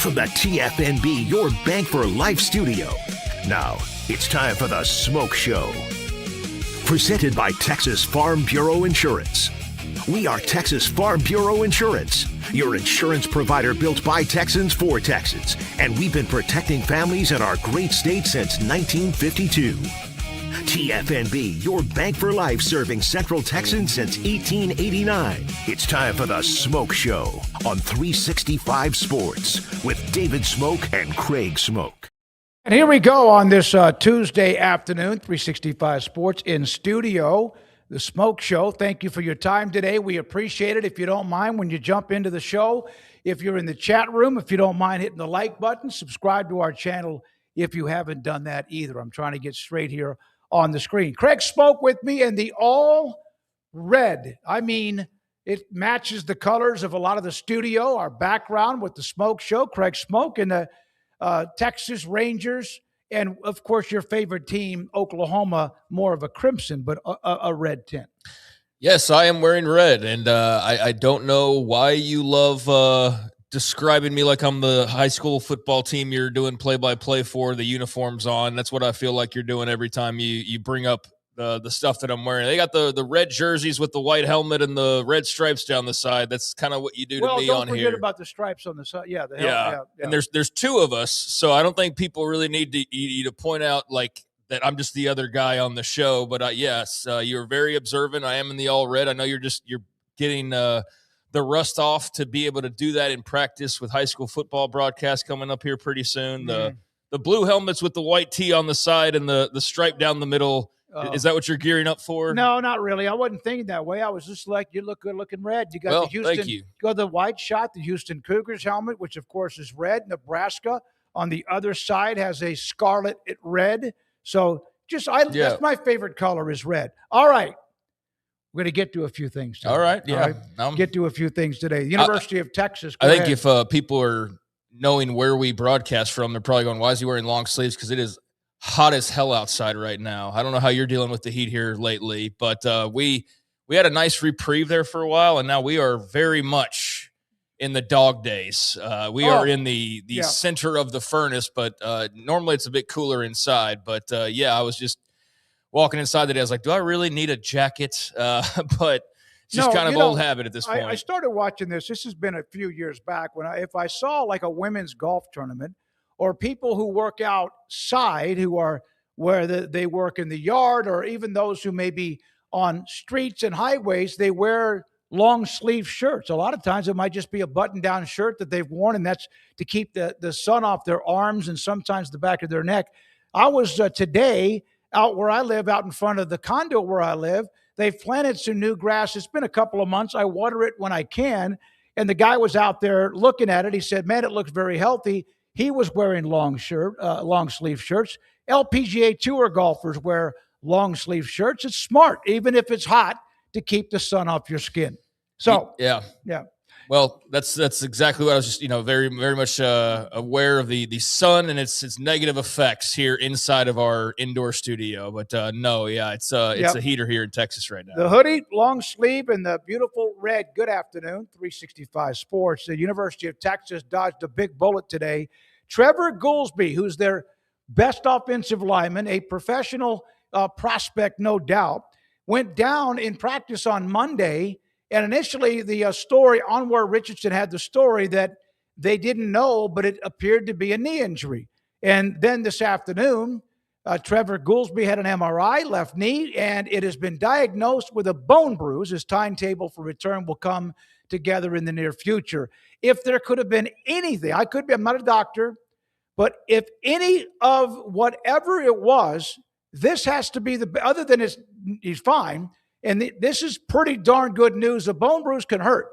From the TFNB Your Bank for Life studio. Now, it's time for the Smoak Show. Presented by Texas Farm Bureau Insurance. We are Texas Farm Bureau Insurance, your insurance provider built by Texans for Texans. And we've been protecting families in our great state since 1952. TFNB, your bank for life, serving Central Texans since 1889. It's time for the Smoak Show on 365 Sports with David Craig and Craig Smoak. And here we go on this Tuesday afternoon, 365 Sports in studio, the Smoak Show. Thank you for your time today. We appreciate it. If you don't mind, when you jump into the show, if you're in the chat room, if you don't mind hitting the like button, subscribe to our channel if you haven't done that either. I'm trying to get straight here on the screen. Craig Smoak with me in the all red. I mean, it matches the colors of a lot of the studio, our background with the Smoak Show. Craig Smoak and the Texas Rangers, and of course your favorite team, Oklahoma, more of a crimson, but a red tint. Yes, I am wearing red, and I don't know why you love describing me like I'm the high school football team you're doing play-by-play for, the uniforms on. That's what I feel like you're doing every time you bring up the stuff that I'm wearing. They got the red jerseys with the white helmet and the red stripes down the side. That's kind of what you do to me on here. Well, don't forget about the stripes on the side. Yeah, the helmet. Yeah. And there's two of us, so I don't think people really need to point out like that I'm just the other guy on the show. But yes, you're very observant. I am in the all red. I know you're getting the rust off to be able to do that in practice with high school football broadcast coming up here pretty soon. The blue helmets with the white tee on the side and the stripe down the middle. Is that what you're gearing up for? No, not really. I wasn't thinking that way. I was just like, you look good looking red. You got the Houston, thank you. Got the white shot, the Houston Cougars helmet, which of course is red. Nebraska on the other side has a scarlet red. So that's my favorite color is red. All right. We're going to get to a few things today. All right. Yeah. All right? Get to a few things today. The University of Texas. I think if people are knowing where we broadcast from, they're probably going, why is he wearing long sleeves? Because it is hot as hell outside right now. I don't know how you're dealing with the heat here lately, but we had a nice reprieve there for a while, and now we are very much in the dog days. We are in the center of the furnace, but normally it's a bit cooler inside. But, I was just walking inside today. I was like, do I really need a jacket? But it's just kind of old habit at this point. I started watching this. This has been a few years back when if I saw like a women's golf tournament or people who work outside who are where they work in the yard, or even those who may be on streets and highways, they wear long sleeve shirts. A lot of times it might just be a button down shirt that they've worn, and that's to keep the sun off their arms and sometimes the back of their neck. I was today out where I live, out in front of the condo where I live. They've planted some new grass. It's been a couple of months. I water it when I can. And the guy was out there looking at it. He said, man, it looks very healthy. He was wearing long sleeve shirts. LPGA Tour golfers wear long sleeve shirts. It's smart, even if it's hot, to keep the sun off your skin. So, yeah. Well, that's exactly what I was just, very, very much aware of the sun and its negative effects here inside of our indoor studio. But it's a heater here in Texas right now. The hoodie, long sleeve, and the beautiful red. Good afternoon, 365 Sports. The University of Texas dodged a big bullet today. Trevor Goolsby, who's their best offensive lineman, a professional prospect, no doubt, went down in practice on Monday. And initially, the story, Onwar Richardson had the story that they didn't know, but it appeared to be a knee injury. And then this afternoon, Trevor Goolsby had an MRI, left knee, and it has been diagnosed with a bone bruise. His timetable for return will come together in the near future. If there could have been anything, I'm not a doctor, but if any of whatever it was, this has to be other than he's fine. And this is pretty darn good news. A bone bruise can hurt,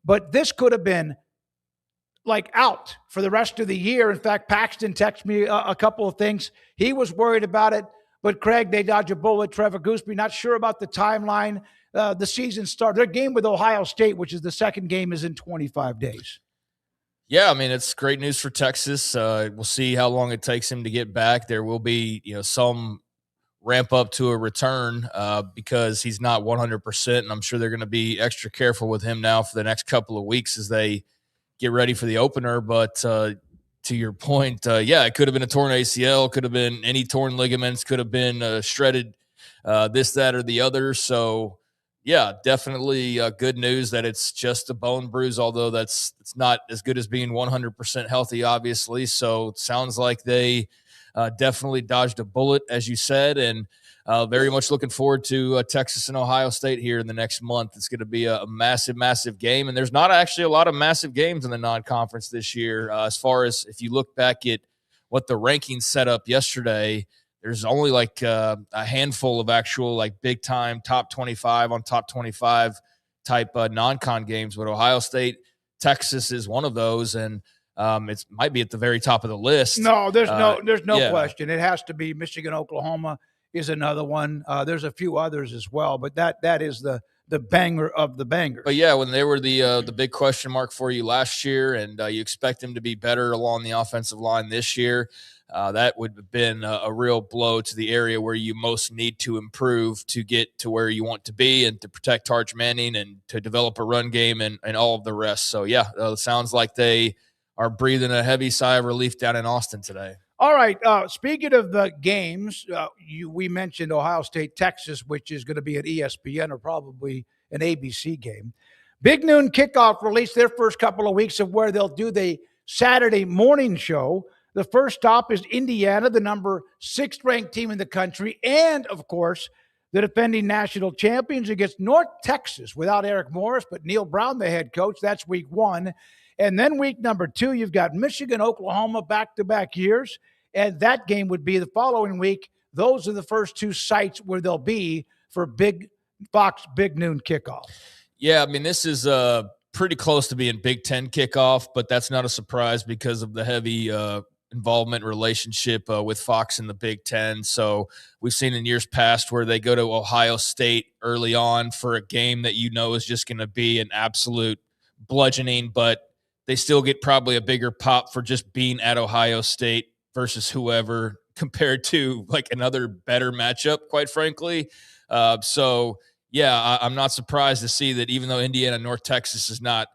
but this could have been like out for the rest of the year. In fact, Paxton texted me a couple of things. He was worried about it, but Craig, they dodge a bullet. Trevor Gooseby, not sure about the timeline. The season started. Their game with Ohio State, which is the second game, is in 25 days. Yeah, I mean, it's great news for Texas. We'll see how long it takes him to get back. There will be, some ramp up to a return because he's not 100%, and I'm sure they're going to be extra careful with him now for the next couple of weeks as they get ready for the opener. But to your point, it could have been a torn ACL, could have been any torn ligaments, could have been shredded this, that, or the other. So, yeah, definitely good news that it's just a bone bruise, although it's not as good as being 100% healthy, obviously. So it sounds like they definitely dodged a bullet, as you said, and very much looking forward to Texas and Ohio State here in the next month. It's going to be a massive, massive game, and there's not actually a lot of massive games in the non-conference this year. As far as if you look back at what the rankings set up yesterday, there's only like a handful of actual like big time top 25 on top 25 type non-con games, but Ohio State, Texas is one of those, and it might be at the very top of the list. No, there's no question. It has to be Michigan, Oklahoma is another one. There's a few others as well, but that is the banger of the bangers. But yeah, when they were the big question mark for you last year, and you expect them to be better along the offensive line this year, that would have been a real blow to the area where you most need to improve to get to where you want to be and to protect Arch Manning and to develop a run game and all of the rest. So yeah, it sounds like they are breathing a heavy sigh of relief down in Austin today. All right. Speaking of the games, we mentioned Ohio State, Texas, which is going to be an ESPN or probably an ABC game. Big Noon Kickoff released their first couple of weeks of where they'll do the Saturday morning show. The first stop is Indiana, the number 6th ranked team in the country, and, of course, the defending national champions against North Texas without Eric Morris, but Neil Brown, the head coach. That's week 1. And then week number 2, you've got Michigan, Oklahoma, back-to-back years, and that game would be the following week. Those are the first 2 sites where they'll be for Big Noon Kickoff. Yeah, I mean, this is pretty close to being Big Ten kickoff, but that's not a surprise because of the heavy involvement relationship with Fox and the Big Ten. So we've seen in years past where they go to Ohio State early on for a game that is just going to be an absolute bludgeoning, but they still get probably a bigger pop for just being at Ohio State versus whoever compared to like another better matchup, quite frankly. So yeah, I'm not surprised to see that even though Indiana, North Texas is not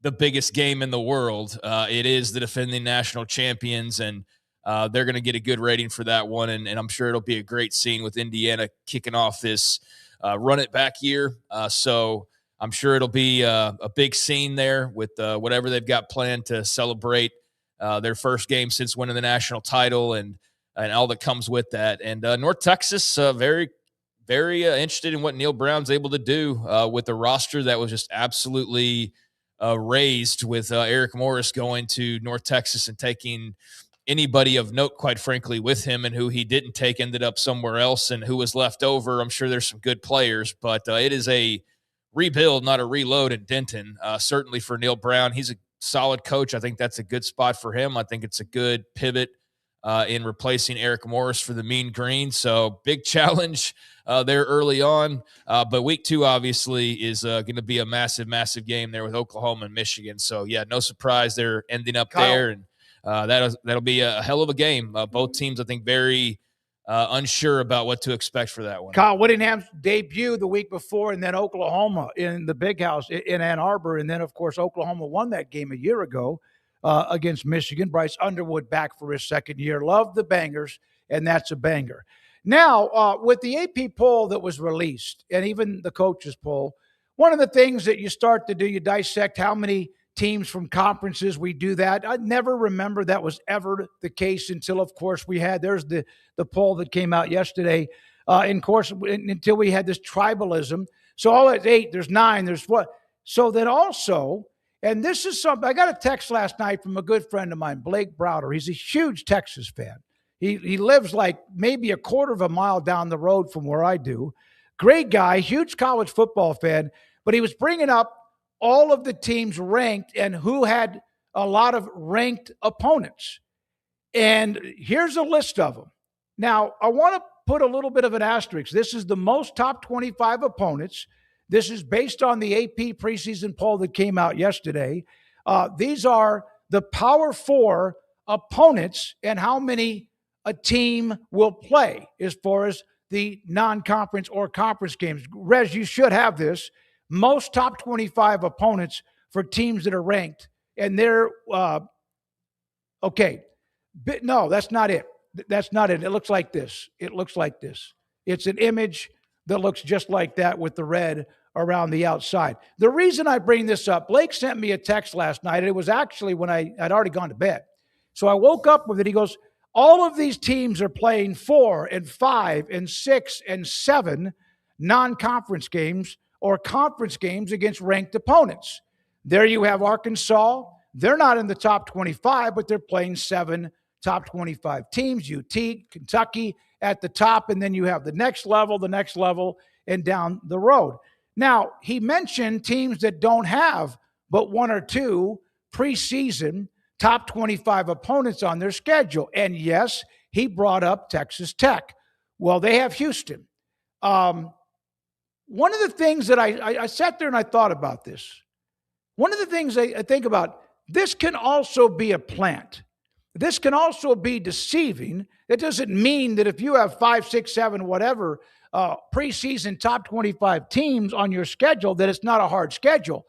the biggest game in the world, it is the defending national champions, and they're going to get a good rating for that one. And I'm sure it'll be a great scene with Indiana kicking off this run it back year. So I'm sure it'll be a big scene there with whatever they've got planned to celebrate their first game since winning the national title and all that comes with that. And North Texas, very, very interested in what Neil Brown's able to do with a roster that was just absolutely raised with Eric Morris going to North Texas and taking anybody of note, quite frankly, with him, and who he didn't take ended up somewhere else, and who was left over. I'm sure there's some good players, but it is a rebuild, not a reload in Denton. Certainly for Neil Brown, he's a solid coach. I think that's a good spot for him. I think it's a good pivot in replacing Eric Morris for the Mean Green. So big challenge there early on. But week 2 obviously is going to be a massive, massive game there with Oklahoma and Michigan. So yeah, no surprise they're ending up there, and that'll be a hell of a game. Both teams, I think, very unsure about what to expect for that one. Kyle Whittingham's debut the week before, and then Oklahoma in the Big House in Ann Arbor. And then, of course, Oklahoma won that game a year ago against Michigan. Bryce Underwood back for his second year. Love the bangers, and that's a banger. Now, with the AP poll that was released, and even the coaches poll, one of the things that you start to do, you dissect how many teams from conferences. We do that. I never remember that was ever the case until, of course, there's the poll that came out yesterday. In course, until we had this tribalism. So all at 8, there's 9, there's what? So then also, and this is something, I got a text last night from a good friend of mine, Blake Browder. He's a huge Texas fan. He lives like maybe a quarter of a mile down the road from where I do. Great guy, huge college football fan, but he was bringing up all of the teams ranked and who had a lot of ranked opponents. And here's a list of them. Now, I want to put a little bit of an asterisk. This is the most top 25 opponents. This is based on the AP preseason poll that came out yesterday. These are the Power Four opponents and how many a team will play as far as the non-conference or conference games. Rez, you should have this. Most top 25 opponents for teams that are ranked. And they're, okay. No, that's not it. That's not it. It looks like this. It looks like this. It's an image that looks just like that with the red around the outside. The reason I bring this up, Blake sent me a text last night. And it was actually when I'd already gone to bed. So I woke up with it. He goes, all of these teams are playing 4 and 5 and 6 and 7 non-conference games or conference games against ranked opponents. There you have Arkansas. They're not in the top 25, but they're playing 7 top 25 teams. UT, Kentucky at the top, and then you have the next level, and down the road. Now, he mentioned teams that don't have but 1 or 2 preseason top 25 opponents on their schedule. And yes, he brought up Texas Tech. Well, they have Houston. One of the things that I sat there and I thought about this. One of the things I think about, this can also be a plant. This can also be deceiving. It doesn't mean that if you have 5, 6, 7, whatever, preseason top 25 teams on your schedule, that it's not a hard schedule.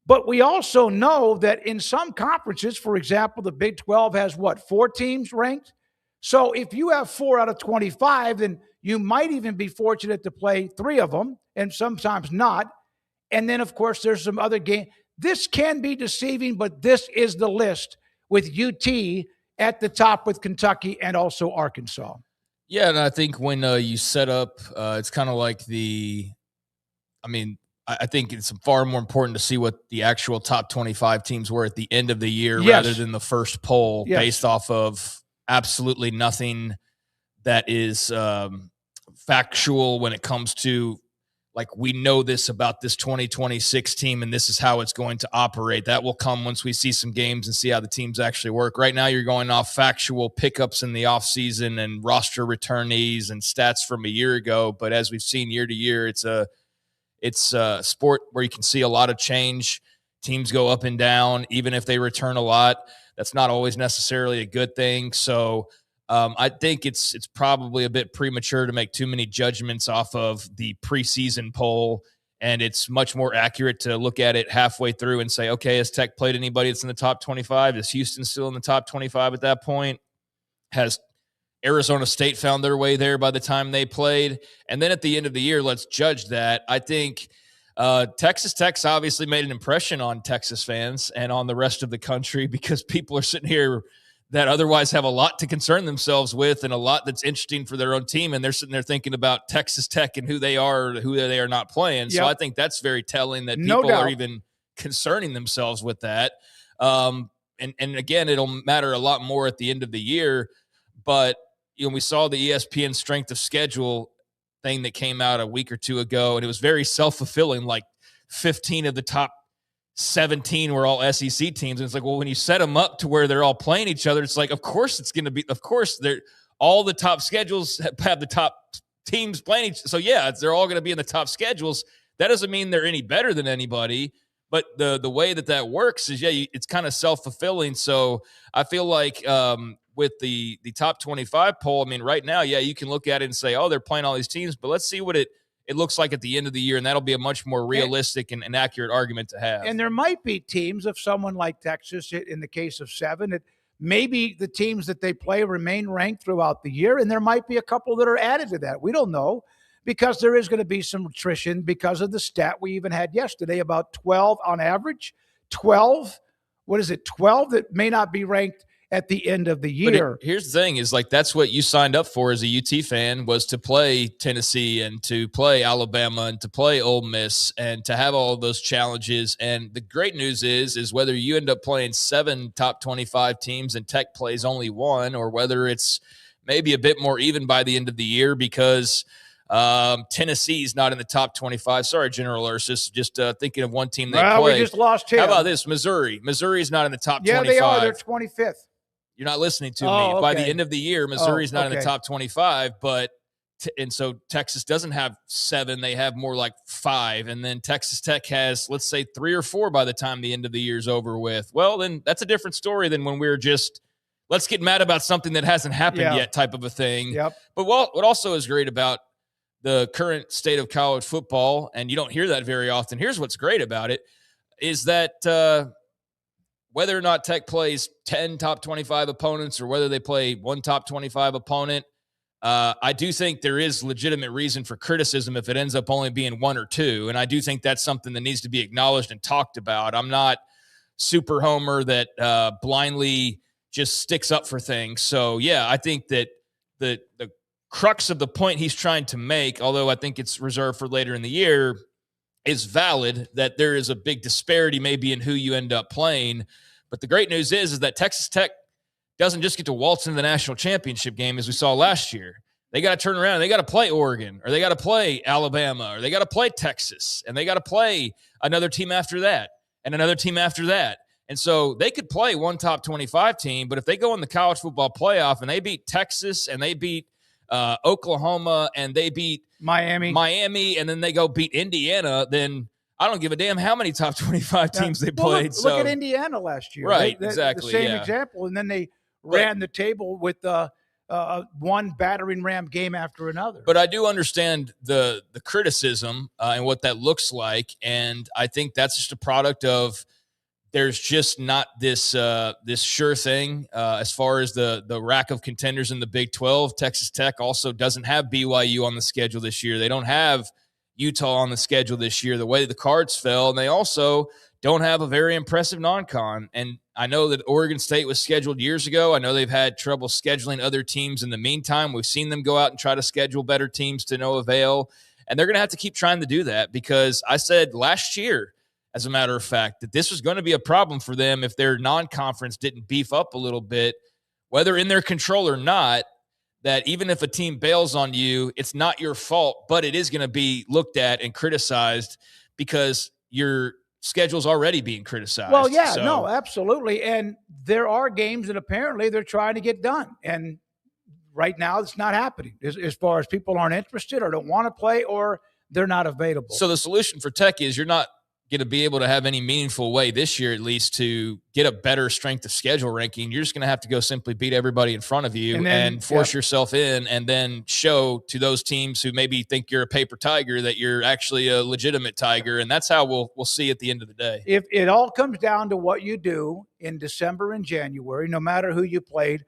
But we also know that in some conferences, for example, the Big 12 has 4 teams ranked? So if you have 4 out of 25, then you might even be fortunate to play 3 of them, and sometimes not. And then, of course, there's some other game. This can be deceiving, but this is the list with UT at the top with Kentucky and also Arkansas. Yeah, and I think when you set up, it's kind of like I think it's far more important to see what the actual top 25 teams were at the end of the year rather than the first poll based off of absolutely nothing that is factual when it comes to, like, we know this about this 2026 team and this is how it's going to operate. That will come once we see some games and see how the teams actually work. Right now, you're going off factual pickups in the offseason and roster returnees and stats from a year ago. But as we've seen year to year, it's a sport where you can see a lot of change. Teams go up and down, even if they return a lot. That's not always necessarily a good thing. So I think it's probably a bit premature to make too many judgments off of the preseason poll, and it's much more accurate to look at it halfway through and say, okay, has Tech played anybody that's in the top 25? Is Houston still in the top 25 at that point? Has Arizona State found their way there by the time they played? And then at the end of the year, let's judge that. I think Texas Tech's obviously made an impression on Texas fans and on the rest of the country because people are sitting here that otherwise have a lot to concern themselves with and a lot that's interesting for their own team. And they're sitting there thinking about Texas Tech and who they are not playing. Yep. So I think that's very telling that people are even concerning themselves with that. And again, it'll matter a lot more at the end of the year. But, we saw the ESPN strength of schedule thing that came out a week or two ago, and it was very self-fulfilling. Like 15 of the top 17 were all SEC teams. And it's like, well, when you set them up to where they're all playing each other, it's like, of course they're all the top schedules have the top teams playing each. So yeah, they're all going to be in the top schedules. That doesn't mean they're any better than anybody, but the way that works is, it's kind of self-fulfilling. So I feel like, with the top 25 poll, right now, you can look at it and say, oh, they're playing all these teams, but let's see what it looks like at the end of the year, and that'll be a much more realistic and accurate argument to have. And there might be teams of someone like Texas, in the case of 7, that maybe the teams that they play remain ranked throughout the year, and there might be a couple that are added to that. We don't know, because there is going to be some attrition because of the stat we even had yesterday about 12 on average. 12 that may not be ranked at the end of the year. But here's the thing is, like, that's what you signed up for as a UT fan, was to play Tennessee and to play Alabama and to play Ole Miss and to have all of those challenges. And the great news is whether you end up playing 7 top 25 teams and Tech plays only 1, or whether it's maybe a bit more even by the end of the year, because Tennessee's not in the top 25. Sorry, General Ursus. Just thinking of one team they Well, play. we just lost him. How about this? Missouri. Missouri's not in the top 25. Yeah, they are. They're 25th. You're not listening to me. Okay. By the end of the year, Missouri's not in the top 25, but and so Texas doesn't have 7. They have more like 5. And then Texas Tech has, let's say, 3 or 4 by the time the end of the year's over with. Well, then that's a different story than when we're just, let's get mad about something that hasn't happened yet type of a thing. Yep. But what also is great about the current state of college football, and you don't hear that very often, here's what's great about it, is that whether or not Tech plays 10 top 25 opponents or whether they play 1 top 25 opponent, I do think there is legitimate reason for criticism if it ends up only being 1 or 2. And I do think that's something that needs to be acknowledged and talked about. I'm not super homer that blindly just sticks up for things. So, yeah, I think that the crux of the point he's trying to make, although I think it's reserved for later in the year, is valid, that there is a big disparity maybe in who you end up playing. But the great news is that Texas Tech doesn't just get to waltz into the national championship game as we saw last year. They got to turn around. They got to play Oregon, or they got to play Alabama, or they got to play Texas, and they got to play another team after that and another team after that. And so they could play 1 top 25 team, but if they go in the college football playoff and they beat Texas and they beat Oklahoma and they beat Miami, and then they go beat Indiana, then I don't give a damn how many top 25 teams they played. Look at Indiana last year. Right, exactly. The same example. And then they ran the table with one battering ram game after another. But I do understand the criticism and what that looks like, and I think that's just a product of there's just not this sure thing as far as the rack of contenders in the Big 12. Texas Tech also doesn't have BYU on the schedule this year. They don't have Utah on the schedule this year, the way the cards fell, and they also don't have a very impressive non-con. And I know that Oregon State was scheduled years ago. I know they've had trouble scheduling other teams in the meantime. We've seen them go out and try to schedule better teams to no avail, and they're going to have to keep trying to do that, because I said last year, as a matter of fact, that this was going to be a problem for them if their non-conference didn't beef up a little bit, whether in their control or not, that even if a team bails on you, it's not your fault, but it is going to be looked at and criticized because your schedule's already being criticized. Well, yeah, no, absolutely. And there are games that apparently they're trying to get done. And right now it's not happening as far as people aren't interested or don't want to play or they're not available. So the solution for Tech is you're not going to be able to have any meaningful way this year, at least, to get a better strength of schedule ranking. You're just going to have to go simply beat everybody in front of you and force yourself in, and then show to those teams who maybe think you're a paper tiger that you're actually a legitimate tiger. And that's how we'll see at the end of the day. If it all comes down to what you do in December and January, no matter who you played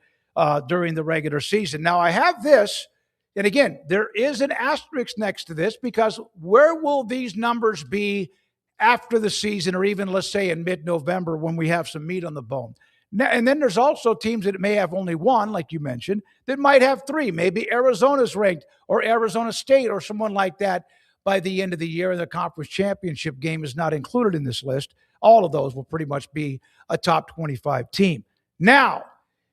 during the regular season. Now, I have this, and again, there is an asterisk next to this, because where will these numbers be after the season, or even, let's say, in mid-November when we have some meat on the bone? And then there's also teams that may have only 1, like you mentioned, that might have 3. Maybe Arizona's ranked, or Arizona State, or someone like that by the end of the year. The conference championship game is not included in this list. All of those will pretty much be a top 25 team. Now,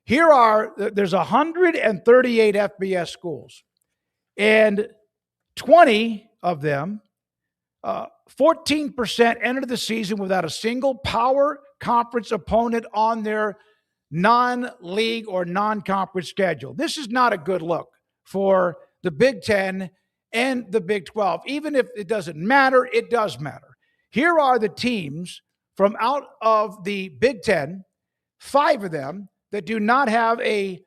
there's 138 FBS schools, and 20 of them, 14% entered the season without a single power conference opponent on their non-league or non-conference schedule. This is not a good look for the Big Ten and the Big 12. Even if it doesn't matter, it does matter. Here are the teams from out of the Big Ten, 5 of them, that do not have a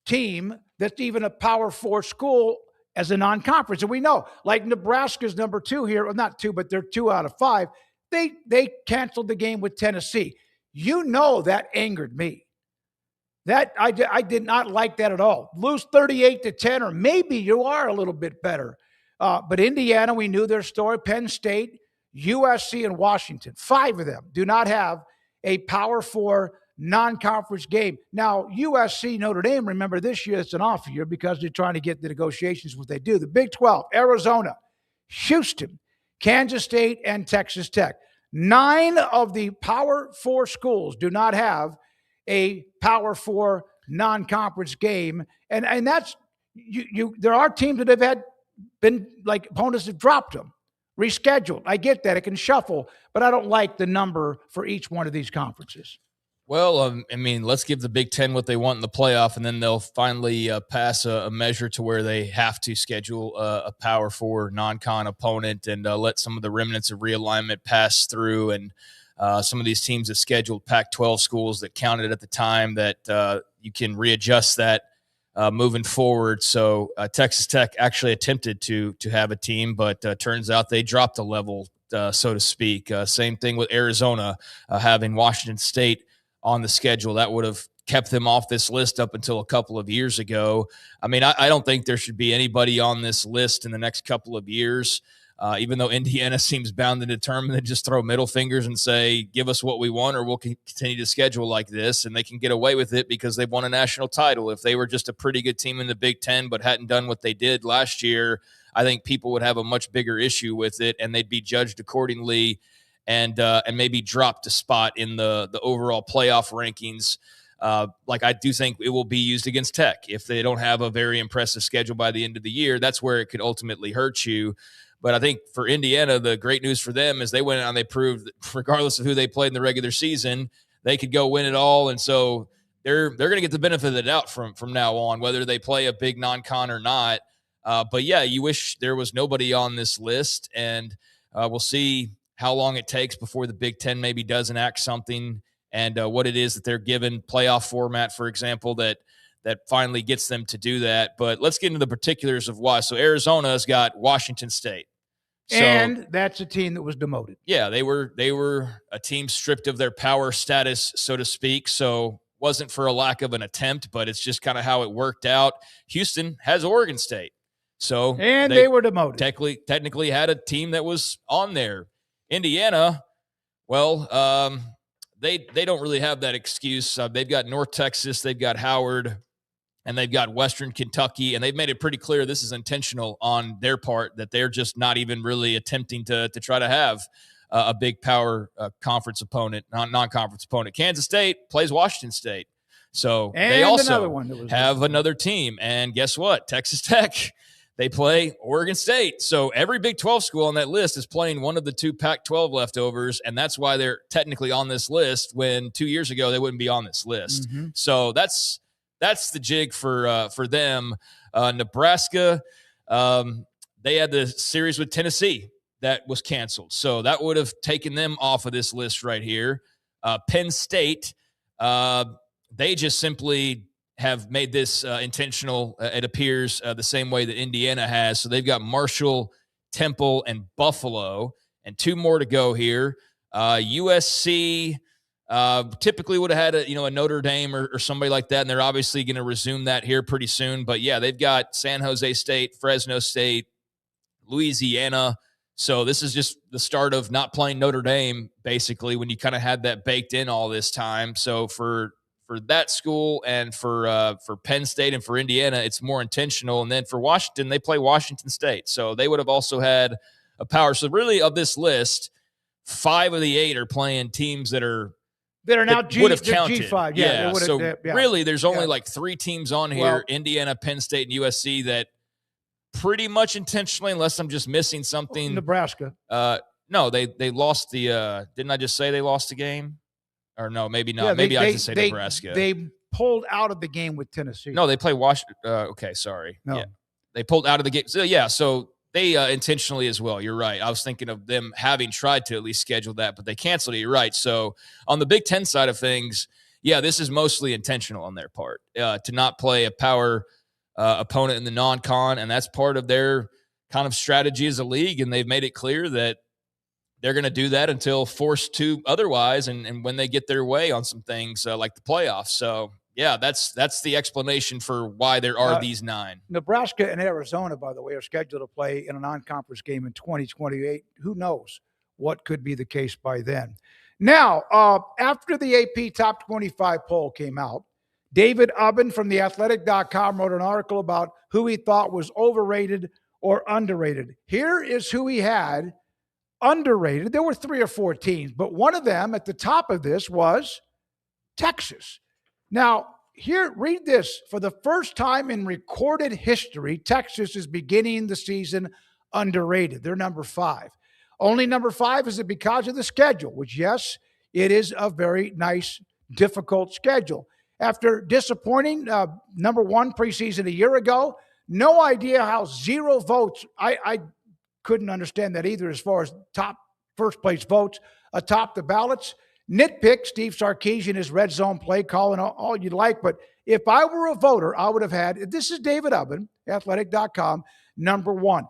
team that's even a Power 4 school as a non-conference. And we know, like Nebraska's number 2 here, or not 2, but they're 2 out of 5. They canceled the game with Tennessee. You know that angered me. That I did not like that at all. Lose 38-10, or maybe you are a little bit better. But Indiana, we knew their story. Penn State, USC, and Washington, 5 of them do not have a Power 4 non-conference game. Now, USC, Notre Dame, remember this year it's an off year because they're trying to get the negotiations what they do. The Big 12, Arizona, Houston, Kansas State, and Texas Tech. 9 of the Power 4 schools do not have a Power 4 non-conference game. And that's there are teams that have had been like opponents have dropped them, rescheduled. I get that. It can shuffle, but I don't like the number for each one of these conferences. Well, I mean, let's give the Big Ten what they want in the playoff, and then they'll finally pass a measure to where they have to schedule a Power 4 non-con opponent and let some of the remnants of realignment pass through. And some of these teams that scheduled Pac-12 schools that counted at the time, that you can readjust that moving forward. So Texas Tech actually attempted to have a team, but turns out they dropped a level, so to speak. Same thing with Arizona having Washington State on the schedule. That would have kept them off this list up until a couple of years ago. I mean, I don't think there should be anybody on this list in the next couple of years, even though Indiana seems bound and determined to just throw middle fingers and say, give us what we want or we'll continue to schedule like this. And they can get away with it because they've won a national title. If they were just a pretty good team in the Big Ten but hadn't done what they did last year, I think people would have a much bigger issue with it and they'd be judged accordingly and maybe dropped a spot in the overall playoff rankings. Like I do think it will be used against Tech. If they don't have a very impressive schedule by the end of the year, that's where it could ultimately hurt you. But I think for Indiana, the great news for them is they went out and they proved that regardless of who they played in the regular season, they could go win it all. And so they're going to get the benefit of the doubt from now on, whether they play a big non-con or not. But yeah, you wish there was nobody on this list, and we'll see how long it takes before the Big Ten maybe does enact something, and what it is that they're given playoff format, for example, that finally gets them to do that. But let's get into the particulars of why. So Arizona's got Washington State. And that's a team that was demoted. Yeah, they were a team stripped of their power status, so to speak. So wasn't for a lack of an attempt, but it's just kind of how it worked out. Houston has Oregon State. So they were demoted. Technically had a team that was on there. Indiana, well, they don't really have that excuse. They've got North Texas, they've got Howard, and they've got Western Kentucky, and they've made it pretty clear this is intentional on their part, that they're just not even really attempting to try to have a big power conference opponent, non-conference opponent. Kansas State plays Washington State. So they also have another team. And guess what? Texas Tech, they play Oregon State. So every Big 12 school on that list is playing one of the two Pac-12 leftovers, and that's why they're technically on this list when 2 years ago they wouldn't be on this list. Mm-hmm. So that's the jig for them. Nebraska, they had the series with Tennessee that was canceled. So that would have taken them off of this list right here. Penn State, they just simply have made this intentional, it appears, the same way that Indiana has. So they've got Marshall, Temple, and Buffalo, and two more to go here. USC typically would have had a Notre Dame or somebody like that, and they're obviously going to resume that here pretty soon. But yeah, they've got San Jose State, Fresno State, Louisiana. So this is just the start of not playing Notre Dame, basically, when you kind of had that baked in all this time. So for that school and for Penn State and for Indiana, it's more intentional. And then for Washington, they play Washington State. So they would have also had a power. So really of this list, 5 of the 8 are playing teams that now would have counted. G5. Yeah. So really there's only like 3 teams on here, Indiana, Penn State, and USC, that pretty much intentionally, unless I'm just missing something. Nebraska. No, they lost the didn't I just say they lost the game? Or no, maybe not. Maybe I just say Nebraska. They pulled out of the game with Tennessee. No, they play Washington. Okay, sorry. No. Yeah. They pulled out of the game. So, yeah, so they intentionally as well. You're right. I was thinking of them having tried to at least schedule that, but they canceled it. You're right. So on the Big Ten side of things, yeah, this is mostly intentional on their part to not play a power opponent in the non-con, and that's part of their kind of strategy as a league, and they've made it clear that they're going to do that until forced to otherwise, and when they get their way on some things like the playoffs. So, yeah, that's the explanation for why there are these 9. Nebraska and Arizona, by the way, are scheduled to play in a non-conference game in 2028. Who knows what could be the case by then? Now, after the AP Top 25 poll came out, David Ubben from theathletic.com wrote an article about who he thought was overrated or underrated. Here is who he had underrated. There were 3 or 4 teams, but one of them at the top of this was Texas. Now, here, read this. For the first time in recorded history, Texas is beginning the season underrated. They're number 5. Only number 5 is it because of the schedule, which, yes, it is a very nice, difficult schedule. After disappointing number 1 preseason a year ago, no idea how 0 votes. I couldn't understand that either as far as top first place votes atop the ballots. Nitpick, Steve Sarkisian, his red zone play calling all you'd like. But if I were a voter, I would have had, this is David Ubben, athletic.com, number 1.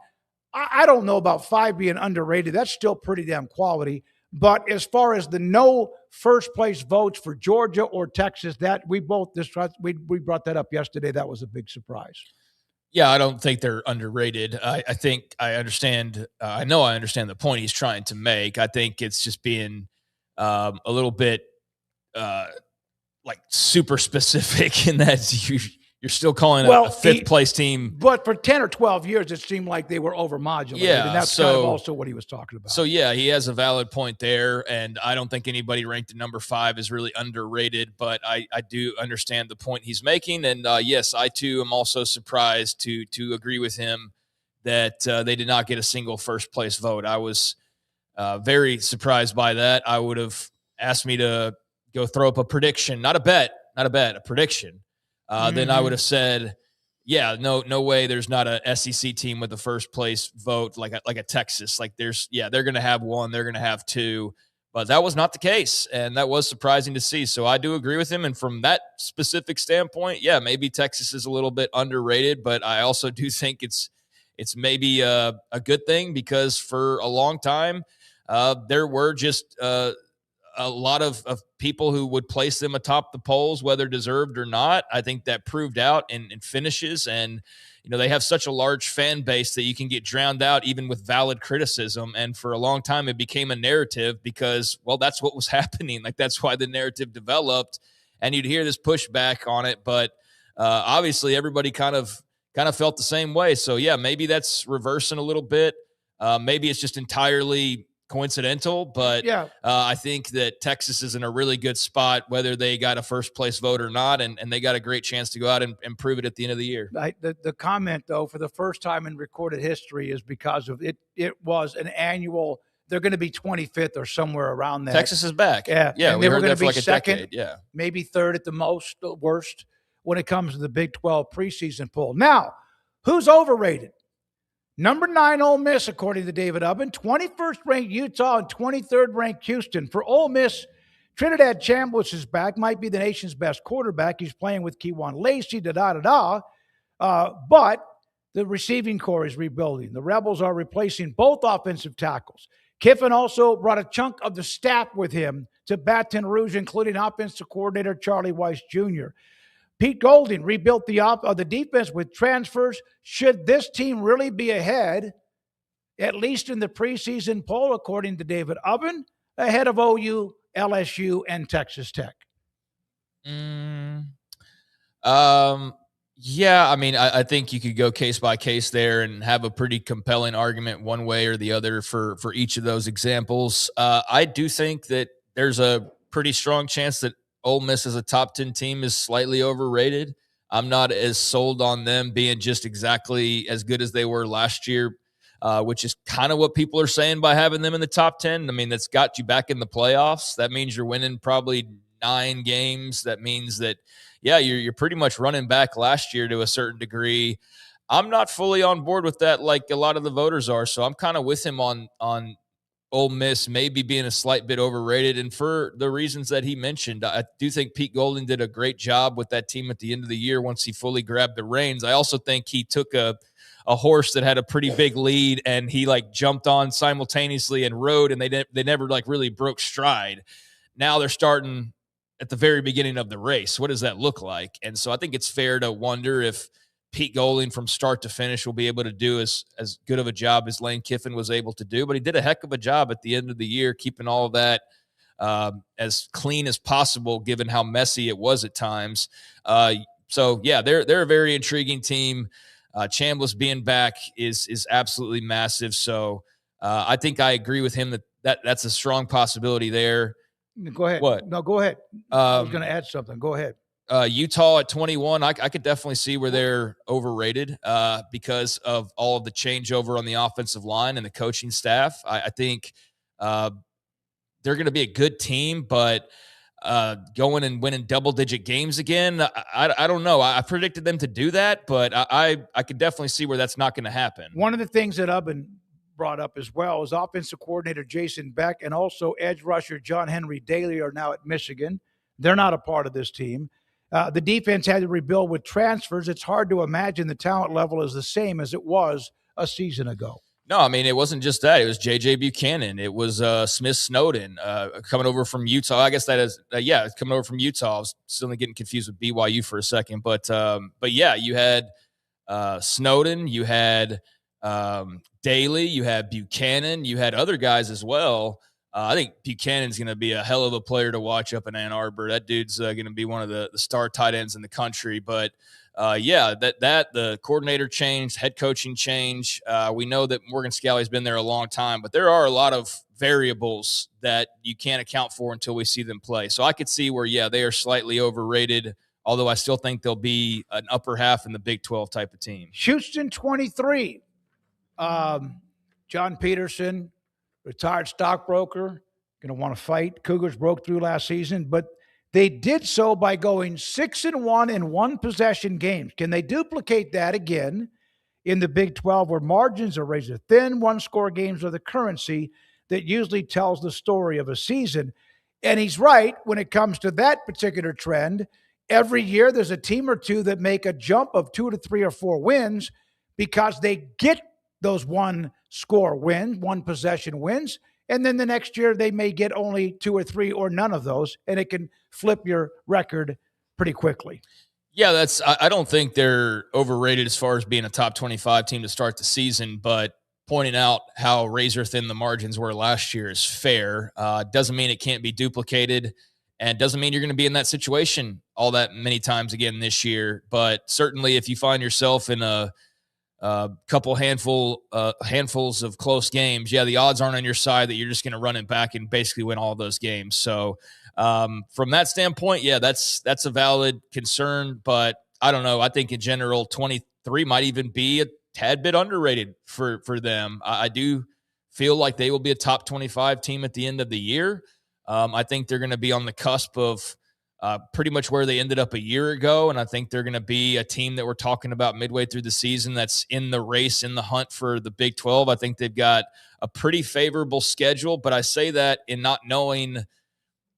I don't know about 5 being underrated. That's still pretty damn quality. But as far as the no first place votes for Georgia or Texas, that we both distrust, we brought that up yesterday. That was a big surprise. Yeah, I don't think they're underrated. I think I understand. I know I understand the point he's trying to make. I think it's just being a little bit like super specific in that you're still calling a fifth place team. But for 10 or 12 years, it seemed like they were over-modulated. Yeah, and that's kind of also what he was talking about. So, yeah, he has a valid point there, and I don't think anybody ranked at number 5 is really underrated, but I do understand the point he's making. And, yes, I, too, am also surprised to agree with him that they did not get a single first-place vote. I was very surprised by that. I would have asked me to go throw up a prediction, not a bet, a prediction. Then I would have said, yeah, no way. There's not a SEC team with the first place vote like a Texas. Like they're going to have 1, they're going to have 2, but that was not the case, and that was surprising to see. So I do agree with him, and from that specific standpoint, yeah, maybe Texas is a little bit underrated, but I also do think it's maybe a good thing because for a long time there were just a lot of people who would place them atop the polls, whether deserved or not. I think that proved out in finishes. And, they have such a large fan base that you can get drowned out even with valid criticism. And for a long time, it became a narrative because, well, that's what was happening. Like, that's why the narrative developed. And you'd hear this pushback on it. But obviously, everybody kind of felt the same way. So, yeah, maybe that's reversing a little bit. Maybe it's just entirely coincidental, but yeah. I think that Texas is in a really good spot, whether they got a first place vote or not, and they got a great chance to go out and prove it at the end of the year. The comment, though, for the first time in recorded history is because of it was an annual, they're going to be 25th or somewhere around that. Going is back. Yeah. And we were going to be like second, a decade. Yeah. Maybe third at the most, the worst, when it comes to the Big 12 preseason poll. Now, who's overrated? Number 9, Ole Miss, according to David Ubben, 21st ranked Utah and 23rd ranked Houston. For Ole Miss, Trinidad Chambliss is back, might be the nation's best quarterback. He's playing with Kewan Lacey, but the receiving core is rebuilding. The Rebels are replacing both offensive tackles. Kiffin also brought a chunk of the staff with him to Baton Rouge, including offensive coordinator Charlie Weiss Jr. Pete Golding rebuilt the defense with transfers. Should this team really be ahead, at least in the preseason poll, according to David Ubben, ahead of OU, LSU, and Texas Tech? Yeah, I mean, I think you could go case by case there and have a pretty compelling argument one way or the other for each of those examples. I do think that there's a pretty strong chance that Ole Miss as a top 10 team is slightly overrated. I'm not as sold on them being just exactly as good as they were last year, which is kind of what people are saying by having them in the top 10. I mean, that's got you back in the playoffs. That means you're winning probably 9 games. That means that, yeah, you're pretty much running back last year to a certain degree. I'm not fully on board with that like a lot of the voters are, so I'm kind of with him on Ole Miss maybe being a slight bit overrated, and for the reasons that he mentioned. I do think Pete Golding did a great job with that team at the end of the year once he fully grabbed the reins. I also think he took a horse that had a pretty big lead and he jumped on simultaneously and rode, and they never really broke stride. Now they're starting at the very beginning of the race. What does that look like? And so I think it's fair to wonder if Pete Golding from start to finish will be able to do as good of a job as Lane Kiffin was able to do. But he did a heck of a job at the end of the year, keeping all of that as clean as possible, given how messy it was at times. So, yeah, they're a very intriguing team. Chambliss being back is absolutely massive. So I think I agree with him that's a strong possibility there. Go ahead. What? No, go ahead. I was going to add something. Go ahead. Utah at 21, I could definitely see where they're overrated because of all of the changeover on the offensive line and the coaching staff. I think they're going to be a good team, but going and winning double-digit games again, I don't know. I predicted them to do that, but I could definitely see where that's not going to happen. One of the things that Ubben brought up as well is offensive coordinator Jason Beck and also edge rusher John Henry Daly are now at Michigan. They're not a part of this team. The defense had to rebuild with transfers. It's hard to imagine the talent level is the same as it was a season ago. No, I mean, it wasn't just that. It was J.J. Buchanan. It was Smith Snowden coming over from Utah. I guess that is, coming over from Utah. I was still getting confused with BYU for a second. But yeah, you had Snowden, you had Daly, you had Buchanan, you had other guys as well. I think Buchanan's going to be a hell of a player to watch up in Ann Arbor. That dude's going to be one of the star tight ends in the country. But the coordinator change, head coaching change. We know that Morgan Scalley's been there a long time, but there are a lot of variables that you can't account for until we see them play. So I could see where, they are slightly overrated, although I still think they'll be an upper half in the Big 12 type of team. Houston 23. John Peterson, retired stockbroker, going to want to fight. Cougars broke through last season, but they did so by going 6-1 in one-possession games. Can they duplicate that again in the Big 12 where margins are razor thin? One-score games are the currency that usually tells the story of a season. And he's right when it comes to that particular trend. Every year there's a team or two that make a jump of 2 to 3 or 4 wins because they get those one-score wins, one-possession wins. And then the next year they may get only 2 or 3 or none of those, and it can flip your record pretty quickly. Yeah, I don't think they're overrated as far as being a top 25 team to start the season, but pointing out how razor thin the margins were last year is fair. Doesn't mean it can't be duplicated, and doesn't mean you're going to be in that situation all that many times again this year. But certainly if you find yourself in a couple handfuls of close games, the odds aren't on your side that you're just going to run it back and basically win all those games. So from that standpoint, that's a valid concern, but I don't know. I think in general, 23 might even be a tad bit underrated for them. I do feel like they will be a top 25 team at the end of the year. I think they're going to be on the cusp of pretty much where they ended up a year ago. And I think they're going to be a team that we're talking about midway through the season that's in the race, in the hunt for the Big 12. I think they've got a pretty favorable schedule, but I say that in not knowing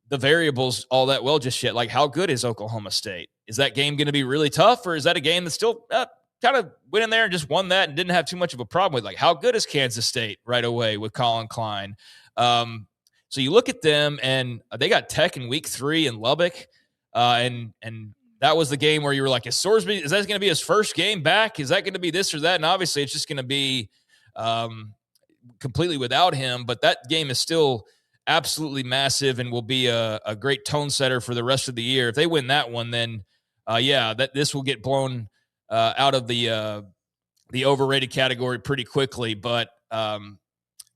the variables all that well just yet. Like, how good is Oklahoma State? Is that game going to be really tough, or is that a game that's still kind of went in there and just won that and didn't have too much of a problem with? Like, how good is Kansas State right away with Colin Klein? So you look at them, and they got Tech in week 3 in Lubbock, and that was the game where you were like, is that going to be his first game back? Is that going to be this or that? And obviously it's just going to be completely without him, but that game is still absolutely massive and will be a great tone setter for the rest of the year. If they win that one, then this will get blown out of the overrated category pretty quickly. But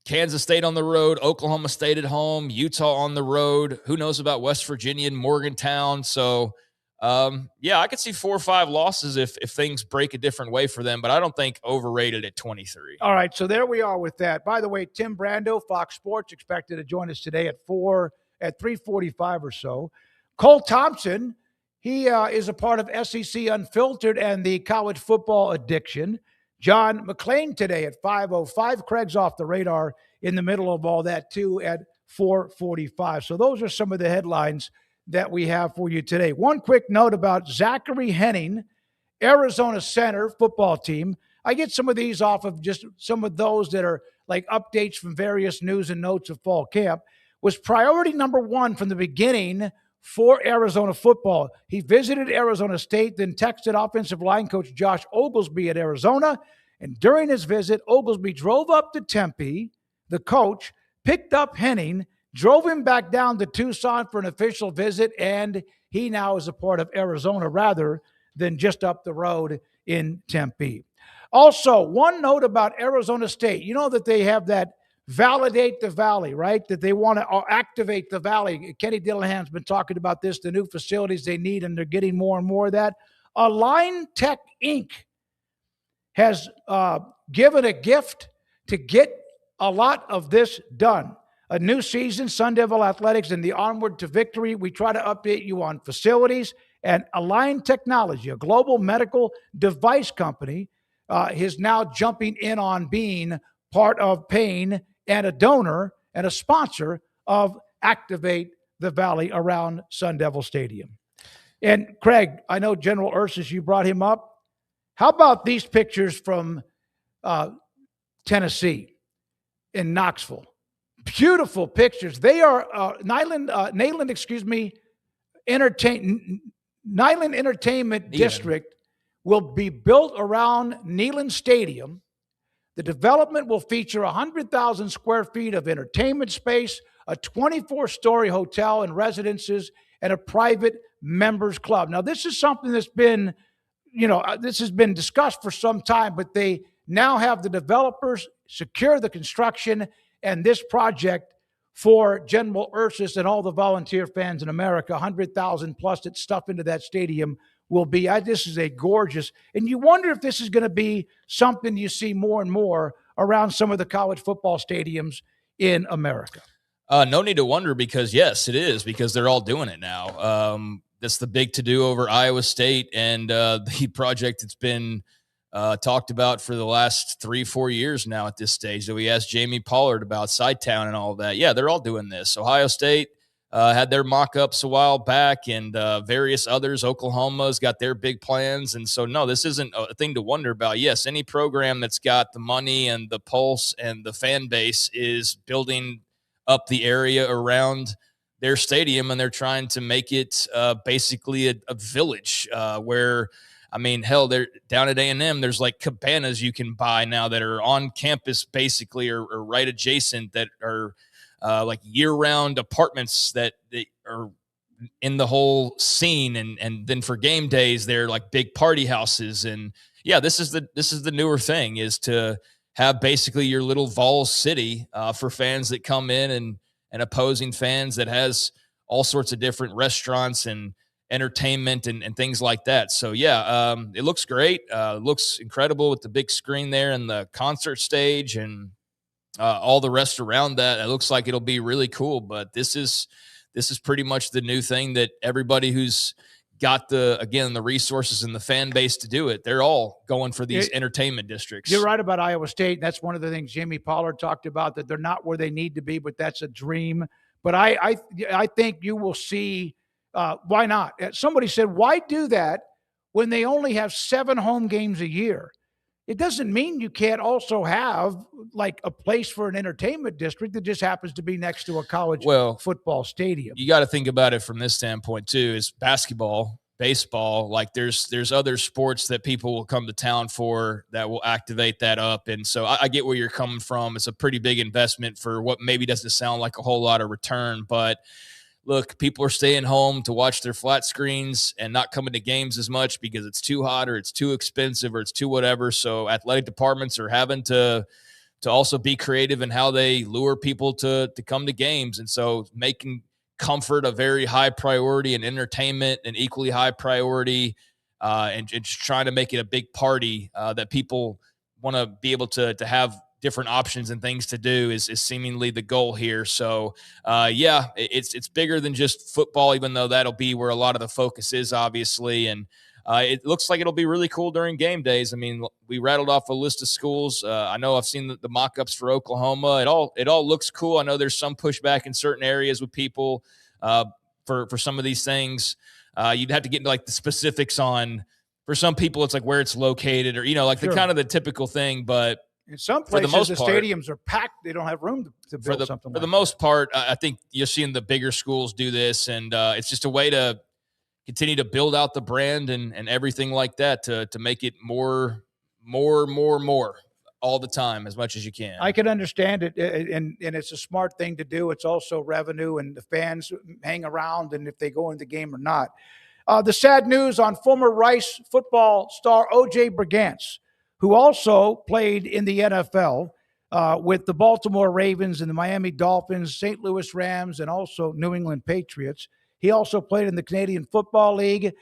Kansas State on the road, Oklahoma State at home, Utah on the road. Who knows about West Virginia and Morgantown? So, I could see 4 or 5 losses if things break a different way for them, but I don't think overrated at 23. All right, so there we are with that. By the way, Tim Brando, Fox Sports, expected to join us today at 3:45 or so. Cole Thompson, he is a part of SEC Unfiltered and the College Football Addiction. John McClain today at 5:05. Craig's off the radar in the middle of all that, too, at 4:45. So those are some of the headlines that we have for you today. One quick note about Zachary Henning, Arizona center football team. I get some of these off of just some of those that are like updates from various news and notes of fall camp. Was priority number 1 from the beginning for Arizona football. He visited Arizona State, then texted offensive line coach Josh Oglesby at Arizona. And during his visit, Oglesby drove up to Tempe. The coach picked up Henning, drove him back down to Tucson for an official visit, and he now is a part of Arizona rather than just up the road in Tempe. Also, one note about Arizona State. You know that they have that validate the Valley, right? That they want to activate the Valley. Kenny Dillahan's been talking about this, the new facilities they need, and they're getting more and more of that. Align Tech Inc. has given a gift to get a lot of this done. A new season, Sun Devil Athletics, and the onward to victory. We try to update you on facilities, and Align Technology, a global medical device company, is now jumping in on being part of Payne and a donor and a sponsor of Activate the Valley around Sun Devil Stadium. And Craig, I know General Ursus, you brought him up. How about these pictures from Tennessee in Knoxville? Beautiful pictures. They are Nyland Entertainment District will be built around Neyland Stadium. The development will feature 100,000 square feet of entertainment space, a 24-story hotel and residences, and a private members club. Now, this is something that's been, this has been discussed for some time, but they now have the developers secure the construction, and this project for General Ursus and all the volunteer fans in America, 100,000 plus that stuff into that stadium will be. This is a gorgeous, and you wonder if this is going to be something you see more and more around some of the college football stadiums in America. No need to wonder, because yes, it is, because they're all doing it now. That's the big to-do over Iowa State, and the project that's been talked about for the last 3-4 years now at this stage that we asked Jamie Pollard about Sidetown and all of that. Yeah, they're all doing this. Ohio State had their mock-ups a while back, and various others. Oklahoma's got their big plans. And so, no, this isn't a thing to wonder about. Yes, any program that's got the money and the pulse and the fan base is building up the area around their stadium, and they're trying to make it basically a village where – I mean, hell, they're down at A&M. There's like cabanas you can buy now that are on campus, basically, or right adjacent, that are like year-round apartments that they are in the whole scene. And then for game days, they're like big party houses. And yeah, this is the newer thing, is to have basically your little Vols city for fans that come in, and opposing fans, that has all sorts of different restaurants and entertainment and things like that. So yeah, it looks great. Looks incredible with the big screen there and the concert stage and all the rest around that. It looks like it'll be really cool, but this is pretty much the new thing that everybody who's got the resources and the fan base to do it, they're all going for these entertainment districts. You're right about Iowa State. That's one of the things Jamie Pollard talked about, that they're not where they need to be, but that's a dream. But I think you will see. Why not? Somebody said, why do that when they only have 7 home games a year? It doesn't mean you can't also have like a place for an entertainment district that just happens to be next to a college football stadium. You got to think about it from this standpoint too, is basketball, baseball, like there's other sports that people will come to town for that will activate that up. And so I get where you're coming from. It's a pretty big investment for what maybe doesn't sound like a whole lot of return, but look, people are staying home to watch their flat screens and not coming to games as much because it's too hot or it's too expensive or it's too whatever. So athletic departments are having to also be creative in how they lure people to come to games. And so making comfort a very high priority and entertainment an equally high priority, and just trying to make it a big party that people want to be able to have different options and things to do is seemingly the goal here. So yeah, it's bigger than just football, even though that'll be where a lot of the focus is, obviously. And it looks like it'll be really cool during game days. I mean, we rattled off a list of schools. I know I've seen the mock-ups for Oklahoma. It all looks cool. I know there's some pushback in certain areas with people for some of these things. You'd have to get into like the specifics on, for some people, it's like where it's located or, like Sure. the kind of the typical thing, but in some places, the stadiums are packed. They don't have room to build something. For the most part, I think you're seeing the bigger schools do this, and it's just a way to continue to build out the brand and everything like that to make it more all the time, as much as you can. I can understand it, and it's a smart thing to do. It's also revenue, and the fans hang around, and if they go in the game or not. The sad news on former Rice football star O.J. Brigance, who also played in the NFL. with the Baltimore Ravens and the Miami Dolphins, St. Louis Rams, and also New England Patriots. He also played in the Canadian Football League.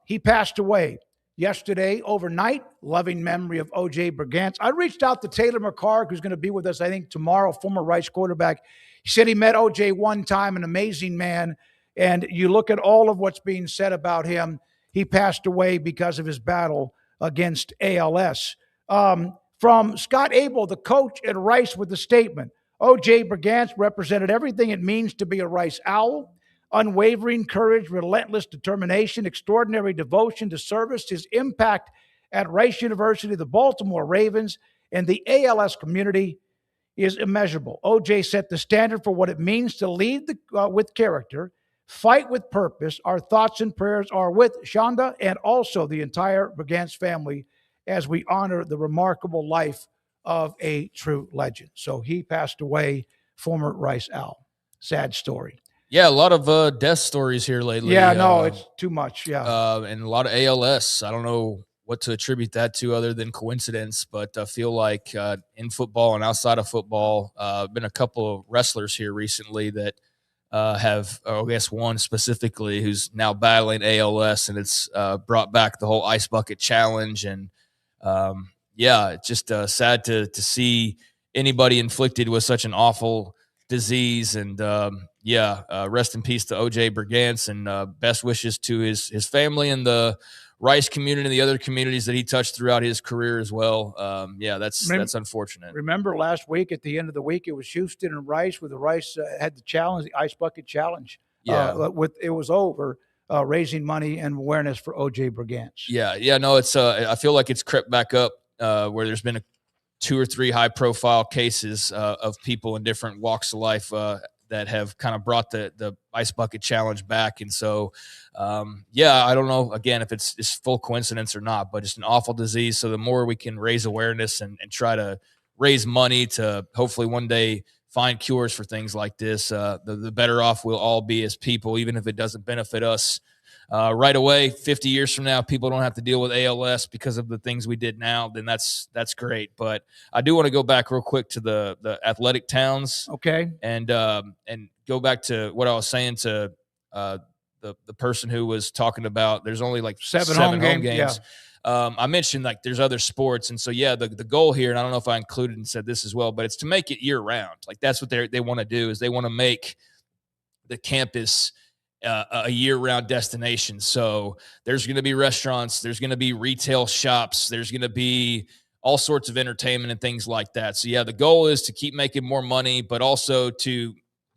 He passed away yesterday, overnight. Loving memory of O.J. Brigance. I reached out to Taylor McCarg, who's going to be with us, I think, tomorrow, former Rice quarterback. He said he met O.J. one time, an amazing man. And you look at all of what's being said about him, he passed away because of his battle against ALS. From Scott Abel, the coach at Rice, with the statement, O.J. Brigance represented everything it means to be a Rice Owl. Unwavering courage, relentless determination, extraordinary devotion to service. His impact at Rice University, the Baltimore Ravens, and the ALS community is immeasurable. OJ set the standard for what it means to lead with character, fight with purpose. Our thoughts and prayers are with Shonda and also the entire Brigance family as we honor the remarkable life of a true legend. So he passed away, former Rice Owl. Sad story. Yeah, a lot of death stories here lately. Yeah, no, it's too much. Yeah. And a lot of ALS. I don't know what to attribute that to other than coincidence, but I feel like in football and outside of football, been a couple of wrestlers here recently that have, I guess one specifically who's now battling ALS, and it's brought back the whole ice bucket challenge. And yeah, it's just sad to see anybody inflicted with such an awful disease. And rest in peace to OJ Brigance, and best wishes to his family and the Rice community and the other communities that he touched throughout his career as well. That's unfortunate. Remember last week at the end of the week, it was Houston and Rice, where the Rice had the challenge, the ice bucket challenge. Yeah, it was over, raising money and awareness for OJ Brigance. No, it's I feel like it's crept back up where there's been 2 or 3 high profile cases of people in different walks of life that have kind of brought the ice bucket challenge back. And so, I don't know, again, if it's full coincidence or not, but just an awful disease. So the more we can raise awareness and try to raise money to hopefully one day find cures for things like this, the better off we'll all be as people, even if it doesn't benefit us right away. 50 years from now, people don't have to deal with ALS because of the things we did now, then that's great. But I do want to go back real quick to the athletic towns. Okay. And go back to what I was saying to the person who was talking about there's only like seven home games. Yeah. I mentioned like there's other sports. And so, the goal here, and I don't know if I included and said this as well, but it's to make it year round. Like that's what they want to do, is they want to make the campus a year-round destination. So there's going to be restaurants, there's going to be retail shops, there's going to be all sorts of entertainment and things like that. So the goal is to keep making more money, but also to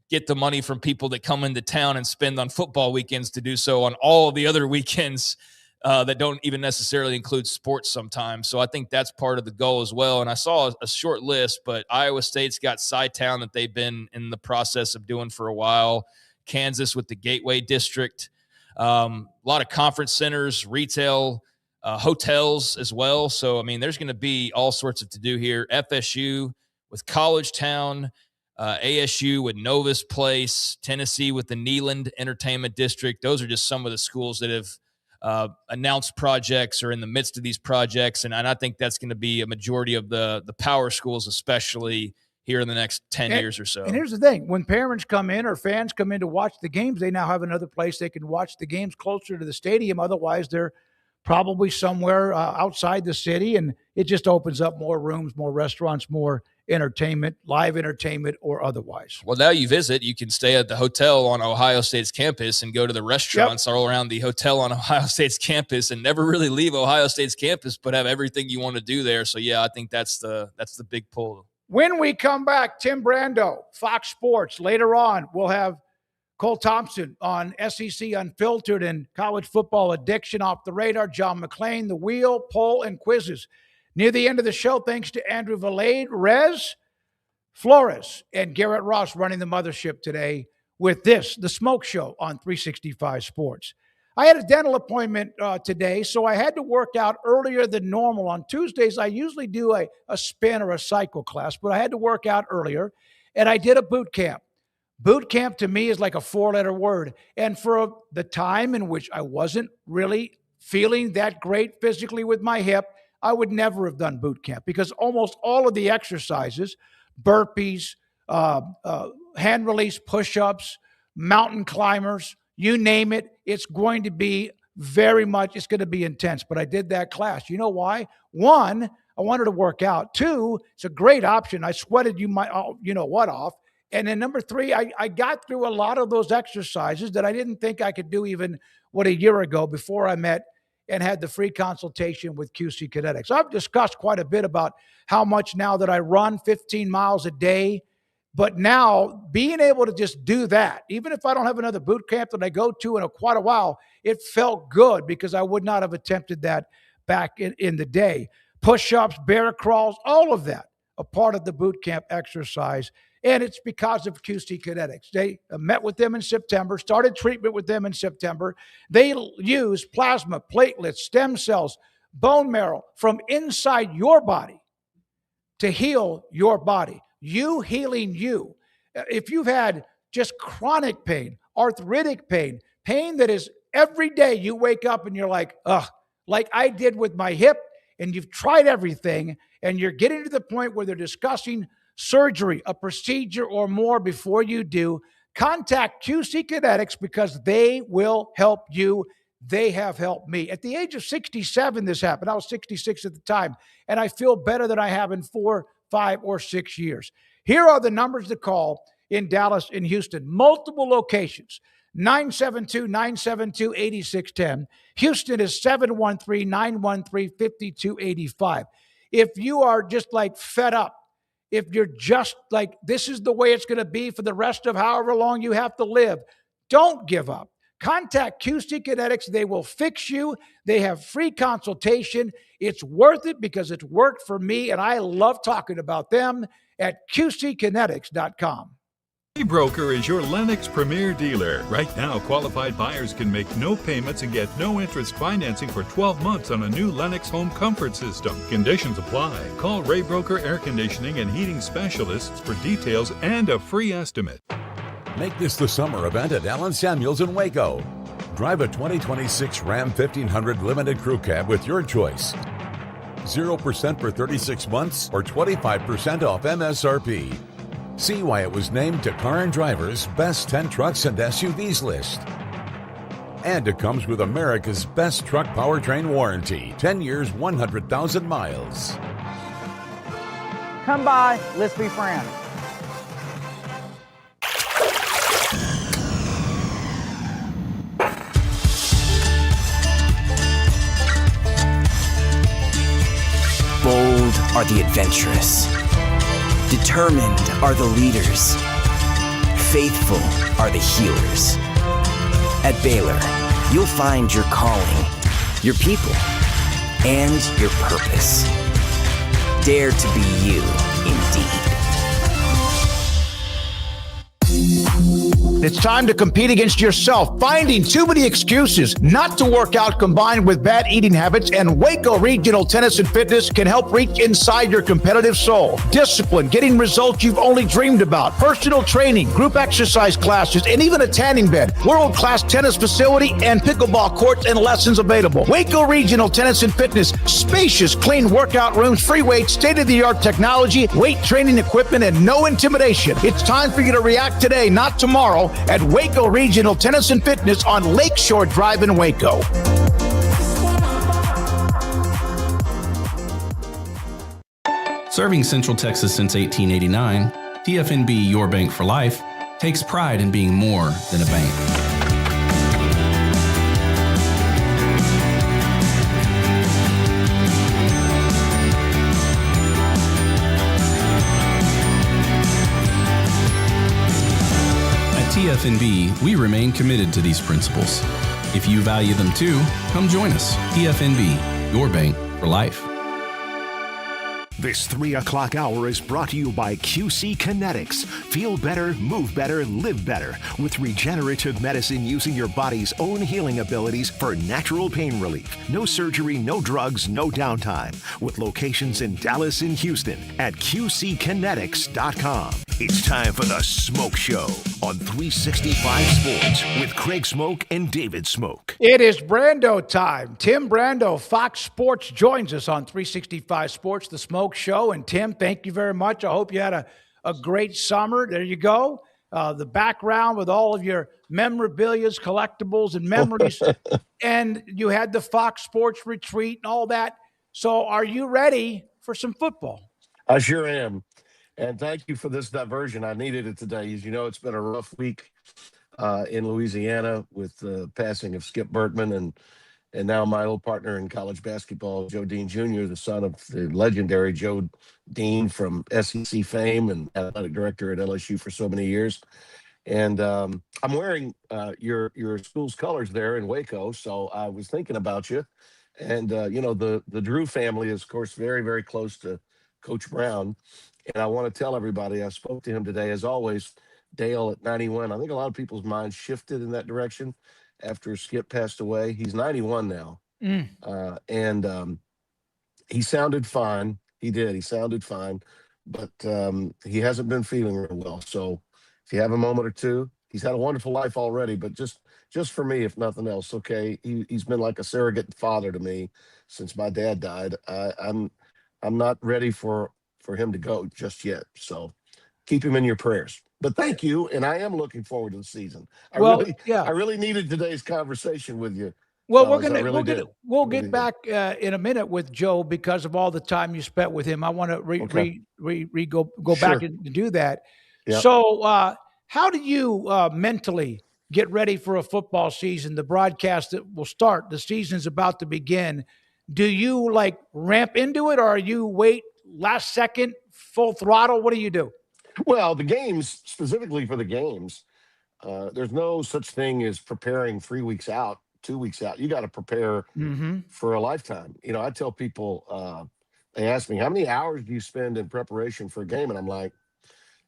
get the money from people that come into town and spend on football weekends to do so on all of the other weekends that don't even necessarily include sports sometimes. So I think that's part of the goal as well. And I saw a short list, but Iowa State's got Chi-Town that they've been in the process of doing for a while. Kansas with the Gateway District, a lot of conference centers, retail, hotels as well. So, I mean, there's going to be all sorts of to-do here. FSU with College Town, ASU with Novus Place, Tennessee with the Neyland Entertainment District. Those are just some of the schools that have announced projects or in the midst of these projects. And I think that's going to be a majority of the power schools, especially here in the next 10 years or so. And here's the thing. When parents come in or fans come in to watch the games, they now have another place they can watch the games closer to the stadium. Otherwise, they're probably somewhere outside the city, and it just opens up more rooms, more restaurants, more entertainment, live entertainment or otherwise. Well, now you can stay at the hotel on Ohio State's campus and go to the restaurants all around the hotel on Ohio State's campus and never really leave Ohio State's campus, but have everything you want to do there. So, I think that's the big pull. When we come back, Tim Brando, Fox Sports. Later on, we'll have Cole Thompson on SEC Unfiltered and college football addiction off the radar. John McClain, the wheel, poll, and quizzes. Near the end of the show, thanks to Andrew Valade, Rez Flores, and Garrett Ross running the mothership today with this, The Smoke Show on 365 Sports. I had a dental appointment today, so I had to work out earlier than normal. On Tuesdays, I usually do a spin or a cycle class, but I had to work out earlier, and I did a boot camp. Boot camp to me is like a 4-letter word. And for the time in which I wasn't really feeling that great physically with my hip, I would never have done boot camp, because almost all of the exercises, burpees, hand release push-ups, mountain climbers, you name it, it's going to be it's going to be intense. But I did that class. You know why? One, I wanted to work out. Two, it's a great option. I sweated off. And then number three, I got through a lot of those exercises that I didn't think I could do even a year ago, before I met and had the free consultation with QC Kinetics. I've discussed quite a bit about how much now that I run 15 miles a day, but now being able to just do that, even if I don't have another boot camp that I go to in quite a while, it felt good, because I would not have attempted that back in the day. Push-ups, bear crawls, all of that, a part of the boot camp exercise. And it's because of QC Kinetics. They met with them in September, started treatment with them in September. They use plasma, platelets, stem cells, bone marrow from inside your body to heal your body. You healing you. If you've had just chronic pain, arthritic pain, pain that is every day you wake up and you're like, ugh, like I did with my hip, and you've tried everything, and you're getting to the point where they're discussing surgery, a procedure or more before you do, contact QC Kinetics, because they will help you. They have helped me. At the age of 67, this happened. I was 66 at the time, and I feel better than I have in 4, 5, or 6 years. Here are the numbers to call in Dallas and Houston. Multiple locations. 972-972-8610. Houston is 713-913-5285. If you are just like fed up, if you're just like, this is the way it's going to be for the rest of however long you have to live, don't give up. Contact QC Kinetics. They will fix you. They have free consultation. It's worth it, because it's worked for me, and I love talking about them at QCkinetics.com. eBroker is your Lennox premier dealer. Right now, qualified buyers can make no payments and get no interest financing for 12 months on a new Lennox home comfort system. Conditions apply. Call Ray Broker Air Conditioning and Heating Specialists for details and a free estimate. Make this the summer event at Allen Samuels in Waco. Drive a 2026 Ram 1500 Limited Crew Cab with your choice. 0% for 36 months or 25% off MSRP. See why it was named to Car and Driver's Best 10 Trucks and SUVs list. And it comes with America's Best Truck Powertrain Warranty. 10 years, 100,000 miles. Come by, let's be friends. Bold are the adventurous. Determined are the leaders. Faithful are the healers. At Baylor, you'll find your calling, your people, and your purpose. Dare to be you, indeed. It's time to compete against yourself, finding too many excuses not to work out combined with bad eating habits, and Waco Regional Tennis and Fitness can help reach inside your competitive soul. Discipline, getting results you've only dreamed about, personal training, group exercise classes, and even a tanning bed, world-class tennis facility, and pickleball courts and lessons available. Waco Regional Tennis and Fitness, spacious, clean workout rooms, free weights, state-of-the-art technology, weight training equipment, and no intimidation. It's time for you to react today, not tomorrow, at Waco Regional Tennis and Fitness on Lakeshore Drive in Waco. Serving Central Texas since 1889, TFNB Your Bank for Life takes pride in being more than a bank. TFNB, we remain committed to these principles. If you value them too, come join us. TFNB, your bank for life. This 3 o'clock hour is brought to you by QC Kinetics. Feel better, move better, live better with regenerative medicine using your body's own healing abilities for natural pain relief. No surgery, no drugs, no downtime. With locations in Dallas and Houston at QCkinetics.com. It's time for the Smoke Show on 365 Sports with Craig Smoak and David Smoak. It is Brando time. Tim Brando, Fox Sports, joins us on 365 Sports, the Smoke Show. And Tim, thank you very much. I hope you had a great summer. There you go. The background with all of your memorabilias, collectibles, and memories. And you had the Fox Sports retreat and all that. So are you ready for some football? I sure am. And thank you for this diversion. I needed it today. As you know, it's been a rough week in Louisiana with the passing of Skip Bertman and now my old partner in college basketball, Joe Dean Jr., the son of the legendary Joe Dean from SEC fame and athletic director at LSU for so many years. And I'm wearing your school's colors there in Waco, so I was thinking about you. And the Drew family is, of course, very, very close to Coach Brown. And I want to tell everybody, I spoke to him today, as always, Dale at 91. I think a lot of people's minds shifted in that direction after Skip passed away. He's 91 now. And he sounded fine. He did. He sounded fine. But he hasn't been feeling real well. So if you have a moment or two, he's had a wonderful life already. But just for me, if nothing else, okay, he's been like a surrogate father to me since my dad died. I'm not ready for him to go just yet. So keep him in your prayers. But thank you, and I am looking forward to the season. I really needed today's conversation with you. Well, fellas. we'll get back in a minute with Joe because of all the time you spent with him. I want to go back and do that. Yep. So, how do you mentally get ready for a football season? The broadcast that will start, the season's about to begin. Do you like ramp into it, or you wait last second, full throttle? What do you do? Well, the games, specifically for the games, there's no such thing as preparing 3 weeks out, 2 weeks out. You got to prepare for a lifetime. You know, I tell people, they ask me, how many hours do you spend in preparation for a game? And I'm like,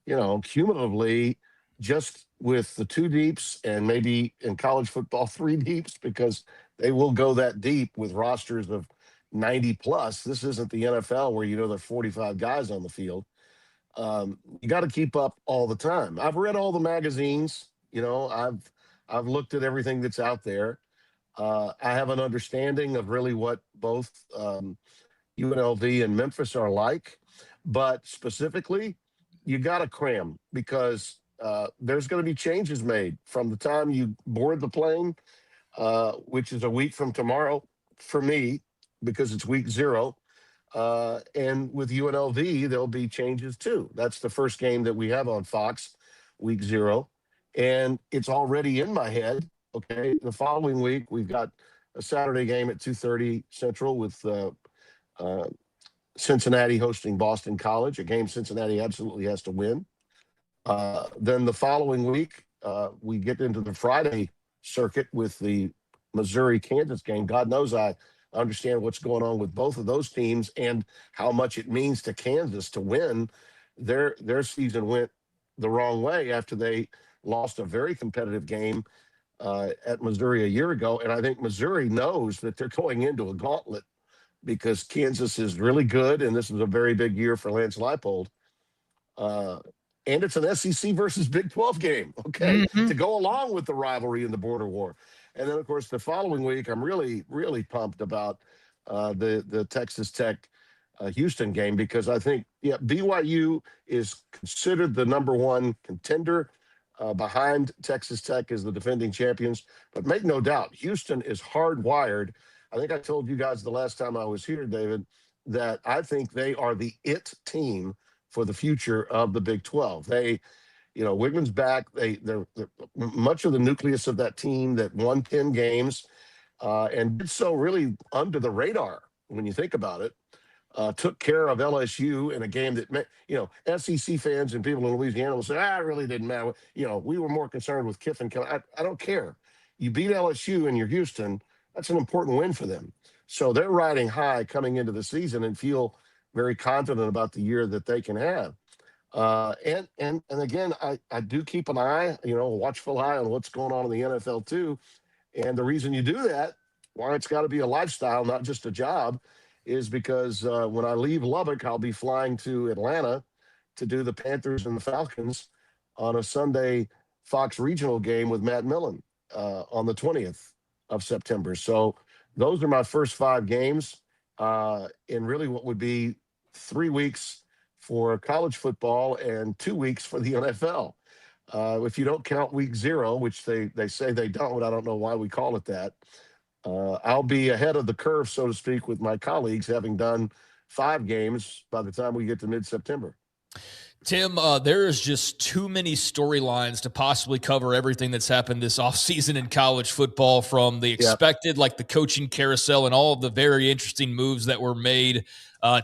cumulatively, just with the 2 deeps and maybe in college football, 3 deeps, because they will go that deep with rosters of 90 plus. This isn't the NFL where, there are 45 guys on the field. You got to keep up all the time. I've read all the magazines, I've looked at everything that's out there. I have an understanding of really what both UNLV and Memphis are like, but specifically, you got to cram because there's going to be changes made from the time you board the plane, which is a week from tomorrow for me, because it's week 0. And with UNLV, there'll be changes too. That's the first game that we have on Fox, week 0. And it's already in my head. Okay. The following week, we've got a Saturday game at 2:30 Central with Cincinnati hosting Boston College, a game Cincinnati absolutely has to win. Then the following week, we get into the Friday circuit with the Missouri-Kansas game. God knows I understand what's going on with both of those teams and how much it means to Kansas to win. Their season went the wrong way after they lost a very competitive game at Missouri a year ago. And I think Missouri knows that they're going into a gauntlet because Kansas is really good, and this is a very big year for Lance Leipold. And it's an SEC versus Big 12 game, okay, to go along with the rivalry and the border war. And then, of course, the following week, I'm really, really pumped about the Texas Tech Houston game because I think, BYU is considered the number 1 contender behind Texas Tech as the defending champions. But make no doubt, Houston is hardwired. I think I told you guys the last time I was here, David, that I think they are the it team for the future of the Big 12. They, Wigman's back. They're much of the nucleus of that team that won 10 games and did so really under the radar when you think about it. Took care of LSU in a game that, SEC fans and people in Louisiana will say, it really didn't matter. We were more concerned with Kiffin. I don't care. You beat LSU and you're Houston. That's an important win for them. So they're riding high coming into the season and feel very confident about the year that they can have. And again, I do keep an eye, a watchful eye on what's going on in the NFL too. And the reason you do that, why it's got to be a lifestyle, not just a job, is because when I leave Lubbock, I'll be flying to Atlanta to do the Panthers and the Falcons on a Sunday Fox regional game with Matt Millen on the 20th of September. So those are my first 5 games in really what would be 3 weeks for college football and 2 weeks for the NFL. If you don't count week 0, which they say they don't, I don't know why we call it that. I'll be ahead of the curve, so to speak, with my colleagues, having done 5 games by the time we get to mid-September. Tim, there is just too many storylines to possibly cover everything that's happened this offseason in college football, from the expected, like the coaching carousel and all of the very interesting moves that were made,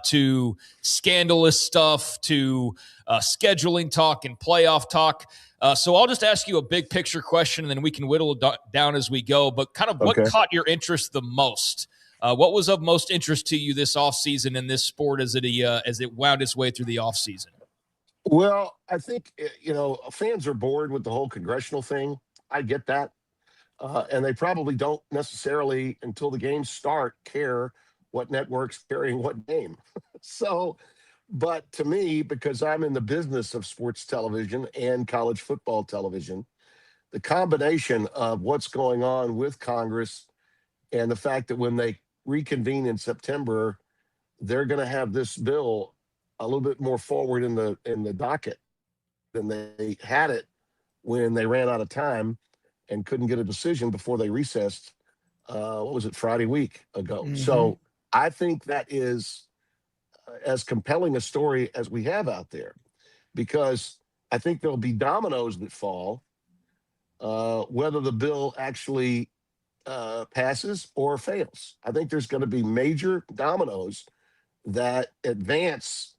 to scandalous stuff, to scheduling talk and playoff talk. So I'll just ask you a big picture question, and then we can whittle it down as we go. But kind of what caught your interest the most? What was of most interest to you this offseason in this sport as it wound its way through the offseason? Well, I think, fans are bored with the whole congressional thing. I get that. And they probably don't necessarily, until the games start, care what network's carrying what game. But to me, because I'm in the business of sports television and college football television, the combination of what's going on with Congress and the fact that when they reconvene in September, they're going to have this bill a little bit more forward in the docket than they had it when they ran out of time and couldn't get a decision before they recessed. Friday week ago. Mm-hmm. So I think that is as compelling a story as we have out there, because I think there'll be dominoes that fall, whether the bill actually passes or fails. I think there's going to be major dominoes that advance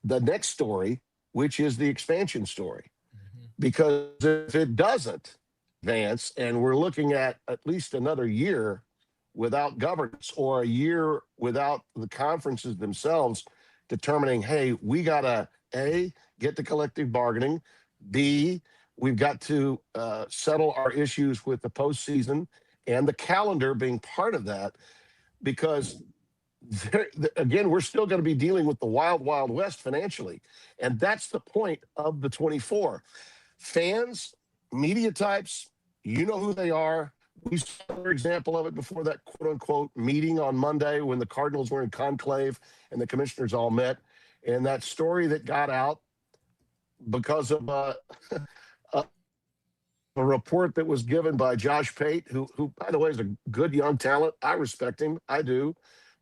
the next story, which is the expansion story. Mm-hmm. Because if it doesn't advance, and we're looking at least another year without governance, or a year without the conferences themselves determining, hey, we got to, A, get the collective bargaining, B, we've got to settle our issues with the postseason and the calendar being part of that, because again, we're still going to be dealing with the wild, wild west financially. And that's the point of the 24. Fans, media types, you know who they are. We saw another example of it before that quote-unquote meeting on Monday when the Cardinals were in conclave and the commissioners all met. And that story that got out because of a report that was given by Josh Pate, who, by the way, is a good young talent. I respect him. I do.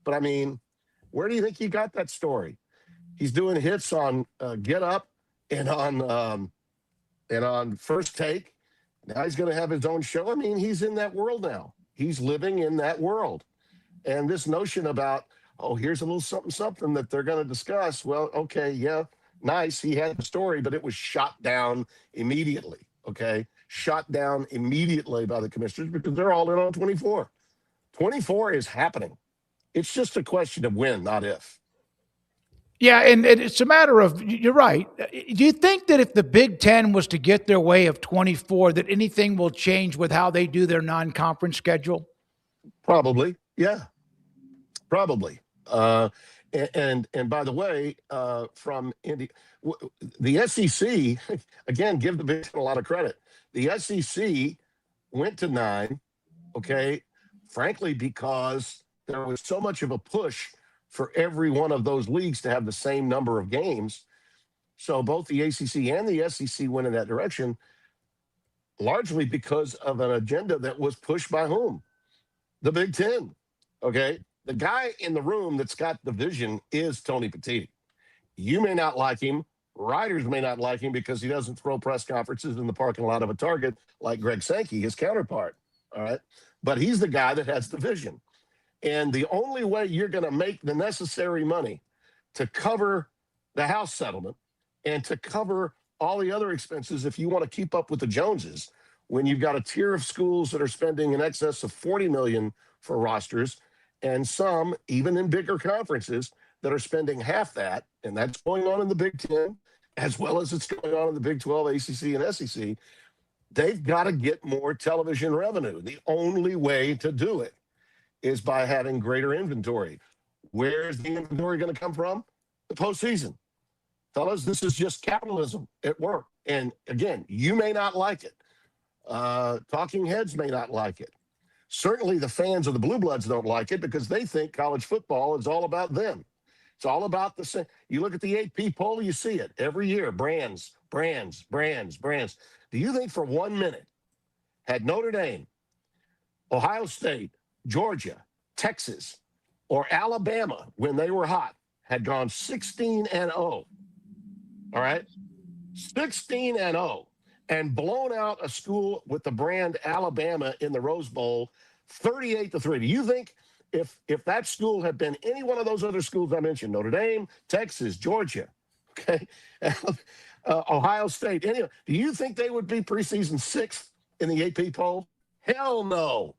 But, I mean, where do you think he got that story? He's doing hits on Get Up and on First Take. Now he's going to have his own show. I mean, he's in that world now. He's living in that world. And this notion about, here's a little something that they're going to discuss. Well, okay, yeah, nice. He had the story, but it was shot down immediately, okay? Shot down immediately by the commissioners because they're all in on 24. 24 is happening. It's just a question of when, not if. Yeah, and it's a matter of, you're right. Do you think that if the Big Ten was to get their way of 24, that anything will change with how they do their non-conference schedule? Probably, yeah. Probably. And by the way, from the SEC, again, give the Big Ten a lot of credit. The SEC went to 9, okay, frankly, because there was so much of a push for every one of those leagues to have the same number of games. So both the ACC and the SEC went in that direction, largely because of an agenda that was pushed by whom? The Big Ten, okay? The guy in the room that's got the vision is Tony Petitti. You may not like him. Writers may not like him because he doesn't throw press conferences in the parking lot of a Target like Greg Sankey, his counterpart, all right? But he's the guy that has the vision. And the only way you're going to make the necessary money to cover the house settlement and to cover all the other expenses, if you want to keep up with the Joneses, when you've got a tier of schools that are spending in excess of $40 million for rosters, and some, even in bigger conferences, that are spending half that, and that's going on in the Big Ten, as well as it's going on in the Big 12, ACC, and SEC, they've got to get more television revenue. The only way to do it is by having greater inventory. Where's the inventory going to come from? The postseason. Fellas, this is just capitalism at work. And again, you may not like it. Talking heads may not like it. Certainly the fans of the Blue Bloods don't like it because they think college football is all about them. It's all about the same. You look at the AP poll, you see it every year. Brands. Do you think for 1 minute had Notre Dame, Ohio State, Georgia, Texas, or Alabama, when they were hot, had gone 16-0, all right? 16-0, and blown out a school with the brand Alabama in the Rose Bowl 38-3. Do you think if that school had been any one of those other schools I mentioned, Notre Dame, Texas, Georgia, okay, Ohio State, do you think they would be preseason 6th in the AP poll? Hell no.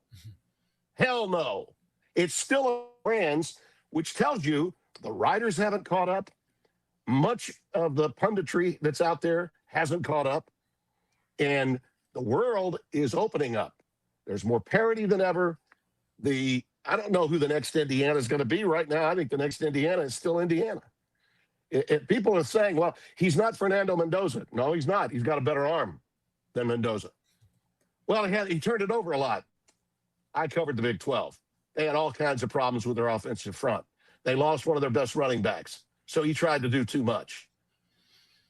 Hell no. It's still brands, which tells you the writers haven't caught up. Much of the punditry that's out there hasn't caught up. And the world is opening up. There's more parity than ever. I don't know who the next Indiana is going to be right now. I think the next Indiana is still Indiana. People are saying, well, he's not Fernando Mendoza. No, he's not. He's got a better arm than Mendoza. Well, he turned it over a lot. I covered the Big 12. They had all kinds of problems with their offensive front. They lost one of their best running backs, so he tried to do too much.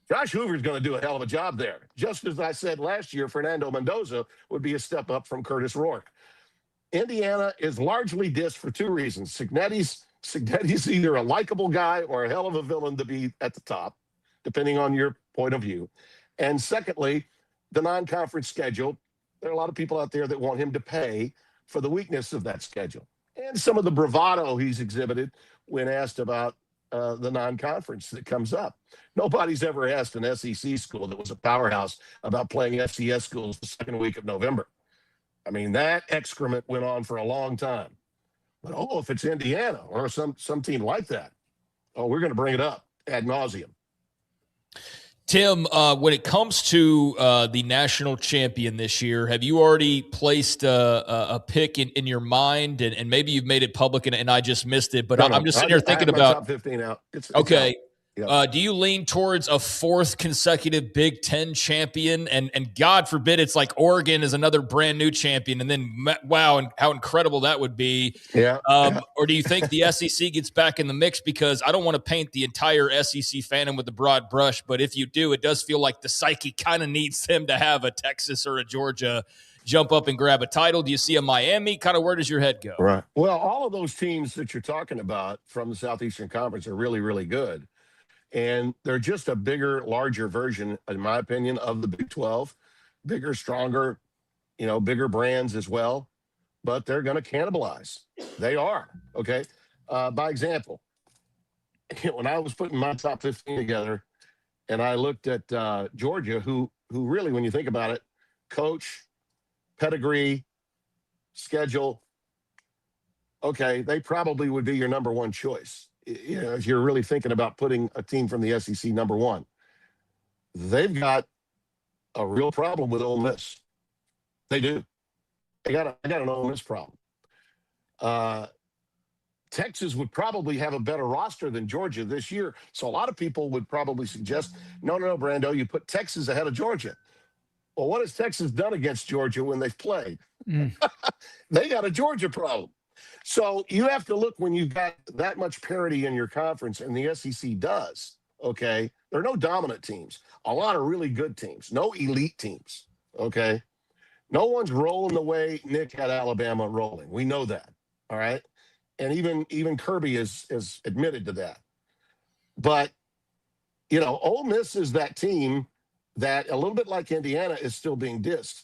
Josh Hoover's going to do a hell of a job there. Just as I said last year, Fernando Mendoza would be a step up from Curtis Rourke. Indiana is largely dissed for 2 reasons. Signetti's either a likable guy or a hell of a villain to be at the top, depending on your point of view. And secondly, the non-conference schedule. There are a lot of people out there that want him to pay for the weakness of that schedule and some of the bravado he's exhibited when asked about the non-conference that comes up. Nobody's ever asked an SEC school that was a powerhouse about playing FCS schools the second week of November. I mean, that excrement went on for a long time. But, if it's Indiana or some team like that, we're going to bring it up ad nauseum. Tim, when it comes to the national champion this year, have you already placed a pick in your mind? And maybe you've made it public and I just missed it, but I'm just sitting here thinking about top 15 out. It's okay. Out. Yep. Do you lean towards a 4th consecutive Big Ten champion? And God forbid it's like Oregon is another brand new champion. And then, wow, and how incredible that would be. Yeah. Or do you think the SEC gets back in the mix? Because I don't want to paint the entire SEC fandom with a broad brush, but if you do, it does feel like the psyche kind of needs them to have a Texas or a Georgia jump up and grab a title. Do you see a Miami? Kind of where does your head go? Right. Well, all of those teams that you're talking about from the Southeastern Conference are really, really good. And they're just a bigger, larger version, in my opinion, of the Big 12. Bigger, stronger, bigger brands as well. But they're going to cannibalize. They are, okay? By example, when I was putting my top 15 together, and I looked at Georgia, who really, when you think about it, coach, pedigree, schedule, okay, they probably would be your number 1 choice. If you're really thinking about putting a team from the SEC number 1, they've got a real problem with Ole Miss. They do. I got an Ole Miss problem. Texas would probably have a better roster than Georgia this year. So a lot of people would probably suggest, no, Brando, you put Texas ahead of Georgia. Well, what has Texas done against Georgia when they've played? They got a Georgia problem. So you have to look when you've got that much parity in your conference, and the SEC does, okay? There are no dominant teams. A lot of really good teams. No elite teams, okay? No one's rolling the way Nick had Alabama rolling. We know that, all right? And even Kirby is admitted to that. But, Ole Miss is that team that, a little bit like Indiana, is still being dissed.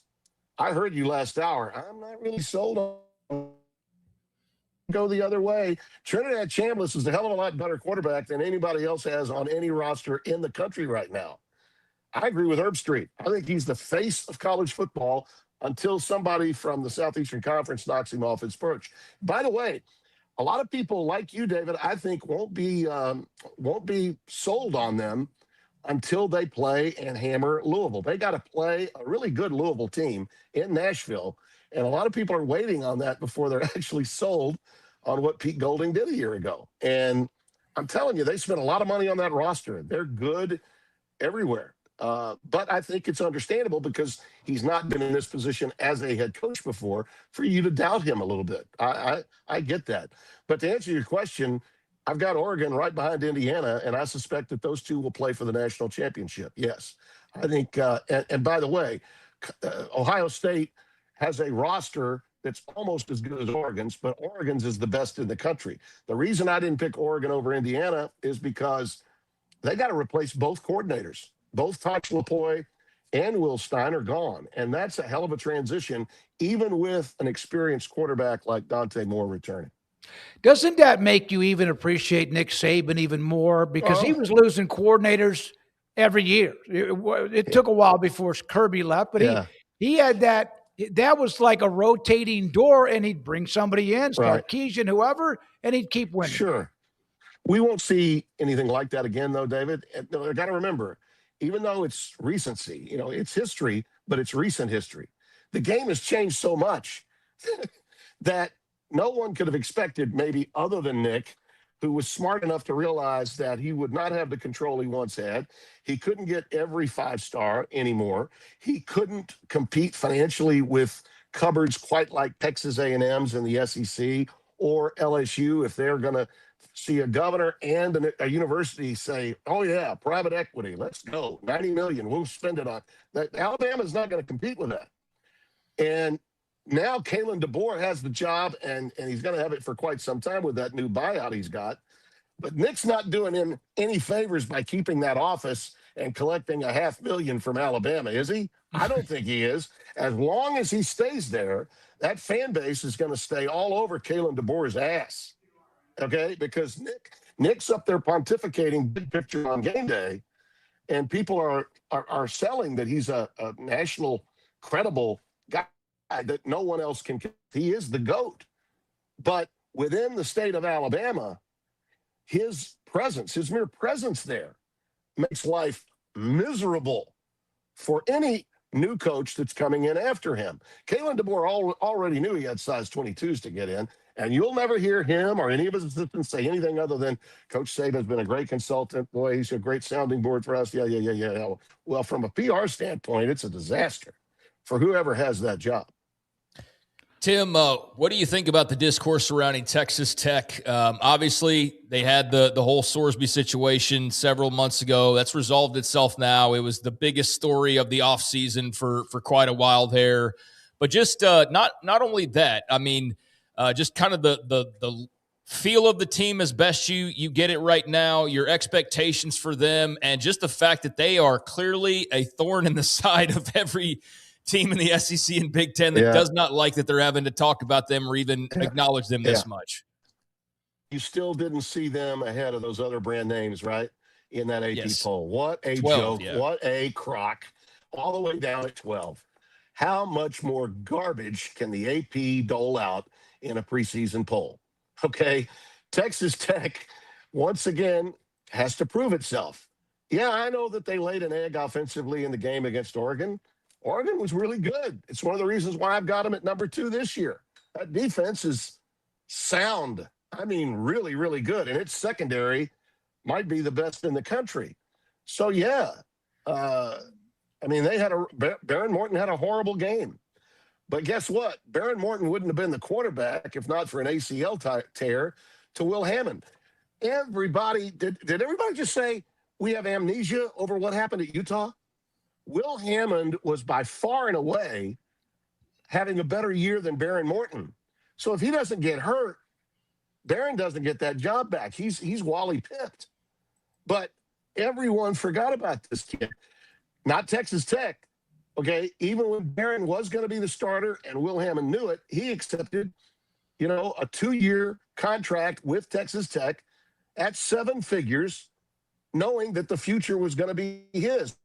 I heard you last hour. I'm not really sold on go the other way. Trinidad Chambliss is a hell of a lot better quarterback than anybody else has on any roster in the country right now. I agree with Herb Street. I think he's the face of college football until somebody from the Southeastern Conference knocks him off his perch. By the way, a lot of people like you, David, I think won't be sold on them until they play and hammer Louisville. They got to play a really good Louisville team in Nashville, and a lot of people are waiting on that before they're actually sold on what Pete Golding did a year ago. And I'm telling you, they spent a lot of money on that roster. They're good everywhere. But I think it's understandable because he's not been in this position as a head coach before for you to doubt him a little bit. I get that. But to answer your question, I've got Oregon right behind Indiana, and I suspect that those two will play for the national championship. Yes. I think, and by the way, Ohio State has a roster that's almost as good as Oregon's, but Oregon's is the best in the country. The reason I didn't pick Oregon over Indiana is because they got to replace both coordinators. Both Tosh Lapoy and Will Stein are gone, and that's a hell of a transition, even with an experienced quarterback like Dante Moore returning. Doesn't that make you even appreciate Nick Saban even more? Because he was losing coordinators every year. It took a while before Kirby left, but he had that. That was like a rotating door, and he'd bring somebody in, Sarkisian, whoever, and he'd keep winning. Sure. We won't see anything like that again, though, David. I got to remember, even though it's recency, it's history, but it's recent history. The game has changed so much that no one could have expected, maybe other than Nick, who was smart enough to realize that he would not have the control he once had. He couldn't get every 5-star anymore. He couldn't compete financially with cupboards quite like Texas A&M's and the SEC or LSU if they're going to see a governor and a university say, oh, yeah, private equity, let's go, $90 million, we'll spend it on that. Alabama's not going to compete with that. And now Kalen DeBoer has the job, and he's going to have it for quite some time with that new buyout he's got. But Nick's not doing him any favors by keeping that office and collecting $500,000 from Alabama, is he? I don't think he is. As long as he stays there, that fan base is going to stay all over Kalen DeBoer's ass. Okay, because Nick's up there pontificating big picture on game day, and people are selling that he's a national credible guy that no one else can. He is the GOAT. But within the state of Alabama, his presence, his mere presence there, makes life miserable for any new coach that's coming in after him. Kalen DeBoer already knew he had size 22s to get in. And you'll never hear him or any of his assistants say anything other than Coach Saban's been a great consultant. Boy, he's a great sounding board for us. Yeah. Well, from a PR standpoint, it's a disaster for whoever has that job. Tim, what do you think about the discourse surrounding Texas Tech? Obviously, they had the whole Sorsby situation several months ago. That's resolved itself now. It was the biggest story of the offseason for quite a while there. But just not only that, I mean, just kind of the feel of the team as best you get it right now, your expectations for them, and just the fact that they are clearly a thorn in the side of every team in the SEC and Big Ten that does not like that they're having to talk about them or even acknowledge them this much. You still didn't see them ahead of those other brand names, right, in that AP poll. What a 12, joke. What a crock. All the way down at 12. How much more garbage can the AP dole out in a preseason poll? Okay, Texas Tech, once again, has to prove itself. Yeah, I know that they laid an egg offensively in the game against Oregon. Oregon was really good. It's one of the reasons why I've got them at number 2 this year. That defense is sound. I mean, really, really good. And its secondary might be the best in the country. So, yeah, I mean, Baron Morton had a horrible game. But guess what? Baron Morton wouldn't have been the quarterback if not for an ACL tear to Will Hammond. Everybody, did everybody just say we have amnesia over what happened at Utah? Will Hammond was by far and away having a better year than Baron Morton. So if he doesn't get hurt, Baron doesn't get that job back. He's Wally pipped. But everyone forgot about this kid. Not Texas Tech. Okay, even when Baron was going to be the starter and Will Hammond knew it, he accepted, a 2-year contract with Texas Tech at 7 figures, knowing that the future was going to be his.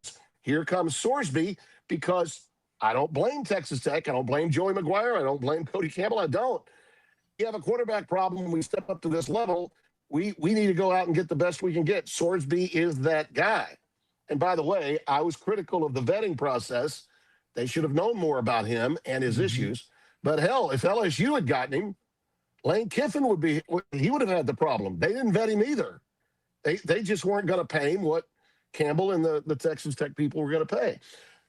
Here comes Sorsby, because I don't blame Texas Tech. I don't blame Joey McGuire. I don't blame Cody Campbell. I don't. You have a quarterback problem when we step up to this level. We need to go out and get the best we can get. Sorsby is that guy. And by the way, I was critical of the vetting process. They should have known more about him and his issues. But hell, if LSU had gotten him, Lane Kiffin would have had the problem. They didn't vet him either. They just weren't going to pay him what Campbell and the Texas Tech people were going to pay.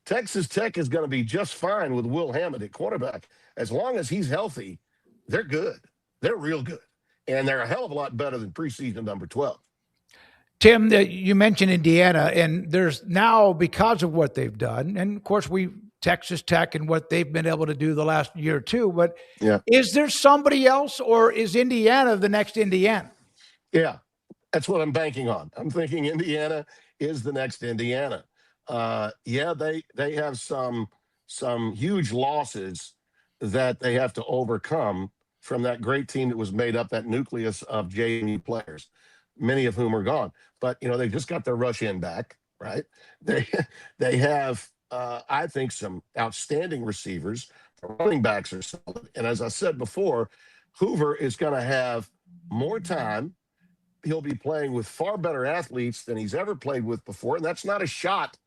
Texas Tech is going to be just fine with Will Hammond at quarterback. As long as he's healthy, they're good. They're real good. And they're a hell of a lot better than preseason number 12. Tim, you mentioned Indiana, and there's now, because of what they've done, and of course Texas Tech and what they've been able to do the last year or two, but is there somebody else, or is Indiana the next Indiana? Yeah, that's what I'm banking on. I'm thinking Indiana is the next Indiana. They have some huge losses that they have to overcome from that great team that was made up, that nucleus of JMU players, many of whom are gone. But they just got their rush in back, right? They have I think some outstanding receivers. Running backs are solid, and as I said before, Hoover is going to have more time. He'll be playing with far better athletes than he's ever played with before, and that's not a shot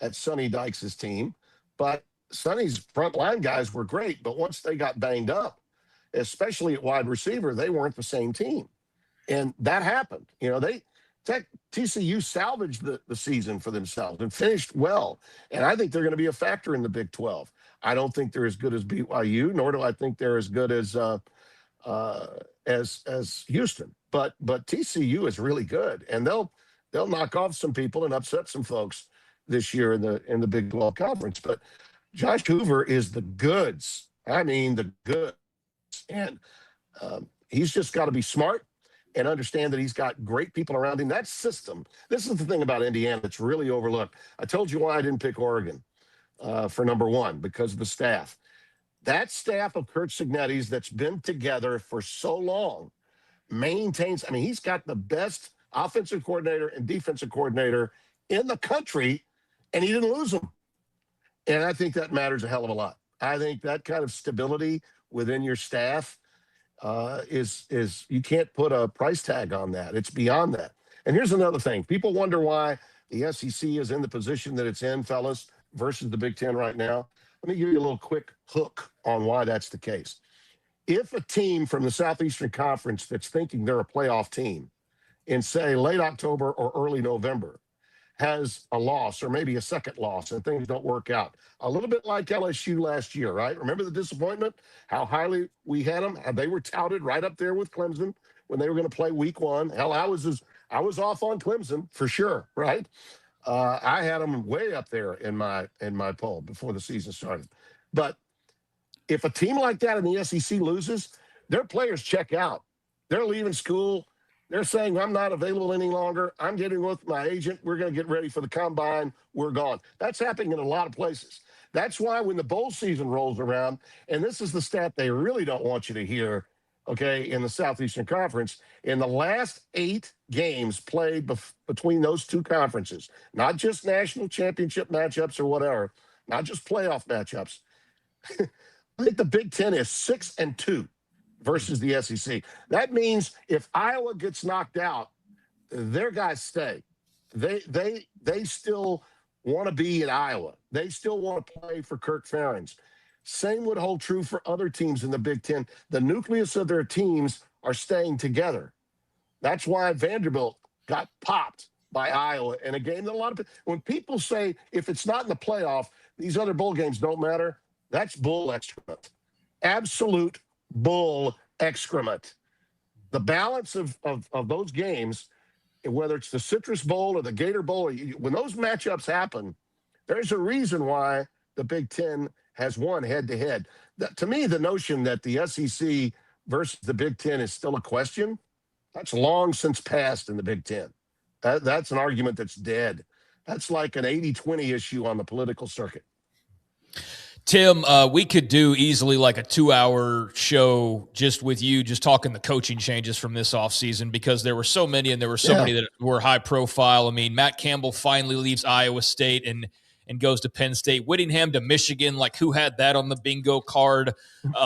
at Sonny Dykes' team. But Sonny's frontline guys were great, but once they got banged up, especially at wide receiver, they weren't the same team. And that happened. TCU salvaged the season for themselves and finished well. And I think they're going to be a factor in the Big 12. I don't think they're as good as BYU, nor do I think they're as good as Houston. But TCU is really good, and they'll knock off some people and upset some folks this year in the Big 12 conference. But Josh Hoover is the goods. I mean, the goods. And he's just got to be smart and understand that he's got great people around him. That system, this is the thing about Indiana that's really overlooked. I told you why I didn't pick Oregon for number one, because of the staff. That staff of Kurt Signetti's that's been together for so long maintains, he's got the best offensive coordinator and defensive coordinator in the country, and he didn't lose them. And I think that matters a hell of a lot. I think that kind of stability within your staff is you can't put a price tag on that. It's beyond that. And here's another thing. People wonder why the SEC is in the position that it's in, fellas, versus the Big Ten right now. Let me give you a little quick hook on why that's the case. If a team from the Southeastern Conference that's thinking they're a playoff team in, say, late October or early November has a loss or maybe a second loss and things don't work out, a little bit like LSU last year, right? Remember the disappointment, how highly we had them? They were touted right up there with Clemson when they were going to play week one. Hell, I was off on Clemson for sure, right? I had them way up there in my poll before the season started. But if a team like that in the SEC loses, their players check out. They're leaving school. They're saying, I'm not available any longer. I'm getting with my agent. We're going to get ready for the combine. We're gone. That's happening in a lot of places. That's why when the bowl season rolls around, and this is the stat they really don't want you to hear, okay, in the Southeastern Conference, in the last 8 games played between those two conferences, not just national championship matchups or whatever, not just playoff matchups, I think the Big Ten is 6-2 versus the SEC. That means if Iowa gets knocked out, their guys stay. They still want to be in Iowa. They still want to play for Kirk Ferentz. Same would hold true for other teams in the Big Ten. The nucleus of their teams are staying together. That's why Vanderbilt got popped by Iowa in a game that a lot of when people say if it's not in the playoff, these other bowl games don't matter. That's bull excrement. Absolute bull excrement. The balance of those games, whether it's the Citrus Bowl or the Gator Bowl, when those matchups happen, there's a reason why the Big Ten has won head-to-head. To me, the notion that the SEC versus the Big Ten is still a question, that's long since passed in the Big Ten. That's an argument that's dead. That's like an 80-20 issue on the political circuit. Tim, we could do easily like a 2-hour show just with you, just talking the coaching changes from this offseason, because there were so many and there were so many that were high profile. I mean, Matt Campbell finally leaves Iowa State and goes to Penn State. Whittingham to Michigan, like who had that on the bingo card?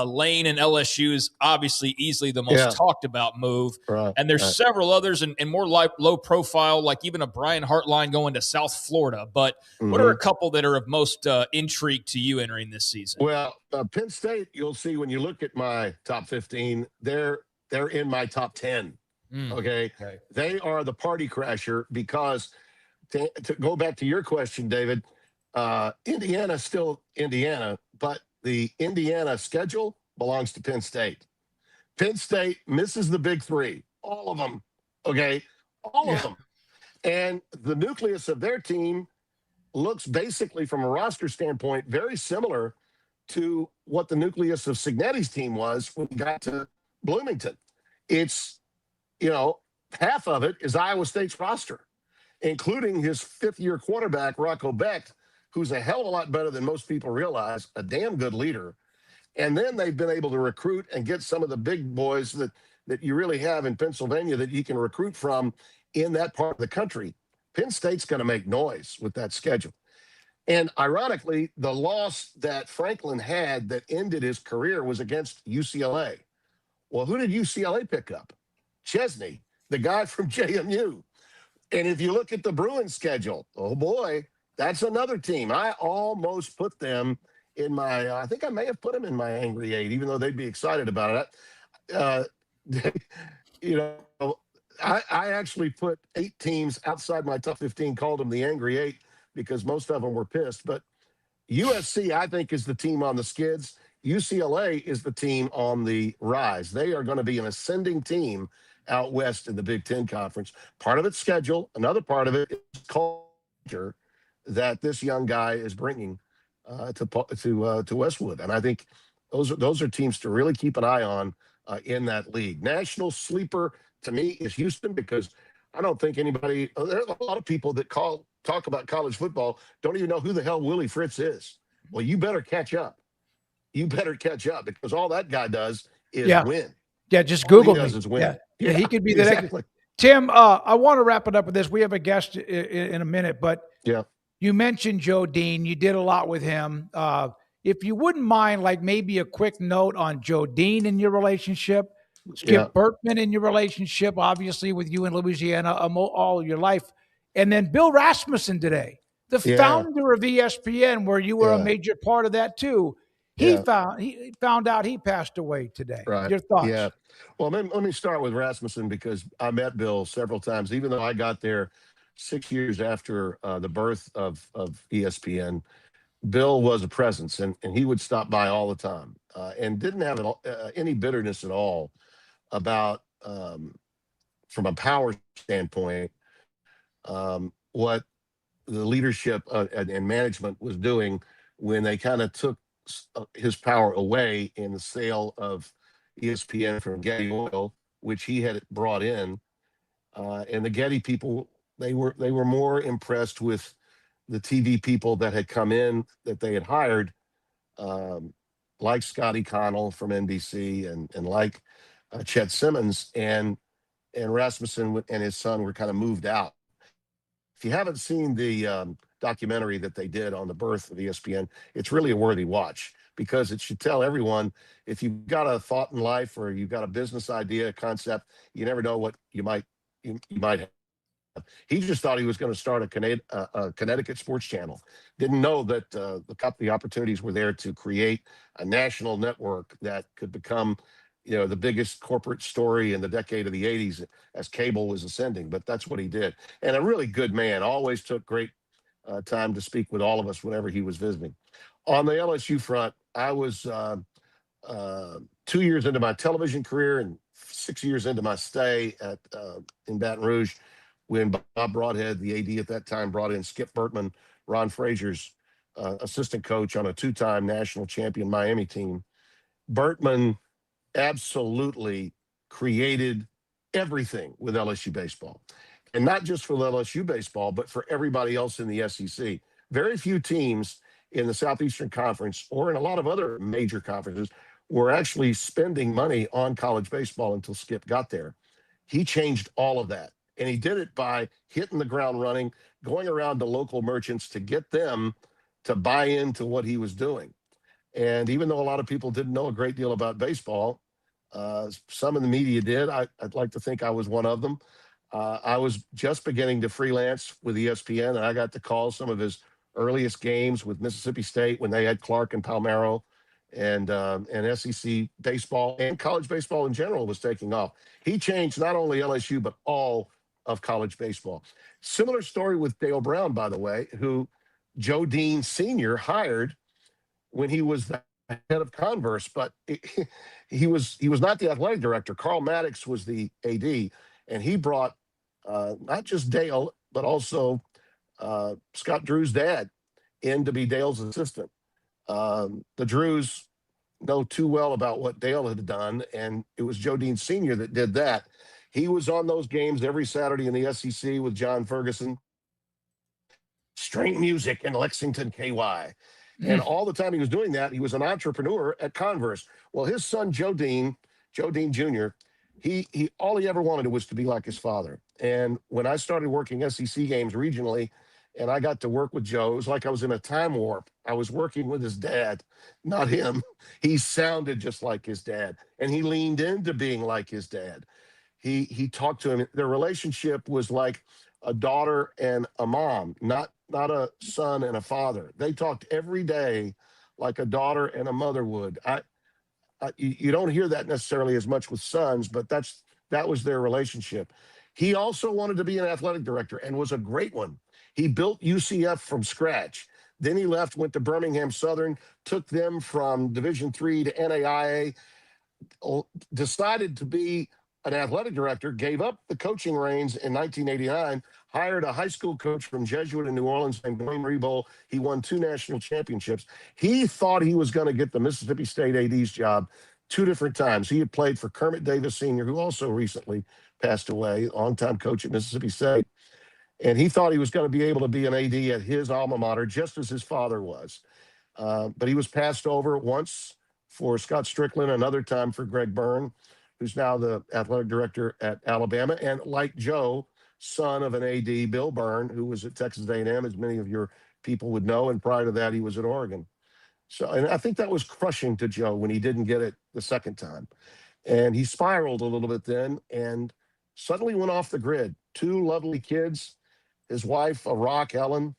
Lane and LSU is obviously easily the most talked about move. Right, and there's several others and more low profile, like even a Brian Hartline going to South Florida. But what are a couple that are of most intrigue to you entering this season? Well, Penn State, you'll see when you look at my top 15, they're in my top 10. Okay. They are the party crasher because to go back to your question, David, Indiana's still Indiana, but the Indiana schedule belongs to Penn State. Penn State misses the big three, all of them. Okay. All of them. And the nucleus of their team looks basically, from a roster standpoint, very similar to what the nucleus of Signetti's team was when he got to Bloomington. It's, half of it is Iowa State's roster, including his fifth-year quarterback, Rocco Becht, who's a hell of a lot better than most people realize, a damn good leader. And then they've been able to recruit and get some of the big boys that you really have in Pennsylvania that you can recruit from in that part of the country. Penn State's going to make noise with that schedule. And ironically, the loss that Franklin had that ended his career was against UCLA. Well, who did UCLA pick up? Chesney, the guy from JMU. And if you look at the Bruins schedule, oh boy, that's another team. I almost put them in my, I think I may have put them in my Angry Eight, even though they'd be excited about it. I actually put 8 teams outside my top 15, called them the Angry Eight, because most of them were pissed. But USC, I think, is the team on the skids. UCLA is the team on the rise. They are going to be an ascending team out west in the Big Ten Conference. Part of it's schedule. Another part of it is culture that this young guy is bringing to Westwood. And I think those are teams to really keep an eye on in that league. National sleeper to me is Houston, because I don't think anybody, there's a lot of people that talk about college football don't even know who the hell Willie Fritz is. Well, you better catch up. You better catch up, because all that guy does is win. Yeah, just all Google he does me. is win. Yeah, he could be the exactly. next. Tim, I want to wrap it up with this. We have a guest in a minute, but you mentioned Joe Dean. You did a lot with him. If you wouldn't mind, like maybe a quick note on Joe Dean in your relationship, Skip Bertman in your relationship, obviously with you in Louisiana all your life, and then Bill Rasmussen today, the founder of ESPN, where you were a major part of that too. He found out he passed away today. Right. Your thoughts? Yeah. Well, let me start with Rasmussen, because I met Bill several times, even though I got there 6 years after the birth of ESPN. Bill was a presence, and he would stop by all the time, and didn't have any bitterness at all about, from a power standpoint, what the leadership and management was doing when they kind of took his power away in the sale of ESPN from Getty Oil, which he had brought in. And the Getty people, they were more impressed with the TV people that had come in, that they had hired, like Scotty Connell from NBC and like Chet Simmons, and Rasmussen and his son were kind of moved out. If you haven't seen the documentary that they did on the birth of ESPN, it's really a worthy watch, because it should tell everyone, if you've got a thought in life, or you've got a business idea, a concept, you never know what you might have. He just thought he was going to start a Connecticut sports channel. Didn't know that the opportunities were there to create a national network that could become, the biggest corporate story in the decade of the 80s as cable was ascending. But that's what he did. And a really good man. Always took great time to speak with all of us whenever he was visiting. On the LSU front, I was 2 years into my television career and 6 years into my stay in Baton Rouge, when Bob Broadhead, the AD at that time, brought in Skip Bertman, Ron Frazier's assistant coach on a 2-time national champion Miami team. Bertman absolutely created everything with LSU baseball. And not just for LSU baseball, but for everybody else in the SEC. Very few teams in the Southeastern Conference, or in a lot of other major conferences, were actually spending money on college baseball until Skip got there. He changed all of that. And he did it by hitting the ground running, going around to local merchants to get them to buy into what he was doing. And even though a lot of people didn't know a great deal about baseball, some in the media did. I'd like to think I was one of them. I was just beginning to freelance with ESPN, and I got to call some of his earliest games with Mississippi State when they had Clark and Palmero. and SEC baseball and college baseball in general was taking off. He changed not only LSU but all of college baseball. Similar story with Dale Brown, by the way, who Joe Dean Sr. hired when he was the head of Converse, but he was not the athletic director. Carl Maddox was the AD, and he brought not just Dale but also Scott Drew's dad in to be Dale's assistant. The Drews know too well about what Dale had done, and it was Joe Dean Sr. that did that. He was on those games every Saturday in the SEC with John Ferguson. Straight music in Lexington, KY. And all the time he was doing that, he was an entrepreneur at Converse. Well, his son, Joe Dean Jr., he all he ever wanted was to be like his father. And when I started working SEC games regionally, and I got to work with Joe, it was like I was in a time warp. I was working with his dad, not him. He sounded just like his dad, and he leaned into being like his dad. He talked to him. Their relationship was like a daughter and a mom, not a son and a father. They talked every day like a daughter and a mother would. You don't hear that necessarily as much with sons, but that was their relationship. He also wanted to be an athletic director and was a great one. He built UCF from scratch. Then he left, went to Birmingham Southern, took them from Division III to NAIA, decided to be an athletic director, gave up the coaching reins in 1989, hired a high school coach from Jesuit in New Orleans named Dwayne Rebold. He won 2 national championships. He thought he was going to get the Mississippi State AD's job 2 different times. He had played for Kermit Davis Sr., who also recently passed away, longtime coach at Mississippi State. And he thought he was going to be able to be an AD at his alma mater, just as his father was. But he was passed over once for Scott Strickland, another time for Greg Byrne, who's now the athletic director at Alabama. And like Joe, son of an AD, Bill Byrne, who was at Texas A&M, as many of your people would know. And prior to that, he was at Oregon. So, and I think that was crushing to Joe when he didn't get it the second time. And he spiraled a little bit then and suddenly went off the grid. 2 lovely kids, his wife, a rock, Ellen,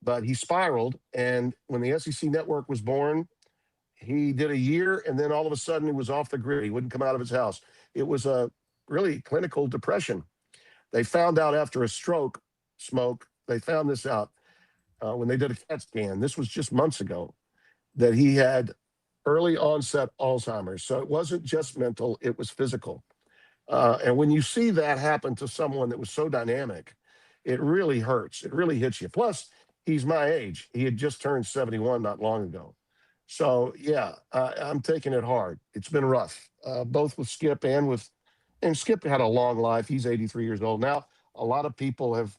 but he spiraled. And when the SEC network was born, he did a year, and then all of a sudden he was off the grid. He wouldn't come out of his house. It was a really clinical depression. They found out after a stroke, Smoak, they found this out when they did a CAT scan. This was just months ago, that he had early onset Alzheimer's. So it wasn't just mental, it was physical. And when you see that happen to someone that was so dynamic, it really hurts. It really hits you. Plus, he's my age. He had just turned 71 not long ago. So, yeah, I'm taking it hard. It's been rough, both with Skip and Skip had a long life. He's 83 years old. Now, a lot of people have,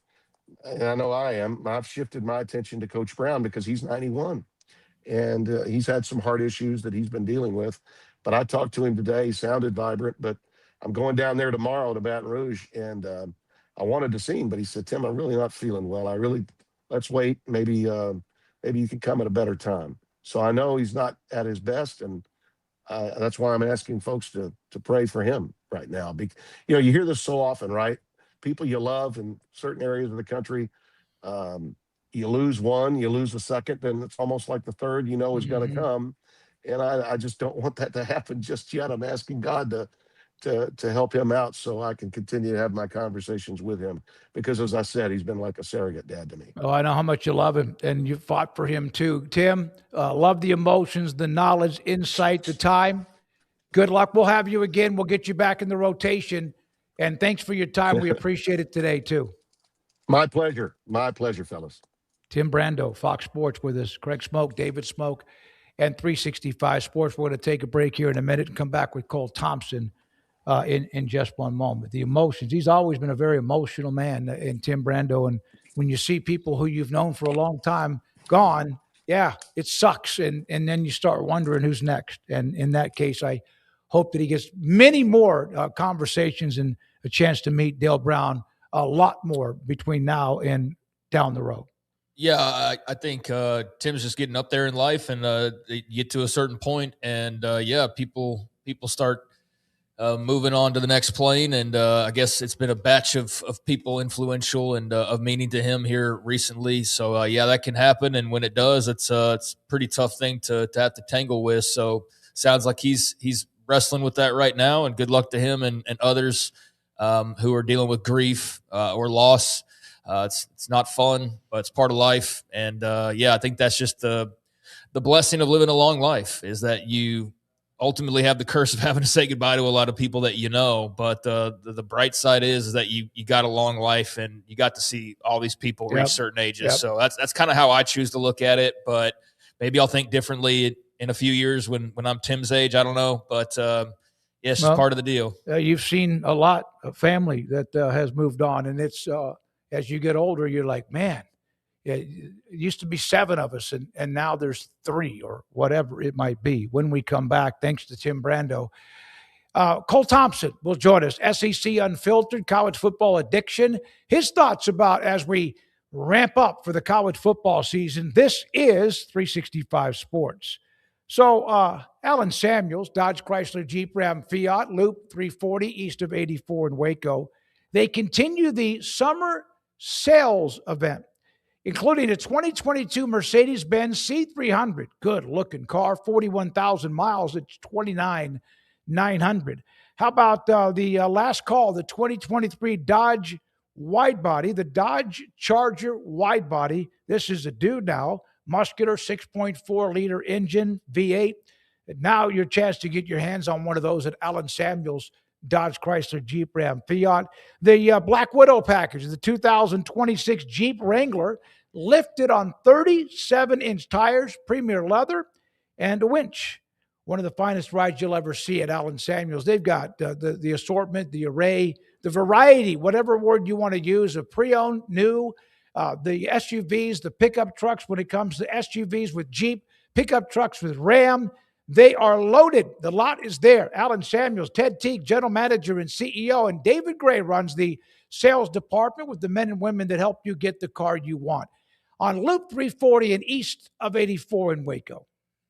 and I know I am, I've shifted my attention to Coach Brown because he's 91. And he's had some heart issues that he's been dealing with. But I talked to him today. He sounded vibrant, but I'm going down there tomorrow to Baton Rouge, and I wanted to see him, but he said, Tim, I'm really not feeling well. Let's wait. Maybe you can come at a better time. So I know he's not at his best, and that's why I'm asking folks to pray for him right now. You hear this so often, right? People you love in certain areas of the country, you lose one, you lose the second, then it's almost like the third, is going to come. And I just don't want that to happen just yet. I'm asking God to help him out so I can continue to have my conversations with him. Because as I said, he's been like a surrogate dad to me. Oh, I know how much you love him, and you fought for him too. Tim, love the emotions, the knowledge, insight, the time. Good luck. We'll have you again. We'll get you back in the rotation. And thanks for your time. We appreciate it today too. My pleasure. My pleasure, fellas. Tim Brando, Fox Sports with us. Craig Smoak, David Smoak, and 365 Sports. We're going to take a break here in a minute and come back with Cole Thompson in just one moment. The emotions. He's always been a very emotional man in Tim Brando. And when you see people who you've known for a long time gone, yeah, it sucks. And then you start wondering who's next. And in that case, I hope that he gets many more conversations and a chance to meet Dale Brown a lot more between now and down the road. Yeah, I think Tim's just getting up there in life, and you get to a certain point, and people start moving on to the next plane. And I guess it's been a batch of people influential and of meaning to him here recently. So, yeah, that can happen. And when it does, it's a pretty tough thing to have to tangle with. So sounds like he's wrestling with that right now. And good luck to him and others who are dealing with grief or loss. It's not fun, but it's part of life. And, yeah, I think that's just the blessing of living a long life, is that you ultimately have the curse of having to say goodbye to a lot of people that you know. But the bright side is that you got a long life and you got to see all these people reach certain ages. Yep. So that's kind of how I choose to look at it. But maybe I'll think differently in a few years when I'm Tim's age. I don't know. But it's just part of the deal. You've seen a lot of family that has moved on. And it's as you get older, you're like, man, it used to be 7 of us, and now there's 3 or whatever it might be. When we come back, thanks to Tim Brando. Cole Thompson will join us, SEC Unfiltered, college football addiction. His thoughts about as we ramp up for the college football season. This is 365 Sports. So Alan Samuels, Dodge Chrysler Jeep Ram Fiat, Loop 340 east of 84 in Waco. They continue the summer sales event, including a 2022 Mercedes-Benz C300. Good-looking car, 41,000 miles. It's $29,900. How about the last call, the 2023 Dodge Widebody, the Dodge Charger Widebody. This is a dude now, muscular 6.4-liter engine, V8. And now your chance to get your hands on one of those at Alan Samuels Dodge Chrysler Jeep Ram Fiat. The Black Widow package, the 2026 Jeep Wrangler, lifted on 37-inch tires, premier leather, and a winch. One of the finest rides you'll ever see at Alan Samuels. They've got the assortment, the array, the variety, whatever word you want to use, of pre-owned, new, the SUVs, the pickup trucks when it comes to SUVs with Jeep, pickup trucks with Ram. They are loaded. The lot is there. Alan Samuels, Ted Teague, general manager and CEO, and David Gray runs the sales department with the men and women that help you get the car you want. On Loop 340 and east of 84 in Waco.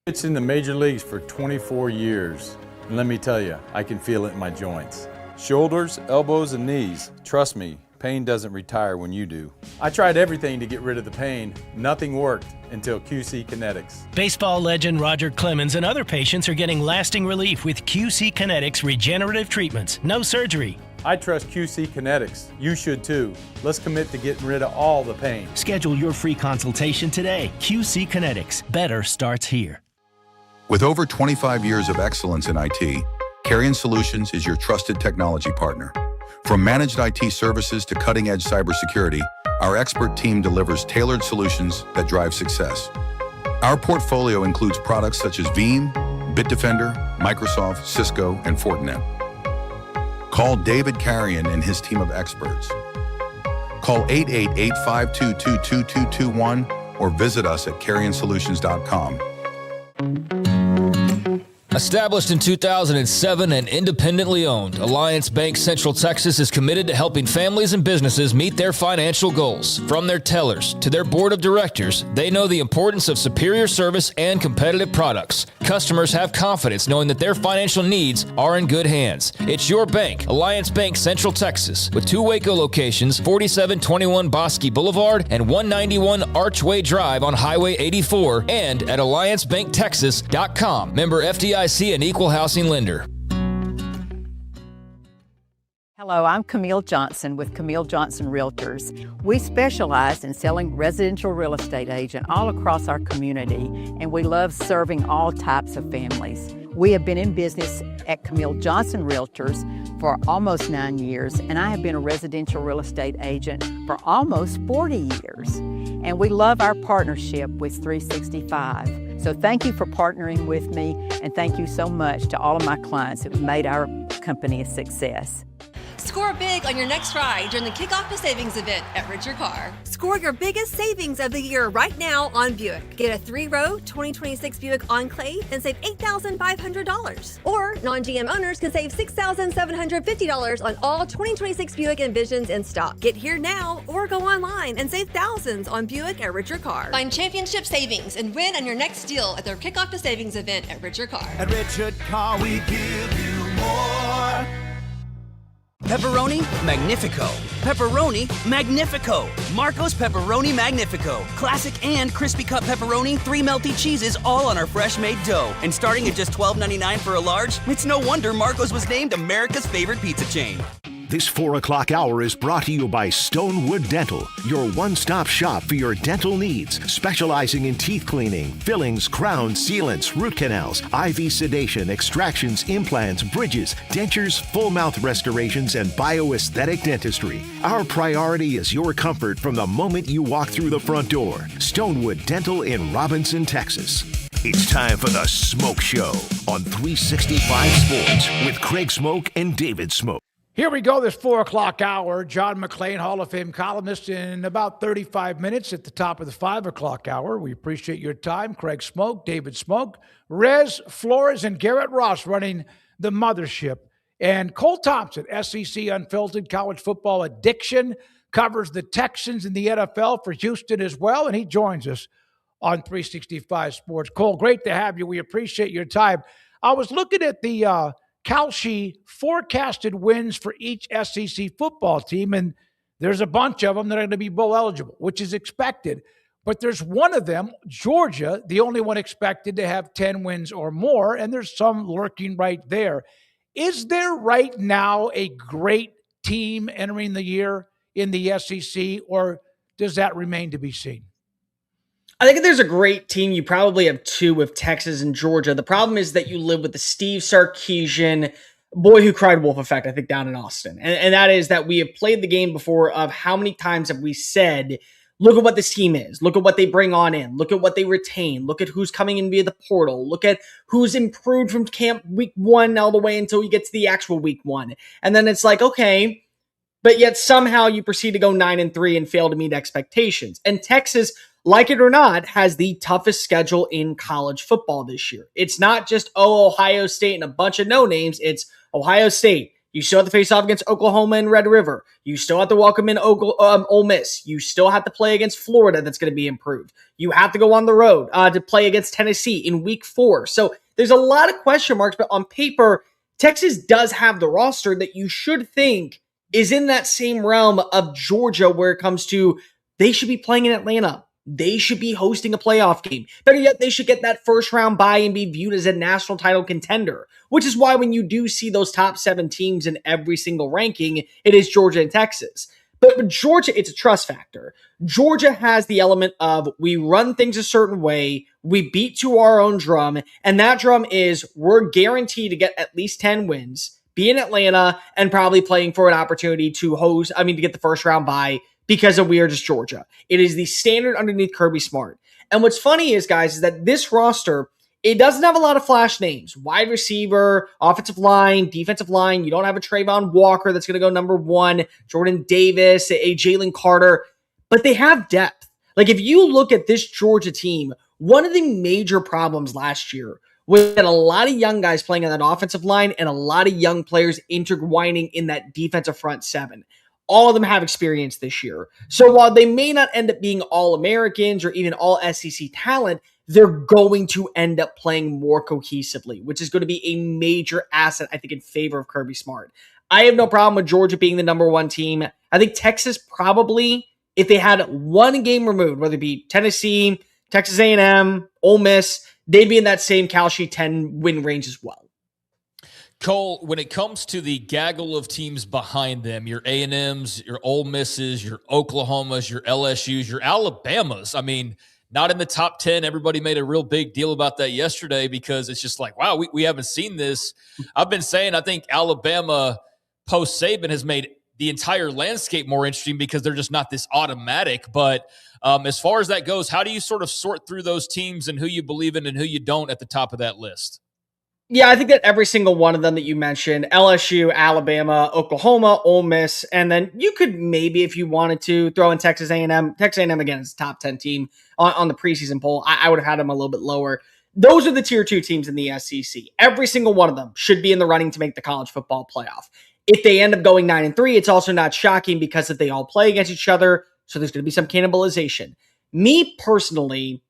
It's in the major leagues for 24 years. And let me tell you, I can feel it in my joints. Shoulders, elbows, and knees. Trust me, pain doesn't retire when you do. I tried everything to get rid of the pain. Nothing worked until QC Kinetics. Baseball legend Roger Clemens and other patients are getting lasting relief with QC Kinetics regenerative treatments. No surgery. I trust QC Kinetics. You should too. Let's commit to getting rid of all the pain. Schedule your free consultation today. QC Kinetics. Better starts here. With over 25 years of excellence in IT, Carrion Solutions is your trusted technology partner. From managed IT services to cutting-edge cybersecurity, our expert team delivers tailored solutions that drive success. Our portfolio includes products such as Veeam, Bitdefender, Microsoft, Cisco, and Fortinet. Call David Carrion and his team of experts. Call 888-522-2221 or visit us at carrionsolutions.com. Established in 2007 and independently owned, Alliance Bank Central Texas is committed to helping families and businesses meet their financial goals. From their tellers to their board of directors, they know the importance of superior service and competitive products. Customers have confidence knowing that their financial needs are in good hands. It's your bank, Alliance Bank Central Texas, with 2 Waco locations, 4721 Bosque Boulevard and 191 Archway Drive on Highway 84, and at alliancebanktexas.com. Member FDIC, an equal housing lender. Hello, I'm Camille Johnson with Camille Johnson Realtors. We specialize in selling residential real estate agent all across our community, and we love serving all types of families. We have been in business at Camille Johnson Realtors for almost 9 years, and I have been a residential real estate agent for almost 40 years. And we love our partnership with 365. So thank you for partnering with me, and thank you so much to all of my clients who have made our company a success. Score big on your next ride during the Kickoff to Savings event at Richard Carr. Score your biggest savings of the year right now on Buick. Get a 3-row 2026 Buick Enclave and save $8,500. Or non-GM owners can save $6,750 on all 2026 Buick Envisions in stock. Get here now or go online and save thousands on Buick at Richard Carr. Find championship savings and win on your next deal at their Kickoff to Savings event at Richard Carr. At Richard Carr, we give you more. Pepperoni Magnifico. Pepperoni Magnifico. Marco's Pepperoni Magnifico. Classic and crispy cut pepperoni, 3 melty cheeses, all on our fresh made dough. And starting at just $12.99 for a large, it's no wonder Marco's was named America's favorite pizza chain. This 4 o'clock hour is brought to you by Stonewood Dental, your one-stop shop for your dental needs, specializing in teeth cleaning, fillings, crowns, sealants, root canals, IV sedation, extractions, implants, bridges, dentures, full mouth restorations, and bioaesthetic dentistry. Our priority is your comfort from the moment you walk through the front door. Stonewood Dental in Robinson, Texas. It's time for the Smoke Show on 365 Sports with Craig Smoak and David Craig. Here we go, this 4 o'clock hour. John McClain, Hall of Fame columnist, in about 35 minutes at the top of the 5 o'clock hour. We appreciate your time. Craig Smoak, David Craig, Rez Flores, and Garrett Ross running the mothership. And Cole Thompson, SEC Unfiltered College Football Addiction, covers the Texans in the NFL for Houston as well, and he joins us on 365 Sports. Cole, great to have you. We appreciate your time. I was looking at the Kalshi forecasted wins for each SEC football team, and there's a bunch of them that are going to be bowl eligible, which is expected. But there's one of them, Georgia, the only one expected to have 10 wins or more, and there's some lurking right there. Is there right now a great team entering the year in the SEC, or does that remain to be seen? I think if there's a great team, you probably have two with Texas and Georgia. The problem is that you live with the Steve Sarkisian boy who cried wolf effect, I think, down in Austin. And that is that we have played the game before of how many times have we said, look at what this team is. Look at what they bring on in. Look at what they retain. Look at who's coming in via the portal. Look at who's improved from camp week 1 all the way until we get to the actual week 1. And then it's like, okay, but yet somehow you proceed to go 9-3 and fail to meet expectations. And Texas, like it or not, has the toughest schedule in college football this year. It's not just, Ohio State and a bunch of no-names. It's Ohio State. You still have to face off against Oklahoma and Red River. You still have to welcome in Ole Miss. You still have to play against Florida that's going to be improved. You have to go on the road to play against Tennessee in week 4. So there's a lot of question marks, but on paper, Texas does have the roster that you should think is in that same realm of Georgia where it comes to they should be playing in Atlanta. They should be hosting a playoff game. Better yet, they should get that first round bye and be viewed as a national title contender, which is why when you do see those top 7 teams in every single ranking, it is Georgia and Texas. But Georgia, it's a trust factor. Georgia has the element of we run things a certain way, we beat to our own drum, and that drum is we're guaranteed to get at least 10 wins, be in Atlanta, and probably playing for an opportunity to get the first round bye because we are just Georgia. It is the standard underneath Kirby Smart. And what's funny is, guys, is that this roster, it doesn't have a lot of flash names. Wide receiver, offensive line, defensive line. You don't have a Trayvon Walker that's going to go number 1, Jordan Davis, a Jalen Carter, but they have depth. Like, if you look at this Georgia team, one of the major problems last year was that a lot of young guys playing on that offensive line and a lot of young players intertwining in that defensive front 7. All of them have experience this year. So while they may not end up being All-Americans or even All-SEC talent, they're going to end up playing more cohesively, which is going to be a major asset, I think, in favor of Kirby Smart. I have no problem with Georgia being the number 1 team. I think Texas probably, if they had one game removed, whether it be Tennessee, Texas A&M, Ole Miss, they'd be in that same Kalshi 10-win range as well. Cole, when it comes to the gaggle of teams behind them, your A&Ms, your Ole Misses, your Oklahomas, your LSUs, your Alabamas, I mean, not in the top 10. Everybody made a real big deal about that yesterday because it's just like, wow, we haven't seen this. I've been saying I think Alabama post-Saban has made the entire landscape more interesting because they're just not this automatic. But as far as that goes, how do you sort of sort through those teams and who you believe in and who you don't at the top of that list? Yeah, I think that every single one of them that you mentioned, LSU, Alabama, Oklahoma, Ole Miss, and then you could maybe, if you wanted to, throw in Texas A&M. Texas A&M, again, is a top 10 team on the preseason poll. I would have had them a little bit lower. Those are the tier 2 teams in the SEC. Every single one of them should be in the running to make the college football playoff. If they end up going 9-3, it's also not shocking because if they all play against each other, so there's going to be some cannibalization. Me, personally,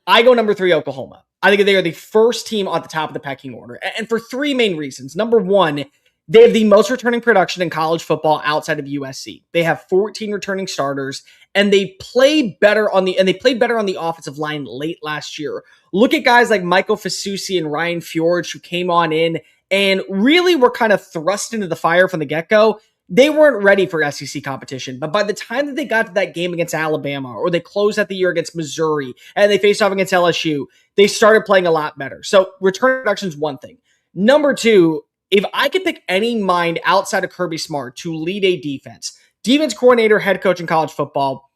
I go number 3, Oklahoma. I think they are the first team at the top of the pecking order. And for three main reasons. Number one, they have the most returning production in college football outside of USC. They have 14 returning starters, and they play better on the offensive line late last year. Look at guys like Michael Fasusi and Ryan Fjord, who came on in and really were kind of thrust into the fire from the get-go. They weren't ready for SEC competition, but by the time that they got to that game against Alabama, or they closed out the year against Missouri, and they faced off against LSU, they started playing a lot better. So return production is one thing. Number two, if I could pick any mind outside of Kirby Smart to lead a defense coordinator, head coach in college football,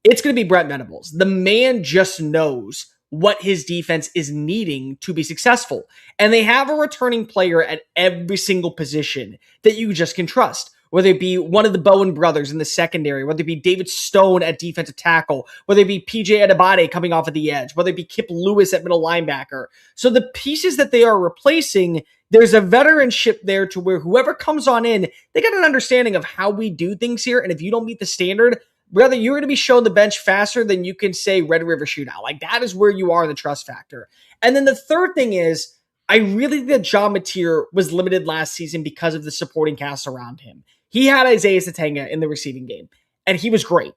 it's going to be Brent Venables. The man just knows what his defense is needing to be successful. And they have a returning player at every single position that you just can trust. Whether it be one of the Bowen brothers in the secondary, whether it be David Stone at defensive tackle, whether it be PJ Adebade coming off of the edge, whether it be Kip Lewis at middle linebacker. So the pieces that they are replacing, there's a veteranship there to where whoever comes on in, they got an understanding of how we do things here. And if you don't meet the standard, brother, you're going to be shown the bench faster than you can say Red River Shootout. Like, that is where you are in the trust factor. And then the third thing is, I really think that John Mateer was limited last season because of the supporting cast around him. He had Isaiah Satanga in the receiving game, and he was great.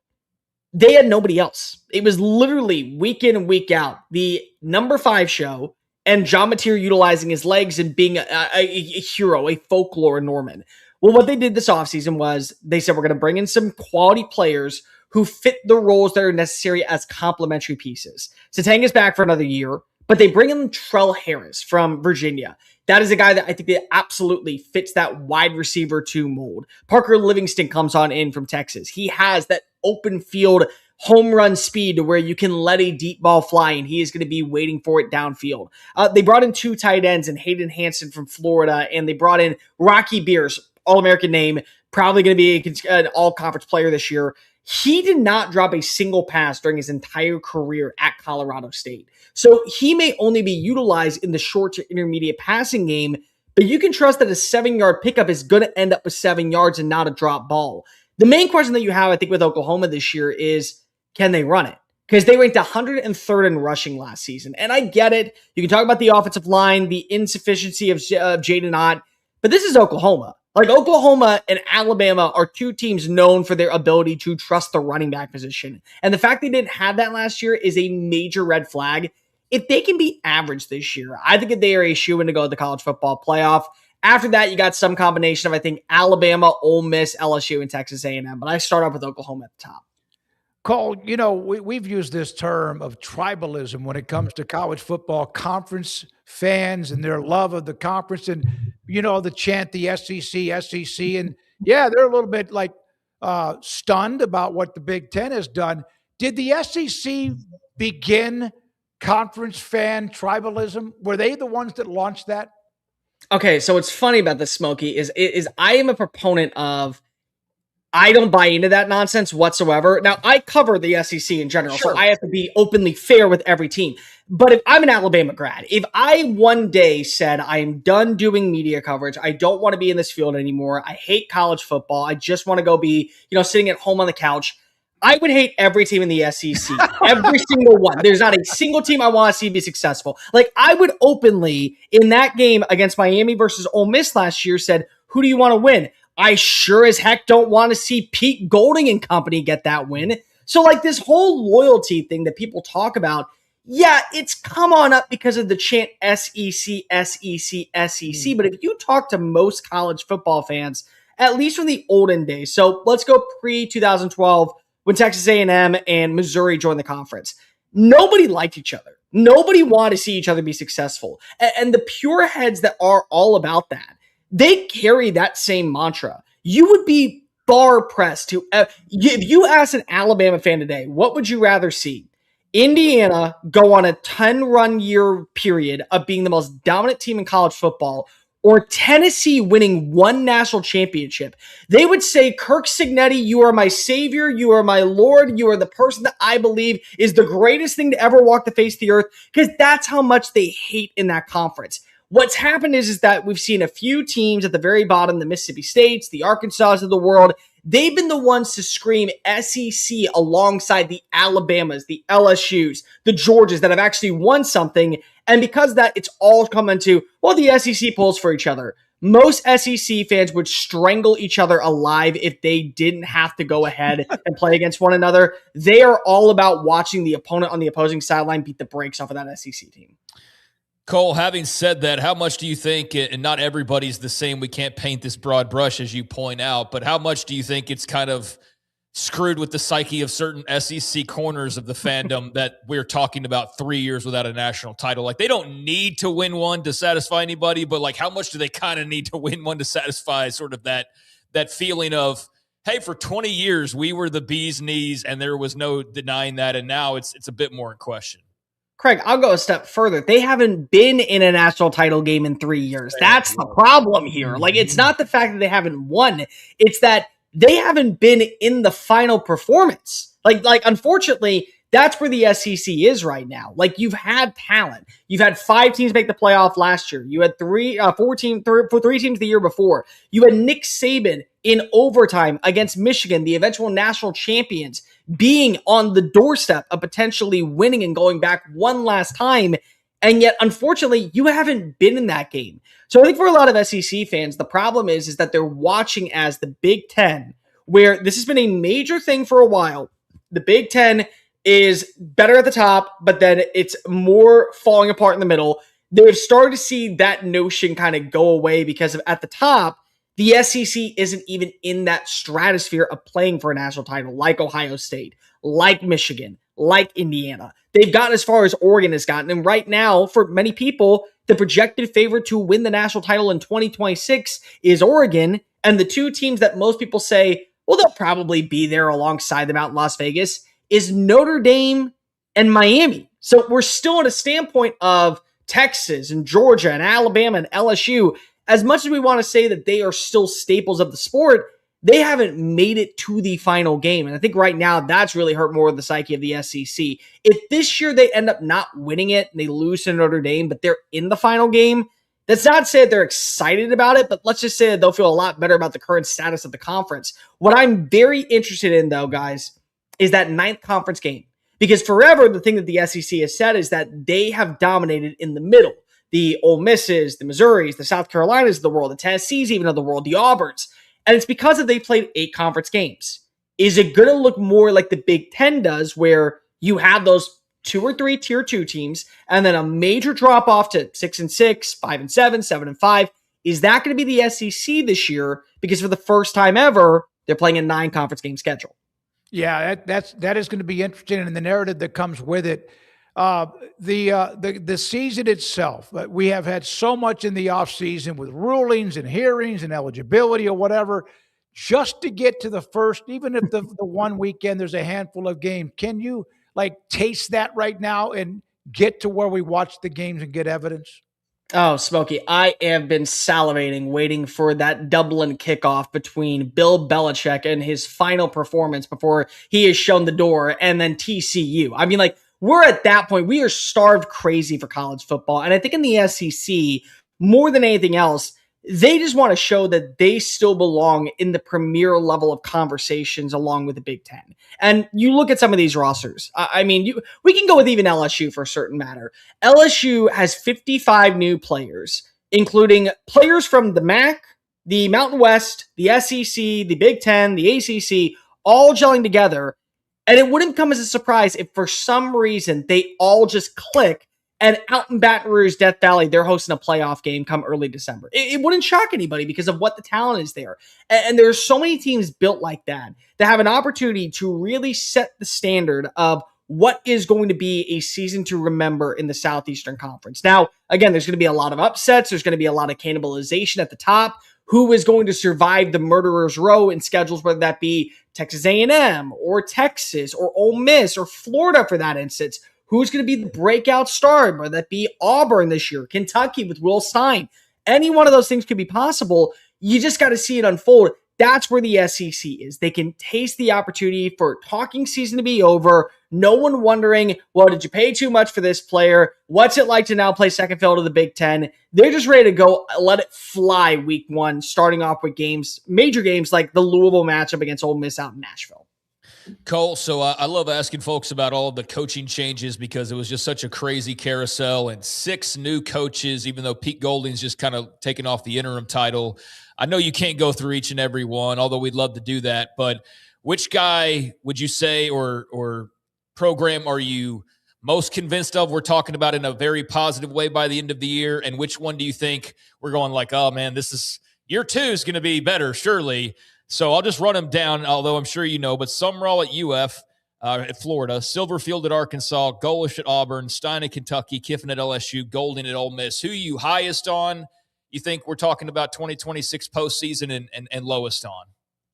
They had nobody else. It was literally week in and week out, the number 5 show, and John Mateer utilizing his legs and being a hero, a folklore Norman. Well, what they did this offseason was they said, we're going to bring in some quality players who fit the roles that are necessary as complementary pieces. Satanga's back for another year, but they bring in Trell Harris from Virginia. That is a guy that I think that absolutely fits that wide receiver 2 mold. Parker Livingston comes on in from Texas. He has that open field home run speed to where you can let a deep ball fly and he is going to be waiting for it downfield. They brought in 2 tight ends and Hayden Hansen from Florida, and they brought in Rocky Beers, All-American name, probably going to be an all-conference player this year. He did not drop a single pass during his entire career at Colorado State. So he may only be utilized in the short to intermediate passing game, but you can trust that a 7-yard pickup is going to end up with 7 yards and not a drop ball. The main question that you have, I think, with Oklahoma this year is, can they run it? Because they ranked 103rd in rushing last season. And I get it. You can talk about the offensive line, the insufficiency of Jaden Ott, but this is Oklahoma. Like, Oklahoma and Alabama are 2 teams known for their ability to trust the running back position. And the fact they didn't have that last year is a major red flag. If they can be average this year, I think that they are a shoo-in to go to the college football playoff. After that, you got some combination of, I think, Alabama, Ole Miss, LSU, and Texas A&M. But I start off with Oklahoma at the top. Cole, you know, we've used this term of tribalism when it comes to college football conference fans and their love of the conference, and, you know, the chant, the SEC. And yeah, they're a little bit like stunned about what the Big Ten has done. Did the SEC begin conference fan tribalism? Were they the ones that launched that? Okay, so what's funny about this, Smokey, is I am a proponent of, I don't buy into that nonsense whatsoever. Now, I cover the SEC in general, Sure. so I have to be openly fair with every team. But if I'm an Alabama grad, if I one day said, I am done doing media coverage, I don't want to be in this field anymore, I hate college football, I just want to go be, you know, sitting at home on the couch, I would hate every team in the SEC. Every single one. There's not a single team I want to see be successful. Like, I would openly, in that game against Miami versus Ole Miss last year, said, who do you want to win? I sure as heck don't want to see Pete Golding and company get that win. So, like, this whole loyalty thing that people talk about, yeah, it's come on up because of the chant SEC, SEC, SEC. But if you talk to most college football fans, at least from the olden days, so let's go pre-2012, when Texas A&M and Missouri joined the conference, nobody liked each other. Nobody wanted to see each other be successful. And the pure heads that are all about that, they carry that same mantra. You would be bar pressed to, if you ask an Alabama fan today, what would you rather see? Indiana go on a 10-run year period of being the most dominant team in college football, or Tennessee winning 1 national championship? They would say, Kirk Cignetti, you are my savior, you are my Lord, you are the person that I believe is the greatest thing to ever walk the face of the earth, because that's how much they hate in that conference. What's happened is that we've seen a few teams at the very bottom, the Mississippi States, the Arkansas of the world, They've been the ones to scream SEC alongside the Alabamas, the LSUs, the Georgias that have actually won something. And because of that, it's all coming to, well, the SEC pulls for each other. Most SEC fans would strangle each other alive if they didn't have to go ahead and play against one another. They are all about watching the opponent on the opposing sideline beat the brakes off of that SEC team. Cole, having said that, how much do you think, and not everybody's the same, we can't paint this broad brush as you point out, but how much do you think it's kind of screwed with the psyche of certain SEC corners of the fandom that we're talking about 3 years without a national title? Like, they don't need to win one to satisfy anybody, but like, how much do they kind of need to win one to satisfy sort of that feeling of, hey, for 20 years we were the bee's knees and there was no denying that, and now it's a bit more in question? Craig, I'll go a step further. They haven't been in a national title game in 3 years. That's the problem here. Like, it's not the fact that they haven't won. It's that they haven't been in the final performance. Like, unfortunately, that's where the SEC is right now. Like, you've had talent. You've had 5 teams make the playoff last year. You had three teams the year before. You had Nick Saban in overtime against Michigan, the eventual national champions, being on the doorstep of potentially winning and going back one last time. And yet, unfortunately, you haven't been in that game. So I think for a lot of SEC fans, the problem is that they're watching as the Big Ten, where this has been a major thing for a while. The Big Ten is better at the top, but then it's more falling apart in the middle. They've started to see that notion kind of go away because of, at the top, the SEC isn't even in that stratosphere of playing for a national title, like Ohio State, like Michigan, like Indiana. They've gotten as far as Oregon has gotten. And right now, for many people, the projected favorite to win the national title in 2026 is Oregon. And the two teams that most people say, well, they'll probably be there alongside them out in Las Vegas, is Notre Dame and Miami. So we're still at a standpoint of Texas and Georgia and Alabama and LSU. As much as we want to say that they are still staples of the sport, they haven't made it to the final game. And I think right now that's really hurt more of the psyche of the SEC. If this year they end up not winning it and they lose to Notre Dame, but they're in the final game, that's not to say that they're excited about it, but let's just say that they'll feel a lot better about the current status of the conference. What I'm very interested in, though, guys, is that 9th conference game. Because forever, the thing that the SEC has said is that they have dominated in the middle. The Ole Misses, the Missouris, the South Carolinas of the world, the Tennessees even of the world, the Auburns. And it's because they played 8 conference games. Is it going to look more like the Big Ten does, where you have those 2 or 3 tier 2 teams, and then a major drop off to 6-6, 5-7, 7-5? Is that going to be the SEC this year? Because for the first time ever, they're playing a 9 conference game schedule. Yeah, that is going to be interesting, and the narrative that comes with it. The season itself, we have had so much in the offseason with rulings and hearings and eligibility or whatever, just to get to the first, even if the one weekend there's a handful of games. Can you taste that right now and get to where we watch the games and get evidence? Oh, Smokey, I have been salivating, waiting for that Dublin kickoff between Bill Belichick and his final performance before he is shown the door, and then TCU. I mean, we're at that point. We are starved crazy for college football. And I think in the SEC, more than anything else, they just want to show that they still belong in the premier level of conversations along with the Big Ten. And you look at some of these rosters. We can go with even LSU for a certain matter. LSU has 55 new players, including players from the MAC, the Mountain West, the SEC, the Big Ten, the ACC, all gelling together. And it wouldn't come as a surprise if for some reason they all just click and out in Baton Rouge, Death Valley, they're hosting a playoff game come early December. It wouldn't shock anybody because of what the talent is there. And there are so many teams built like that have an opportunity to really set the standard of what is going to be a season to remember in the Southeastern Conference. Now, again, there's going to be a lot of upsets. There's going to be a lot of cannibalization at the top. Who is going to survive the murderer's row in schedules, whether that be Texas A&M or Texas or Ole Miss or Florida for that instance? Who's going to be the breakout star, whether that be Auburn this year, Kentucky with Will Stein? Any one of those things could be possible. You just got to see it unfold. that's where the SEC is. They can taste the opportunity for talking season to be over. No one wondering, well, did you pay too much for this player? What's it like to now play second fiddle to the Big Ten? They're just ready to go, let it fly week one, starting off with major games like the Louisville matchup against Ole Miss out in Nashville. Cole, so I love asking folks about all of the coaching changes because it was just such a crazy carousel and 6 new coaches, even though Pete Golding's just kind of taken off the interim title. I know you can't go through each and every one, although we'd love to do that. But which guy would you say or program are you most convinced of we're talking about in a very positive way by the end of the year? And which one do you think we're going like, oh, man, this is year 2 is going to be better, surely? So I'll just run them down, although I'm sure you know. But Summerall at UF, at Florida, Silverfield at Arkansas, Golish at Auburn, Stein at Kentucky, Kiffin at LSU, Golding at Ole Miss. Who are you highest on? You think we're talking about 2026 postseason and lowest on?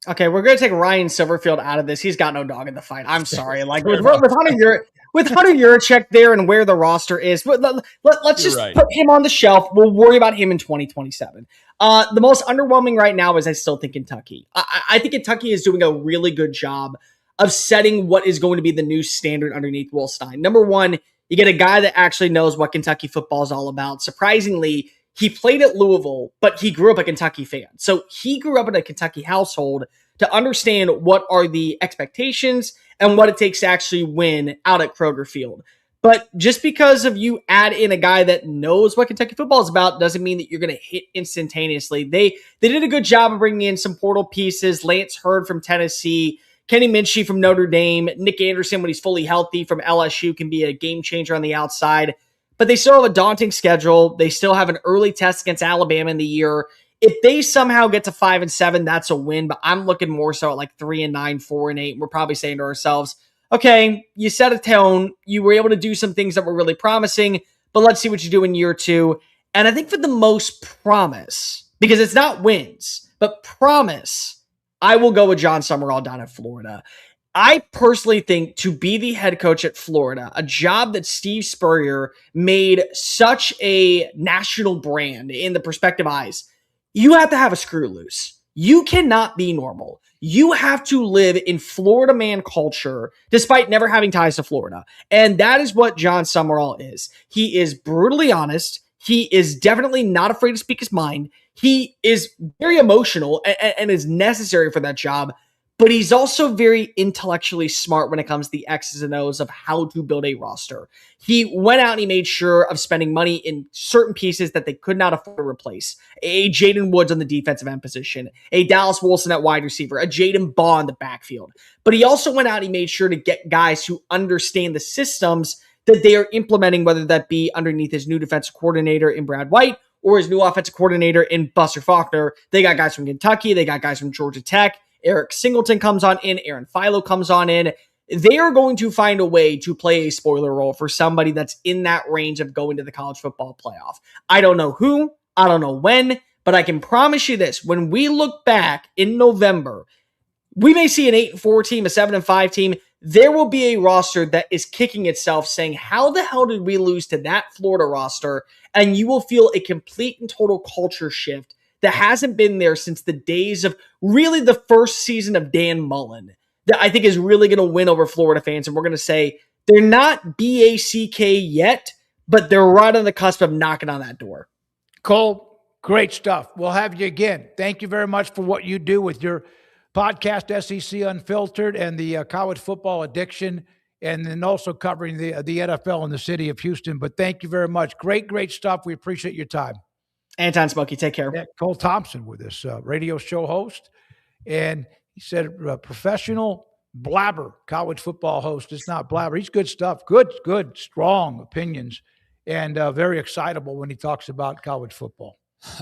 Okay, we're going to take Ryan Silverfield out of this. He's got no dog in the fight. I'm sorry. Like with Hunter Yurachek there and where the roster is, let's just put him on the shelf. We'll worry about him in 2027. The most underwhelming right now is I still think Kentucky. I think Kentucky is doing a really good job of setting what is going to be the new standard underneath Will Stein. Number one, you get a guy that actually knows what Kentucky football is all about. Surprisingly, he played at Louisville, but he grew up a Kentucky fan. So he grew up in a Kentucky household to understand what are the expectations and what it takes to actually win out at Kroger Field. But just because of you add in a guy that knows what Kentucky football is about doesn't mean that you're going to hit instantaneously. They did a good job of bringing in some portal pieces. Lance Hurd from Tennessee, Kenny Minchie from Notre Dame, Nick Anderson, when he's fully healthy from LSU, can be a game changer on the outside. But they still have a daunting schedule. They still have an early test against Alabama in the year. If they somehow get to 5-7, that's a win. But I'm looking more so at like 3-9, 4-8. We're probably saying to ourselves, okay, you set a tone. You were able to do some things that were really promising, but let's see what you do in year 2. And I think for the most promise, because it's not wins, but promise, I will go with John Summerall down in Florida. I personally think to be the head coach at Florida, a job that Steve Spurrier made such a national brand in the prospective eyes, you have to have a screw loose. You cannot be normal. You have to live in Florida man culture despite never having ties to Florida. And that is what John Summerall is. He is brutally honest. He is definitely not afraid to speak his mind. He is very emotional and is necessary for that job. But he's also very intellectually smart when it comes to the X's and O's of how to build a roster. He went out and he made sure of spending money in certain pieces that they could not afford to replace. A Jaden Woods on the defensive end position, a Dallas Wilson at wide receiver, a Jaden Baugh in the backfield. But he also went out and he made sure to get guys who understand the systems that they are implementing, whether that be underneath his new defensive coordinator in Brad White or his new offensive coordinator in Buster Faulkner. They got guys from Kentucky. They got guys from Georgia Tech. Eric Singleton comes on in. Aaron Philo comes on in. They are going to find a way to play a spoiler role for somebody that's in that range of going to the college football playoff. I don't know who, I don't know when, but I can promise you this. When we look back in November, we may see an 8-4 team, a 7-5 team. There will be a roster that is kicking itself saying, how the hell did we lose to that Florida roster? And you will feel a complete and total culture shift that hasn't been there since the days of really the first season of Dan Mullen, that I think is really going to win over Florida fans. And we're going to say they're not BACK yet, but they're right on the cusp of knocking on that door. Cole, great stuff. We'll have you again. Thank you very much for what you do with your podcast, SEC Unfiltered, and the college football addiction, and then also covering the NFL in the city of Houston. But thank you very much. Great stuff. We appreciate your time. Anton Smokey, take care. Yeah, Cole Thompson with us, radio show host. And he said professional blabber, college football host. It's not blabber. He's good stuff. Good, strong opinions. And very excitable when he talks about college football.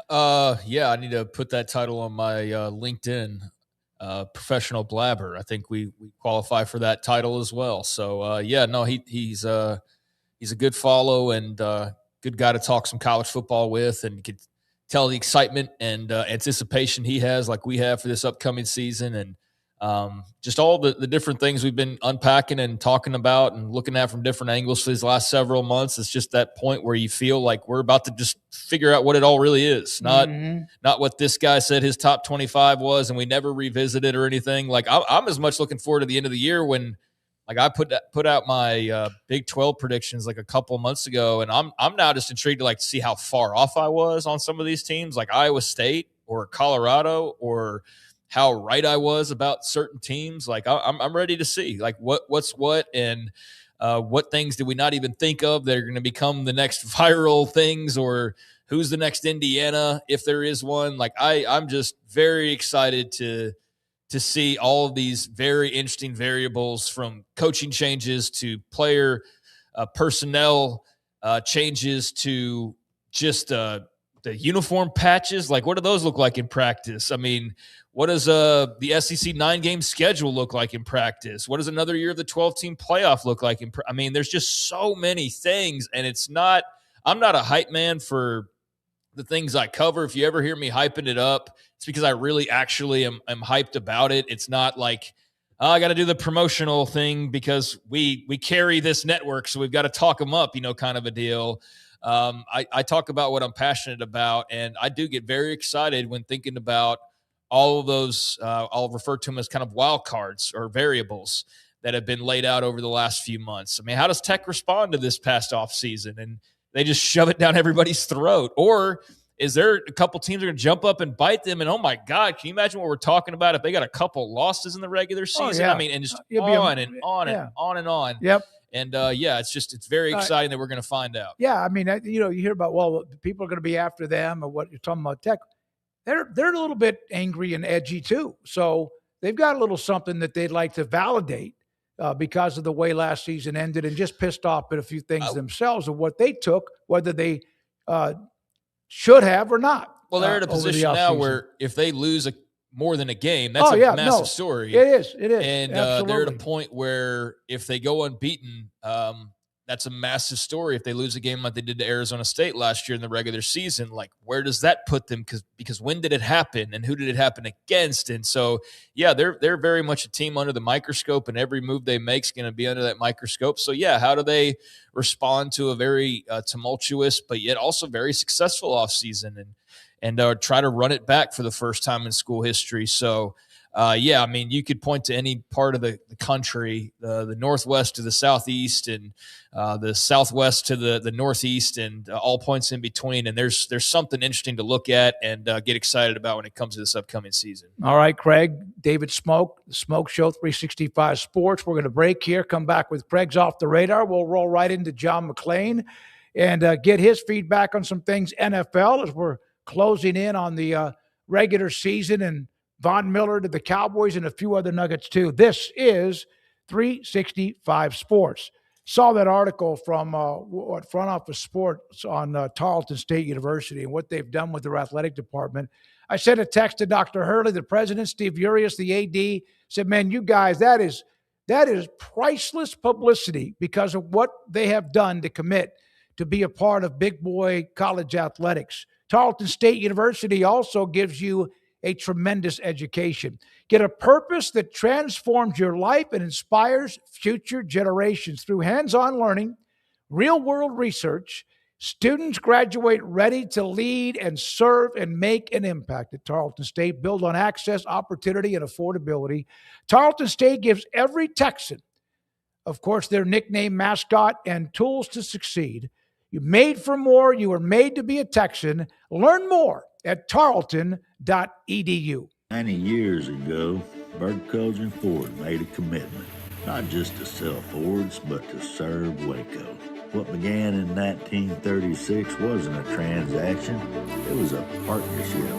Yeah, I need to put that title on my LinkedIn, professional blabber. I think we qualify for that title as well. So, he's a good follow and good guy to talk some college football with, and you could tell the excitement and anticipation he has like we have for this upcoming season. And just all the different things we've been unpacking and talking about and looking at from different angles for these last several months. It's just that point where you feel like we're about to just figure out what it all really is. Not what this guy said his top 25 was, and we never revisit it or anything. Like I'm as much looking forward to the end of the year when, like, I put out my Big 12 predictions like a couple months ago, and I'm now just intrigued to see how far off I was on some of these teams, like Iowa State or Colorado, or how right I was about certain teams. Like I'm ready to see like what's what, and what things did we not even think of that are going to become the next viral things, or who's the next Indiana if there is one. Like I'm just very excited to see all of these very interesting variables, from coaching changes to player personnel changes to just the uniform patches. Like, what do those look like in practice? I mean, what does the SEC 9-game schedule look like in practice? What does another year of the 12-team playoff look like? I mean, there's just so many things, and I'm not a hype man for the things I cover. If you ever hear me hyping it up, it's because I really actually am hyped about it. It's not like, oh, I got to do the promotional thing because we carry this network, so we've got to talk them up, kind of a deal. I talk about what I'm passionate about, and I do get very excited when thinking about all of those, I'll refer to them as kind of wild cards or variables that have been laid out over the last few months. I mean, how does Tech respond to this past offseason? And they just shove it down everybody's throat? Or is there a couple teams that are going to jump up and bite them? And, oh, my God, can you imagine what we're talking about if they got a couple losses in the regular season? Oh, yeah. I mean, and just on and on yeah. and on and on. Yep. And, it's very exciting that we're going to find out. Yeah, I mean, you hear about, well, people are going to be after them, or what you're talking about Tech. They're a little bit angry and edgy too. So they've got a little something that they'd like to validate because of the way last season ended, and just pissed off at a few things themselves of what they took, whether they should have or not. Well, they're in a position now where if they lose more than a game, that's a massive story. It is. And they're at a point where if they go unbeaten, that's a massive story. If they lose a game like they did to Arizona State last year in the regular season, like, where does that put them? Because when did it happen, and who did it happen against? And so, yeah, they're very much a team under the microscope, and every move they make is going to be under that microscope. So, yeah, how do they respond to a very tumultuous but yet also very successful offseason and try to run it back for the first time in school history? So, I mean, you could point to any part of the country, the Northwest to the Southeast, and the Southwest to the Northeast, and all points in between. And there's something interesting to look at and get excited about when it comes to this upcoming season. All right, Craig, David Smoak, the Smoak Show, 365 Sports. We're going to break here, come back with Craig's Off the Radar. We'll roll right into John McClain and get his feedback on some things NFL as we're closing in on the regular season, and Von Miller to the Cowboys and a few other nuggets too. This is 365 Sports. Saw that article from Front Office Sports on Tarleton State University and what they've done with their athletic department. I sent a text to Dr. Hurley, the president, Steve Urias, the AD, said, man, you guys, that is priceless publicity because of what they have done to commit to be a part of big boy college athletics. Tarleton State University also gives you a tremendous education. Get a purpose that transforms your life and inspires future generations through hands-on learning, real-world research. Students graduate ready to lead and serve and make an impact at Tarleton State. Build on access, opportunity, and affordability. Tarleton State gives every Texan, of course, their nickname, mascot, and tools to succeed. You're made for more. You were made to be a Texan. Learn more at tarleton.edu. 90 years ago, Bert Cullen Ford made a commitment, not just to sell Fords, but to serve Waco. What began in 1936 wasn't a transaction. It was a partnership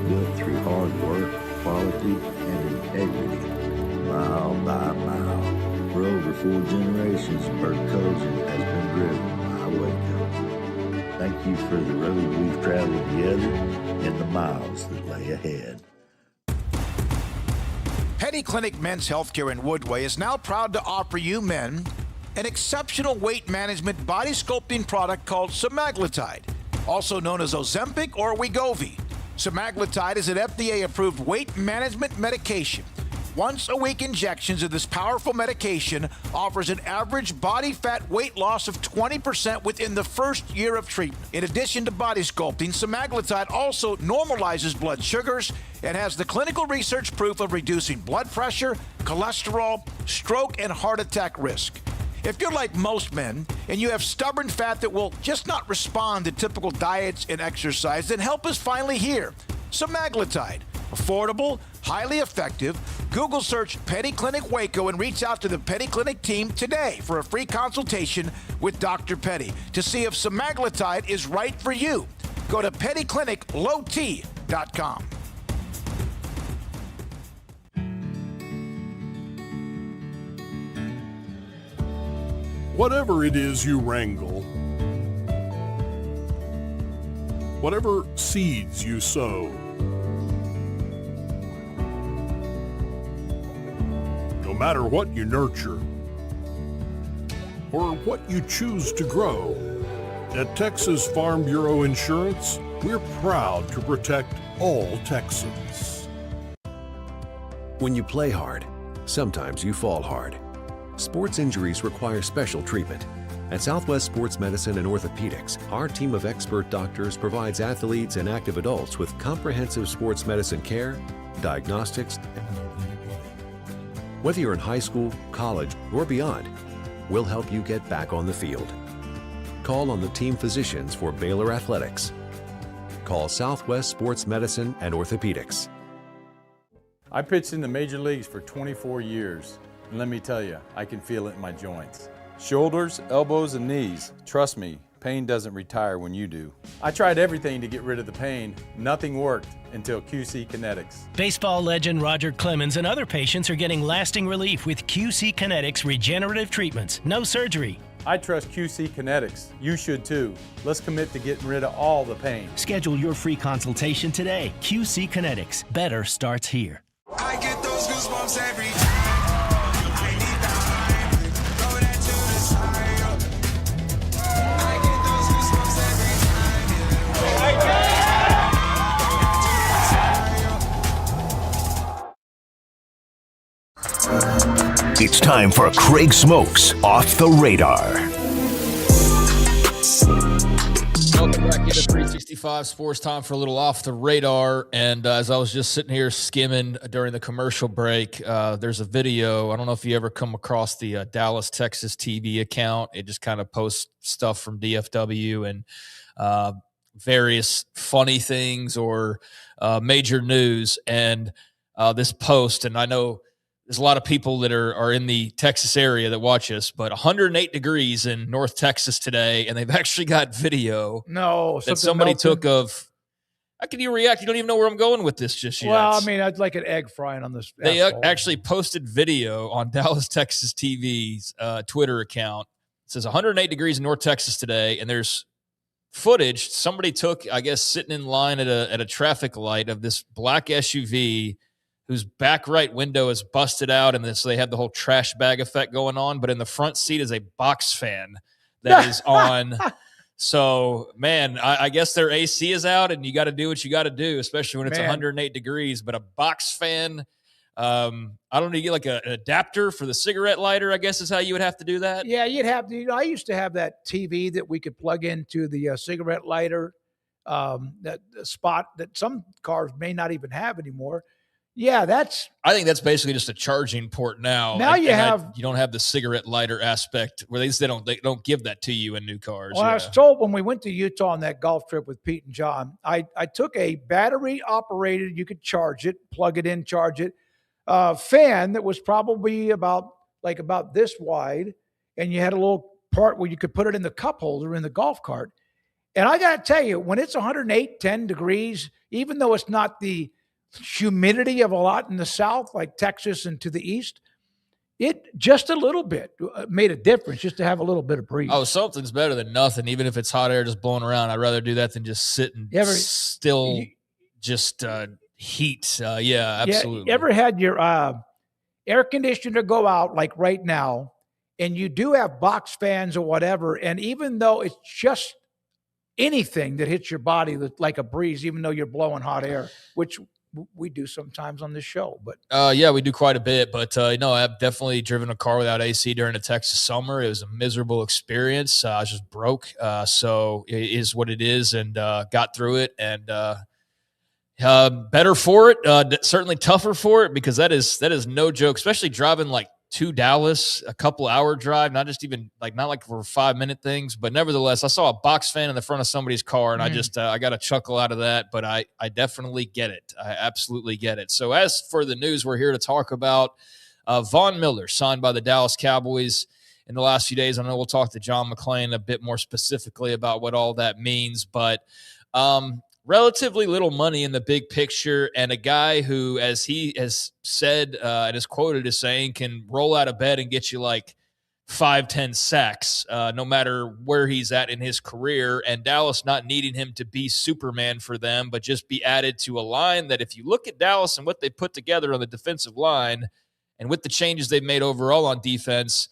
built through hard work, quality, and integrity, mile by mile. For over 4 generations, Bert Cullen has been driven by Waco. Thank you for the road we've traveled together and the miles that lay ahead. Petty Clinic Men's Healthcare in Woodway is now proud to offer you men an exceptional weight management body sculpting product called semaglutide, also known as Ozempic or Wegovy. Semaglutide is an FDA-approved weight management medication. Once-a-week injections of this powerful medication offers an average body fat weight loss of 20% within the first year of treatment. In addition to body sculpting, semaglutide also normalizes blood sugars and has the clinical research proof of reducing blood pressure, cholesterol, stroke, and heart attack risk. If you're like most men and you have stubborn fat that will just not respond to typical diets and exercise, then help is finally here. Semaglutide. Affordable, highly effective. Google search Petty Clinic Waco and reach out to the Petty Clinic team today for a free consultation with Dr. Petty to see if semaglutide is right for you. Go to pettycliniclowt.com. Whatever it is you wrangle, whatever seeds you sow, no matter what you nurture or what you choose to grow, at Texas Farm Bureau Insurance, we're proud to protect all Texans. When you play hard, sometimes you fall hard. Sports injuries require special treatment. At Southwest Sports Medicine and Orthopedics, our team of expert doctors provides athletes and active adults with comprehensive sports medicine care, diagnostics. Whether you're in high school, college, or beyond, we'll help you get back on the field. Call on the team physicians for Baylor Athletics. Call Southwest Sports Medicine and Orthopedics. I pitched in the major leagues for 24 years. And let me tell you, I can feel it in my joints. Shoulders, elbows, and knees. Trust me, pain doesn't retire when you do. I tried everything to get rid of the pain. Nothing worked until QC Kinetics. Baseball legend Roger Clemens and other patients are getting lasting relief with QC Kinetics regenerative treatments. No surgery. I trust QC Kinetics. You should too. Let's commit to getting rid of all the pain. Schedule your free consultation today. QC Kinetics. Better starts here. I get those goosebumps every time. It's time for Craig Smoak's Off the Radar. Welcome back into 365 Sports. Time for a little Off the Radar. And as I was just sitting here skimming during the commercial break, there's a video. I don't know if you ever come across the Dallas, Texas TV account. It just kind of posts stuff from DFW and various funny things or major news. And this post, and I know there's a lot of people that are in the Texas area that watch us, but 108 degrees in North Texas today, and they've actually got video that somebody took of. How can you react? You don't even know where I'm going with this just yet. Well, I mean, I'd like an egg frying on this. They actually posted video on Dallas, Texas TV's Twitter account. It says 108 degrees in North Texas today, and there's footage somebody took, I guess, sitting in line at a traffic light of this black SUV whose back right window is busted out, and so they have the whole trash bag effect going on, but in the front seat is a box fan that is on. So, man, I guess their AC is out, and you got to do what you got to do, especially when it's 108 degrees. But a box fan, I don't know, you get like an adapter for the cigarette lighter, I guess is how you would have to do that. Yeah, you'd have to. I used to have that TV that we could plug into the cigarette lighter, that spot that some cars may not even have anymore. Yeah, I think that's basically just a charging port now. Now you don't have the cigarette lighter aspect where they don't give that to you in new cars. Well, I was told when we went to Utah on that golf trip with Pete and John, I took a battery operated, you could charge it, plug it in, charge it, fan that was probably about this wide, and you had a little part where you could put it in the cup holder in the golf cart. And I got to tell you, when it's 108, 10 degrees, even though it's not the humidity of a lot in the south, like Texas and to the east, it just a little bit made a difference just to have a little bit of breeze. Oh, something's better than nothing. Even if it's hot air just blowing around, I'd rather do that than just sit and heat. Yeah, absolutely. You ever had your air conditioner go out like right now, and you do have box fans or whatever, and even though it's just anything that hits your body like a breeze, even though you're blowing hot air, which we do sometimes on this show. But yeah, we do quite a bit. But no, I've definitely driven a car without AC during the Texas summer. It was a miserable experience. I was just broke. So it is what it is, and got through it. And better for it. Certainly tougher for it, because that is no joke, especially driving like to Dallas, a couple hour drive, not like for 5-minute things, but nevertheless, I saw a box fan in the front of somebody's car, and I just I got a chuckle out of that. But I definitely get it. I absolutely get it. So as for the news, we're here to talk about Von Miller signed by the Dallas Cowboys in the last few days. I know we'll talk to John McClain a bit more specifically about what all that means, but relatively little money in the big picture, and a guy who, as he has said and is quoted as saying, can roll out of bed and get you like 5-10 sacks, no matter where he's at in his career. And Dallas not needing him to be Superman for them, but just be added to a line that, if you look at Dallas and what they put together on the defensive line, and with the changes they've made overall on defense,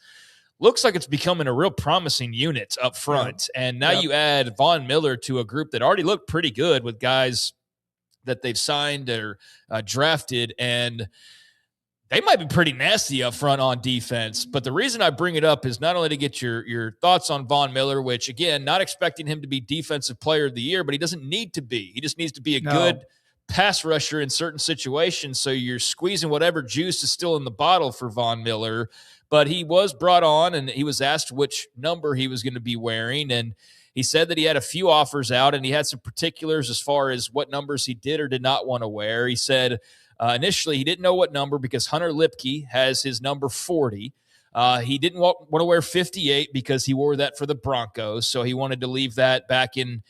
looks like it's becoming a real promising unit up front. Yep. And now you add Von Miller to a group that already looked pretty good with guys that they've signed or drafted, and they might be pretty nasty up front on defense. But the reason I bring it up is not only to get your thoughts on Von Miller, which, again, not expecting him to be Defensive Player of the Year, but he doesn't need to be. He just needs to be a good pass rusher in certain situations. So you're squeezing whatever juice is still in the bottle for Von Miller. But he was brought on, and he was asked which number he was going to be wearing. And he said that he had a few offers out, and he had some particulars as far as what numbers he did or did not want to wear. He said initially he didn't know what number because Hunter Lipke has his number 40. He didn't want to wear 58 because he wore that for the Broncos. So he wanted to leave that back in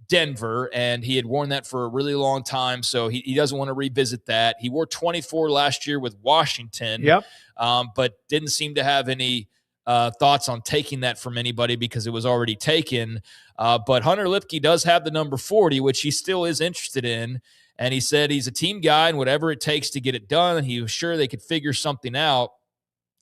Denver, and he had worn that for a really long time, so he doesn't want to revisit that. He wore 24 last year with Washington, but didn't seem to have any thoughts on taking that from anybody because it was already taken. But Hunter Lipke does have the number 40, which he still is interested in, and he said he's a team guy and whatever it takes to get it done. He was sure they could figure something out,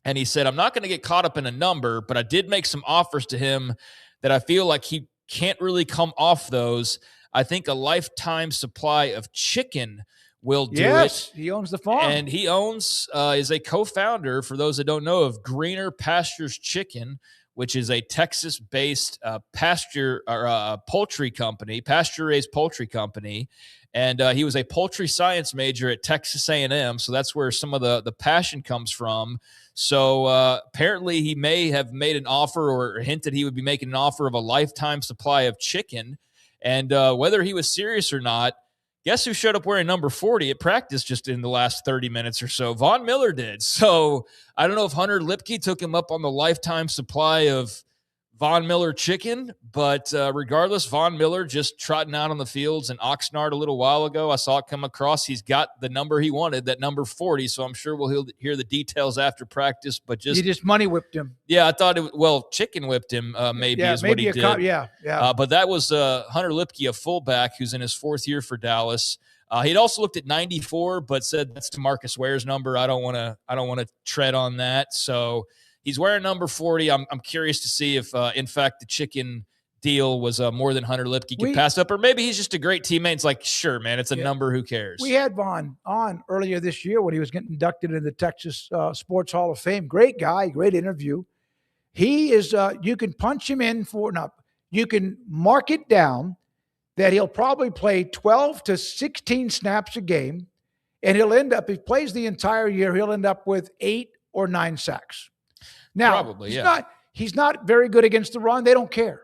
and he said, I'm not going to get caught up in a number, but I did make some offers to him that I feel like he can't really come off those. I think a lifetime supply of chicken will do it. He owns the farm. And he is a co-founder, for those that don't know, of Greener Pastures Chicken, which is a Texas-based poultry company, pasture-raised poultry company. And he was a poultry science major at Texas A&M, so that's where some of the passion comes from. So apparently he may have made an offer or hinted he would be making an offer of a lifetime supply of chicken. And whether he was serious or not, guess who showed up wearing number 40 at practice just in the last 30 minutes or so? Von Miller did. So I don't know if Hunter Lipke took him up on the lifetime supply of Von Miller chicken, but regardless, Von Miller just trotting out on the fields in Oxnard a little while ago. I saw it come across. He's got the number he wanted, that number 40, so I'm sure we'll hear the details after practice. But you just money whipped him. Yeah, I thought chicken whipped him maybe is what he did. But that was Hunter Lipke, a fullback who's in his 4th year for Dallas. He'd also looked at 94, but said that's DeMarcus Ware's number. I don't want to tread on that. So he's wearing number 40. I'm curious to see if, in fact, the chicken deal was more than Hunter Lipke could pass up, or maybe he's just a great teammate. It's like, sure, man, it's a number. Who cares? We had Von on earlier this year when he was getting inducted into the Texas Sports Hall of Fame. Great guy, great interview. He is. You can punch him in you can mark it down that he'll probably play 12 to 16 snaps a game, and he'll end up, if he plays the entire year, he'll end up with 8 or 9 sacks. Now, probably, he's not very good against the run. They don't care.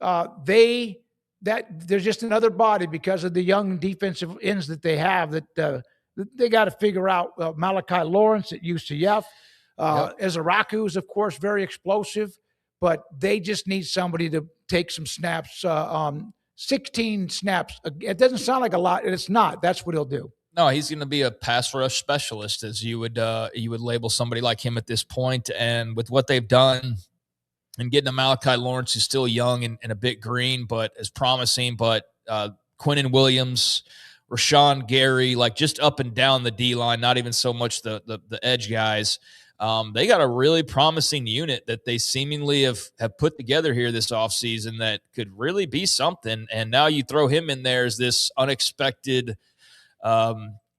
There's just another body because of the young defensive ends that they have that they got to figure out. Malachi Lawrence at UCF. Ezaraku is, of course, very explosive, but they just need somebody to take some snaps, 16 snaps. It doesn't sound like a lot, and it's not. That's what he'll do. No, he's going to be a pass rush specialist, as you would label somebody like him at this point. And with what they've done and getting a Malachi Lawrence, who's still young and a bit green, but is promising. But Quinnen Williams, Rashawn Gary, like just up and down the D-line, not even so much the edge guys. They got a really promising unit that they seemingly have put together here this offseason that could really be something. And now you throw him in there as this unexpected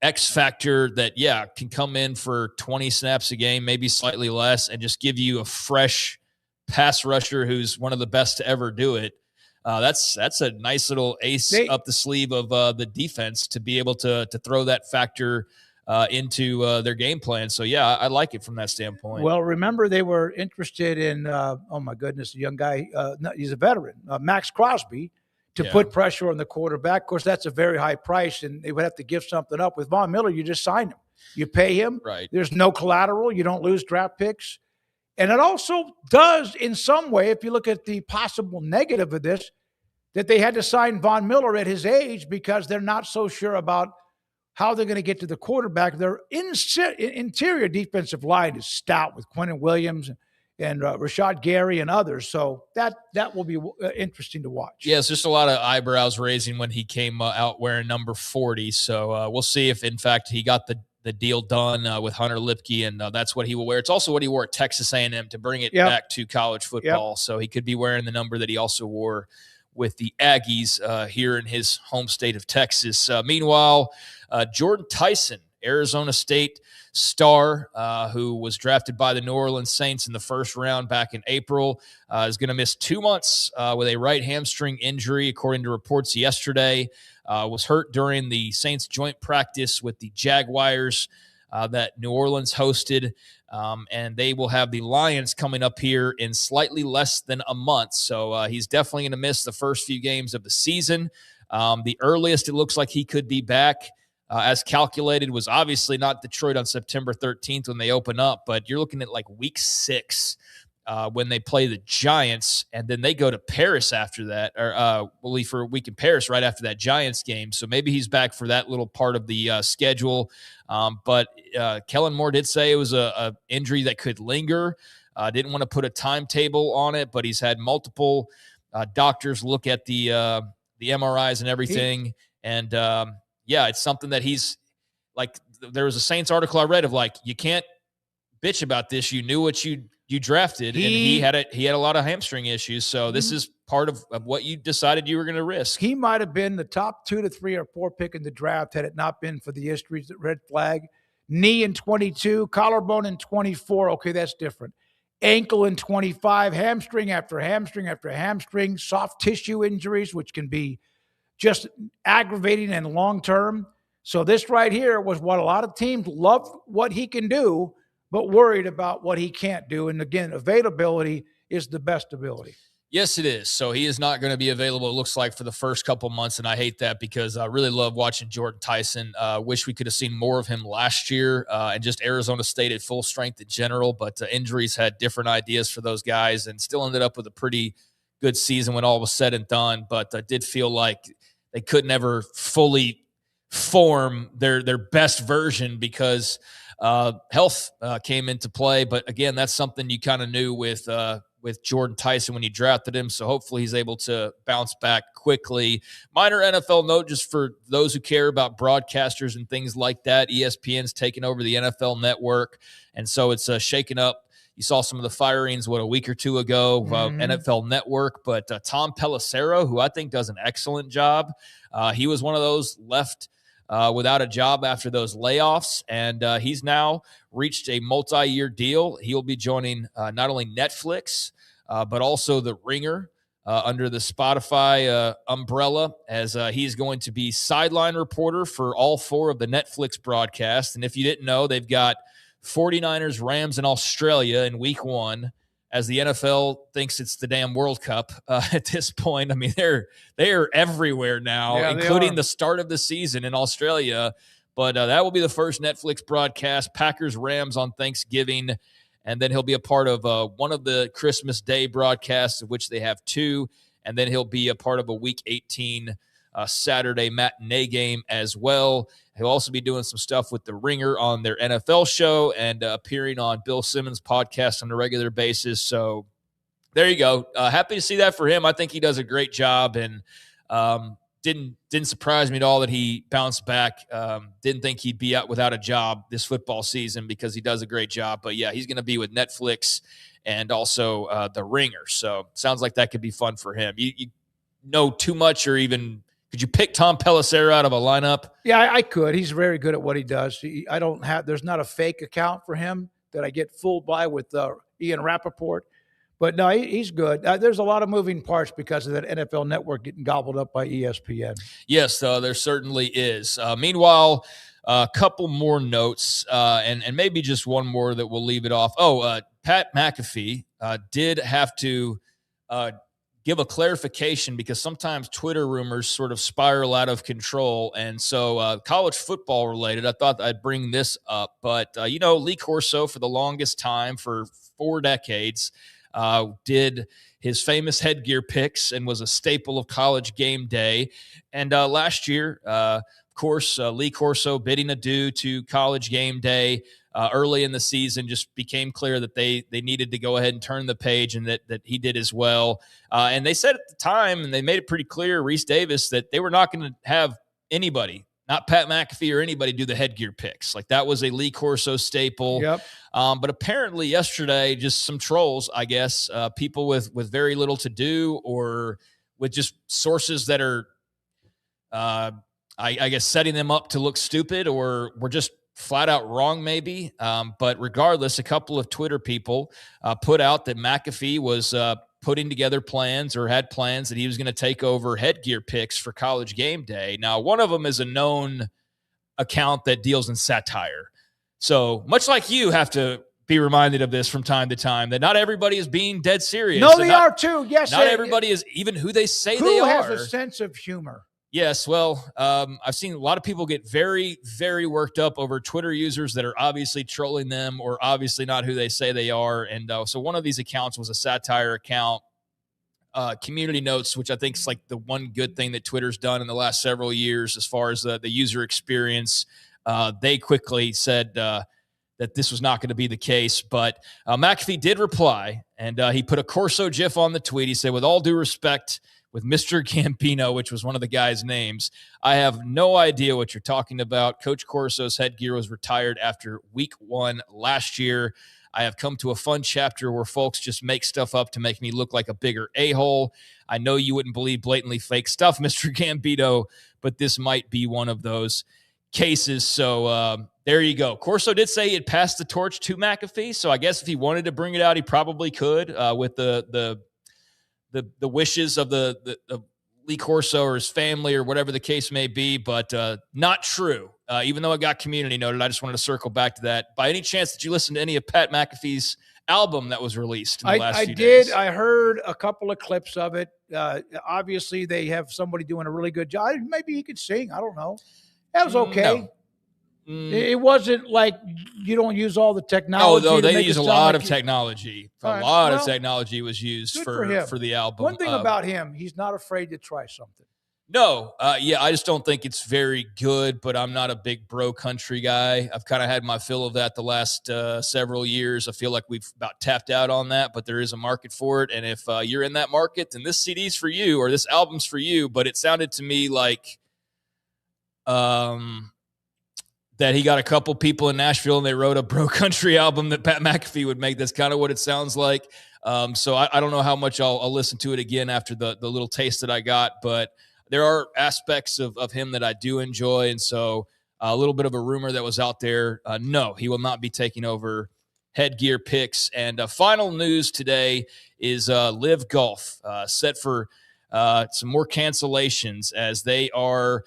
X factor that, can come in for 20 snaps a game, maybe slightly less, and just give you a fresh pass rusher who's one of the best to ever do it. That's a nice little ace up the sleeve of the defense to be able to throw that factor into their game plan. So, I like it from that standpoint. Well, remember they were interested in, oh my goodness, a young guy, he's a veteran, Max Crosby, to put pressure on the quarterback. Of course, that's a very high price, and they would have to give something up. With Von Miller, you just sign him. You pay him. Right. There's no collateral. You don't lose draft picks. And it also does, in some way, if you look at the possible negative of this, that they had to sign Von Miller at his age because they're not so sure about how they're going to get to the quarterback. Their interior defensive line is stout with Quentin Williams and Rashad Gary and others. So that will be interesting to watch. Yeah, it's just a lot of eyebrows raising when he came out wearing number 40. So we'll see if, in fact, he got the deal done with Hunter Lipke, and that's what he will wear. It's also what he wore at Texas A&M to bring it back to college football. So he could be wearing the number that he also wore with the Aggies here in his home state of Texas. Meanwhile, Jordan Tyson, Arizona State star, who was drafted by the New Orleans Saints in the first round back in April, is going to miss 2 months with a right hamstring injury, according to reports yesterday. Was hurt during the Saints joint practice with the Jaguars that New Orleans hosted. And they will have the Lions coming up here in slightly less than a month. So he's definitely going to miss the first few games of the season. The earliest it looks like he could be back, as calculated, was obviously not Detroit on September 13th when they open up, but you're looking at like week 6 when they play the Giants, and then they go to Paris after that, or we'll leave for a week in Paris right after that Giants game. So maybe he's back for that little part of the schedule. But Kellen Moore did say it was a injury that could linger. Didn't want to put a timetable on it, but he's had multiple doctors look at the MRIs and everything. And it's something that he's like, there was a Saints article I read of like, you can't bitch about this. You knew what you drafted, and he had a lot of hamstring issues. So this is part of what you decided you were going to risk. He might have been the top 2 to 3 or 4 pick in the draft had it not been for the histories that red flag. Knee in 22, collarbone in 24. Okay, that's different. Ankle in 25, hamstring after hamstring after hamstring, soft tissue injuries, which can be just aggravating and long-term. So this right here was what a lot of teams love what he can do, but worried about what he can't do. And again, availability is the best ability. Yes, it is. So he is not going to be available, it looks like, for the first couple months, and I hate that because I really love watching Jordan Tyson. Wish we could have seen more of him last year and just Arizona State at full strength in general, but injuries had different ideas for those guys and still ended up with a pretty good season when all was said and done, but I did feel like they couldn't ever fully form their best version because health came into play. But again, that's something you kind of knew with Jordan Tyson when you drafted him. So hopefully he's able to bounce back quickly. Minor NFL note, just for those who care about broadcasters and things like that, ESPN's taken over the NFL network. And so it's shaken up. You saw some of the firings, a week or two ago, NFL Network. But Tom Pelissero, who I think does an excellent job, he was one of those left without a job after those layoffs, and he's now reached a multi-year deal. He'll be joining not only Netflix, but also The Ringer under the Spotify umbrella, as he's going to be sideline reporter for all 4 of the Netflix broadcasts. And if you didn't know, they've got 49ers, Rams, and Australia in week 1, as the NFL thinks it's the damn World Cup at this point. I mean, they are everywhere now, including the start of the season in Australia. But that will be the first Netflix broadcast, Packers, Rams on Thanksgiving. And then he'll be a part of one of the Christmas Day broadcasts, of which they have 2. And then he'll be a part of a Week 18 Saturday matinee game as well. He'll also be doing some stuff with The Ringer on their NFL show and appearing on Bill Simmons' podcast on a regular basis. So there you go. Happy to see that for him. I think he does a great job, and didn't surprise me at all that he bounced back. Didn't think he'd be out without a job this football season because he does a great job. But yeah, he's going to be with Netflix and also The Ringer. So sounds like that could be fun for him. You know too much or even Could you pick Tom Pelissero out of a lineup? Yeah, I could. He's very good at what he does. There's not a fake account for him that I get fooled by with Ian Rappaport. But no, he's good. There's a lot of moving parts because of that NFL Network getting gobbled up by ESPN. Yes, there certainly is. Meanwhile, a couple more notes, and maybe just one more that we'll leave it off. Pat McAfee did have to give a clarification because sometimes Twitter rumors sort of spiral out of control. And so college football related, I thought I'd bring this up. But, Lee Corso for the longest time, for 4 decades, did his famous headgear picks and was a staple of College Game Day. And last year, of course, Lee Corso bidding adieu to College Game Day early in the season, just became clear that they needed to go ahead and turn the page, and that he did as well. And they said at the time, and they made it pretty clear, Reese Davis, that they were not going to have anybody, not Pat McAfee or anybody, do the headgear picks. Like, that was a Lee Corso staple. Yep. But apparently yesterday, just some trolls, I guess, people with very little to do, or with just sources that are, I guess, setting them up to look stupid, or were just flat out wrong, maybe. But regardless, a couple of Twitter people put out that McAfee was putting together plans, or had plans, that he was going to take over headgear picks for College Game Day. Now, one of them is a known account that deals in satire. So much like you have to be reminded of this from time to time, that not everybody is being dead serious. No, they are too. Yes. Not everybody is even who they say they are. Who has a sense of humor? Yes, well, I've seen a lot of people get very, very worked up over Twitter users that are obviously trolling them, or obviously not who they say they are. And so one of these accounts was a satire account, Community Notes, which I think is like the one good thing that Twitter's done in the last several years as far as the user experience. They quickly said that this was not going to be the case. But McAfee did reply, and he put a Corso GIF on the tweet. He said, "With all due respect, with Mr. Gambino," which was one of the guy's names, "I have no idea what you're talking about. Coach Corso's headgear was retired after week 1 last year. I have come to a fun chapter where folks just make stuff up to make me look like a bigger a-hole. I know you wouldn't believe blatantly fake stuff, Mr. Gambino, but this might be one of those cases." So there you go. Corso did say he had passed the torch to McAfee, so I guess if he wanted to bring it out, he probably could with the wishes of the Lee Corso or his family or whatever the case may be, but not true. Even though it got community noted, I just wanted to circle back to that. By any chance, did you listen to any of Pat McAfee's album that was released in the last few days? I heard a couple of clips of it. Obviously, they have somebody doing a really good job. Maybe he could sing. I don't know. That was okay. No. It wasn't like you don't use all the technology. Oh, no, they make use it a sound lot like of technology. All right, A lot well, of technology was used for the album. One thing about him, he's not afraid to try something. No, I just don't think it's very good, but I'm not a big bro country guy. I've kind of had my fill of that the last several years. I feel like we've about tapped out on that, but there is a market for it. And if you're in that market, then this CD's for you, or this album's for you. But it sounded to me like that he got a couple people in Nashville and they wrote a bro country album that Pat McAfee would make. That's kind of what it sounds like. So I don't know how much I'll listen to it again after the little taste that I got, but there are aspects of him that I do enjoy. And so a little bit of a rumor that was out there. No, he will not be taking over headgear picks. And final news today is Live Golf set for some more cancellations as they are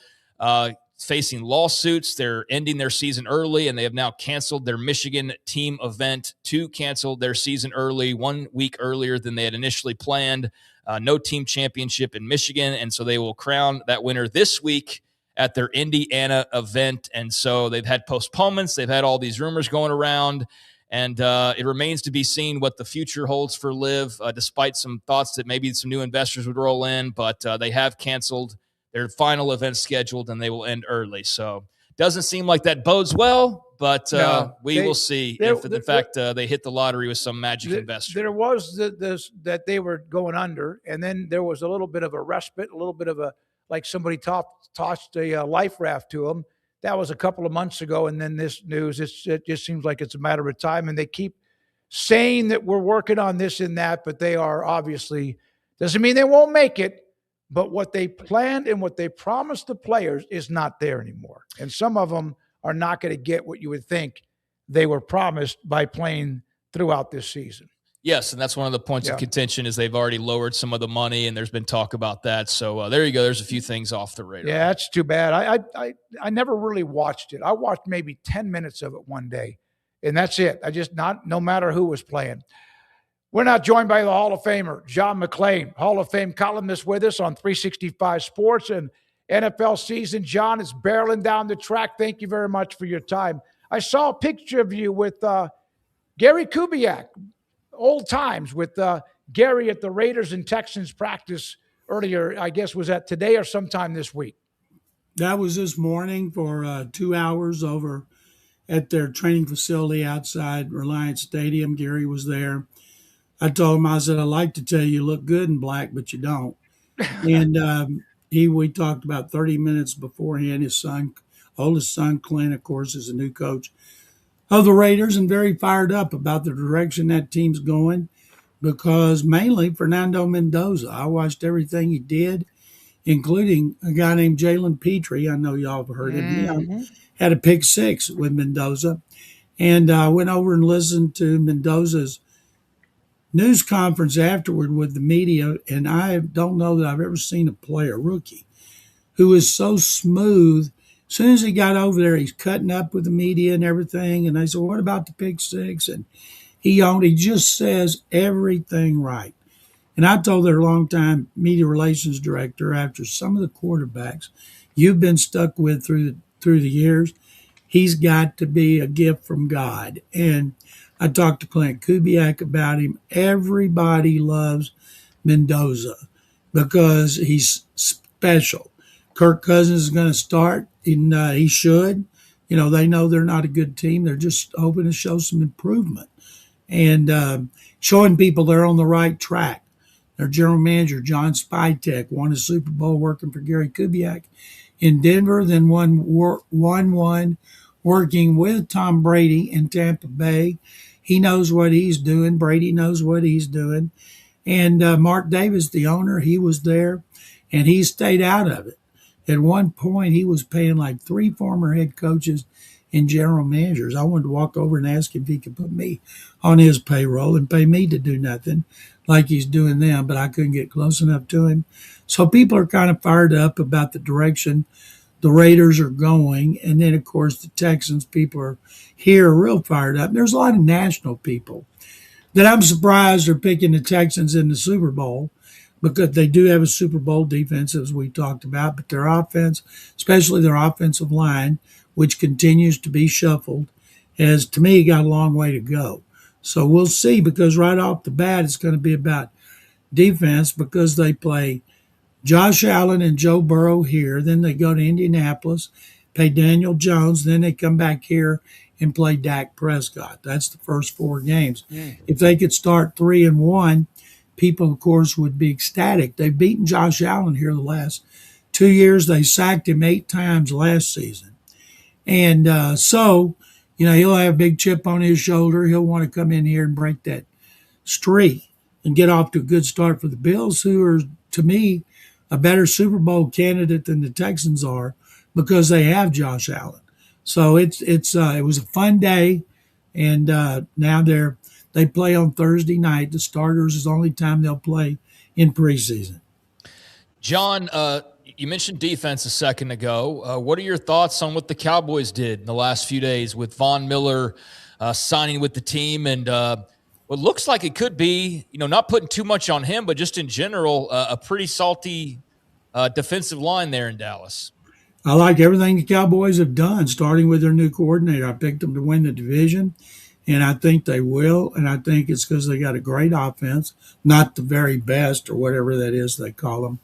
facing lawsuits. They're ending their season early, and they have now canceled their Michigan team event to cancel their season early, 1 week earlier than they had initially planned. No team championship in Michigan, and so they will crown that winner this week at their Indiana event. And so they've had postponements. They've had all these rumors going around, and it remains to be seen what the future holds for Live, despite some thoughts that maybe some new investors would roll in, but they have canceled their final event scheduled, and they will end early. So doesn't seem like that bodes well, but we will see if, in fact, they hit the lottery with some magic investor. There was this that they were going under, and then there was a little bit of a respite, a little bit of like somebody tossed a life raft to them. That was a couple of months ago, and then this news, it just seems like it's a matter of time, and they keep saying that we're working on this and that, but they are obviously, doesn't mean they won't make it. but what they planned and what they promised the players is not there anymore. And some of them are not going to get what you would think they were promised by playing throughout this season. Yes, and that's one of the points of contention is they've already lowered some of the money, and there's been talk about that. So there you go. There's a few things off the radar. Yeah, that's too bad. I never really watched it. I watched maybe 10 minutes of it one day, and that's it. No matter who was playing. We're not joined by the Hall of Famer, John McClain, Hall of Fame columnist with us on 365 Sports and NFL season. John, is barreling down the track. Thank you very much for your time. I saw a picture of you with Gary Kubiak, old times with Gary at the Raiders and Texans practice earlier, I guess, was that today or sometime this week? That was this morning for 2 hours over at their training facility outside Reliance Stadium. Gary was there. I told him, I said, I'd like to tell you look good in black, but you don't. And we talked about 30 minutes beforehand. His oldest son, Clint, of course, is a new coach of the Raiders and very fired up about the direction that team's going because mainly Fernando Mendoza. I watched everything he did, including a guy named Jalen Petrie. I know y'all have heard of him. Had a pick six with Mendoza. And I went over and listened to Mendoza's news conference afterward with the media, and I don't know that I've ever seen a rookie, who is so smooth. As soon as he got over there, he's cutting up with the media and everything. And they said, what about the pick six? And he just says everything right. And I told their longtime media relations director, after some of the quarterbacks you've been stuck with through the years, he's got to be a gift from God. And I talked to Clint Kubiak about him. Everybody loves Mendoza because he's special. Kirk Cousins is going to start, and he should. They know they're not a good team. They're just hoping to show some improvement and showing people they're on the right track. Their general manager, John Spytek, won a Super Bowl working for Gary Kubiak in Denver, then won one working with Tom Brady in Tampa Bay. He knows what he's doing. Brady knows what he's doing. And Mark Davis, the owner, he was there, and he stayed out of it. At one point, he was paying like 3 former head coaches and general managers. I wanted to walk over and ask him if he could put me on his payroll and pay me to do nothing like he's doing them, but I couldn't get close enough to him. So people are kind of fired up about the direction the Raiders are going. And then, of course, the Texans, people are here real fired up. There's a lot of national people that I'm surprised are picking the Texans in the Super Bowl, because they do have a Super Bowl defense, as we talked about, but their offense, especially their offensive line, which continues to be shuffled, has, to me, got a long way to go. So we'll see, because right off the bat, it's going to be about defense, because they play Josh Allen and Joe Burrow here. Then they go to Indianapolis, play Daniel Jones. Then they come back here and play Dak Prescott. That's the first 4 games. If they could start 3-1, people, of course, would be ecstatic. They've beaten Josh Allen here the last 2 years. They sacked him 8 times last season. And so, he'll have a big chip on his shoulder. He'll want to come in here and break that streak and get off to a good start for the Bills, who are, to me, a better Super Bowl candidate than the Texans are, because they have Josh Allen. So it was a fun day, and now they play on Thursday night. The starters is the only time they'll play in preseason. John, you mentioned defense a second ago. What are your thoughts on what the Cowboys did in the last few days with Von Miller signing with the team, and what looks like it could be, not putting too much on him, but just in general, a pretty salty defensive line there in Dallas? I like everything the Cowboys have done, starting with their new coordinator. I picked them to win the division, and I think they will. And I think it's because they got a great offense, not the very best or whatever that is they call them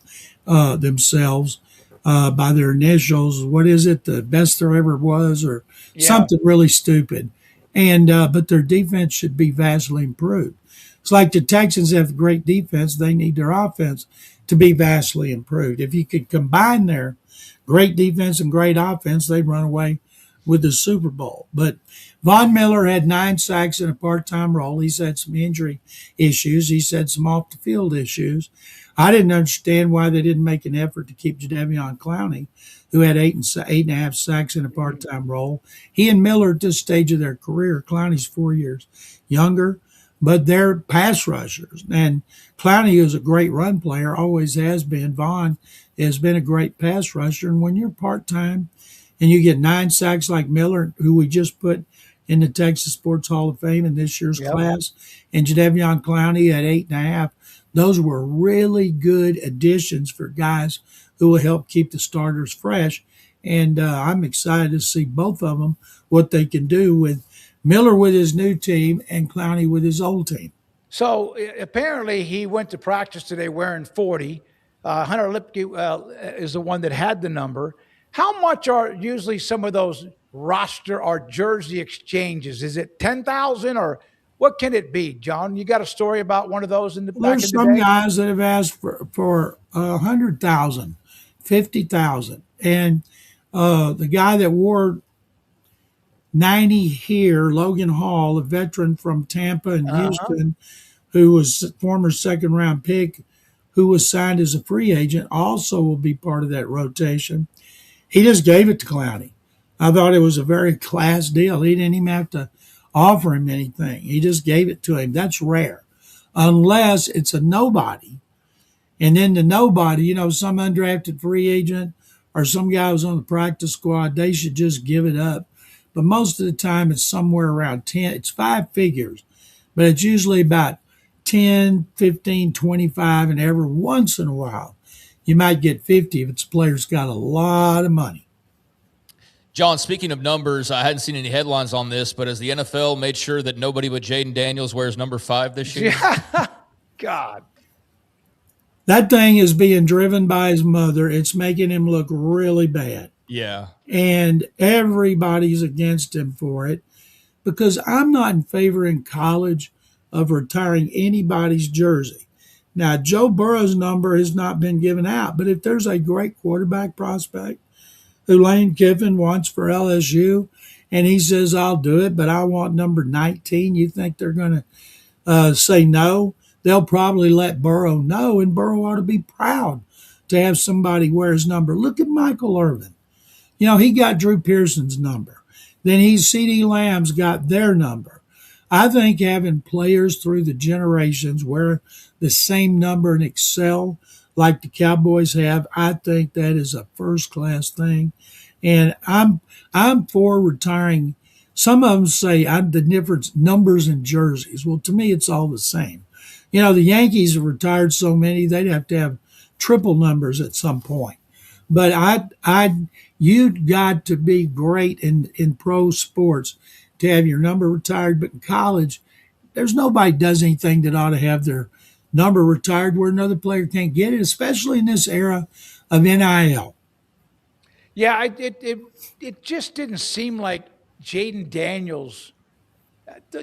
themselves by their initials. What is it? The best there ever was, or something really stupid. And but their defense should be vastly improved. It's like the Texans have great defense. They need their offense to be vastly improved. If you could combine their great defense and great offense, they'd run away with the Super Bowl. But Von Miller had 9 sacks in a part-time role. He's had some injury issues. He's had some off-the-field issues. I didn't understand why they didn't make an effort to keep Jadeveon Clowney, who had 8.5 sacks in a part-time role. He and Miller at this stage of their career, Clowney's 4 years younger, but they're pass rushers. And Clowney is a great run player, always has been. Vaughn has been a great pass rusher. And when you're part-time and you get 9 sacks like Miller, who we just put in the Texas Sports Hall of Fame in this year's class, and Jadeveon Clowney at 8.5, those were really good additions for guys who will help keep the starters fresh. And I'm excited to see both of them, what they can do with Miller with his new team and Clowney with his old team. So apparently he went to practice today wearing 40. Hunter Lipke is the one that had the number. How much are usually some of those roster or jersey exchanges? Is it 10,000 or what can it be, John? You got a story about one of those in the back There's in the some day? guys that have asked for 100,000, 50,000. And the guy that wore 90 here, Logan Hall, a veteran from Tampa and Houston, who was a former second-round pick, who was signed as a free agent, also will be part of that rotation. He just gave it to Clowney. I thought it was a very class deal. He didn't even have to offer him anything. He just gave it to him. That's rare, unless it's a nobody. And then the nobody, some undrafted free agent or some guy who's on the practice squad, they should just give it up. But most of the time it's somewhere around 10. It's 5 figures, but it's usually about 10, 15, 25, and every once in a while you might get 50 if it's a player's got a lot of money. John, speaking of numbers, I hadn't seen any headlines on this, but has the NFL made sure that nobody but Jaden Daniels wears number 5 this year? Yeah. God. That thing is being driven by his mother. It's making him look really bad. Yeah. And everybody's against him for it because I'm not in favor in college of retiring anybody's jersey. Now, Joe Burrow's number has not been given out, but if there's a great quarterback prospect who Lane Kiffin wants for LSU and he says, I'll do it, but I want number 19, you think they're going to say no? They'll probably let Burrow know, and Burrow ought to be proud to have somebody wear his number. Look at Michael Irvin. He got Drew Pearson's number. Then CeeDee Lamb's got their number. I think having players through the generations wear the same number and excel like the Cowboys have, I think that is a first-class thing. And I'm for retiring. Some of them say the difference numbers and jerseys. Well, to me, it's all the same. The Yankees have retired so many, they'd have to have triple numbers at some point. But you've got to be great in pro sports to have your number retired. But in college, there's nobody does anything that ought to have their number retired where another player can't get it, especially in this era of NIL. Yeah, it just didn't seem like Jaden Daniels.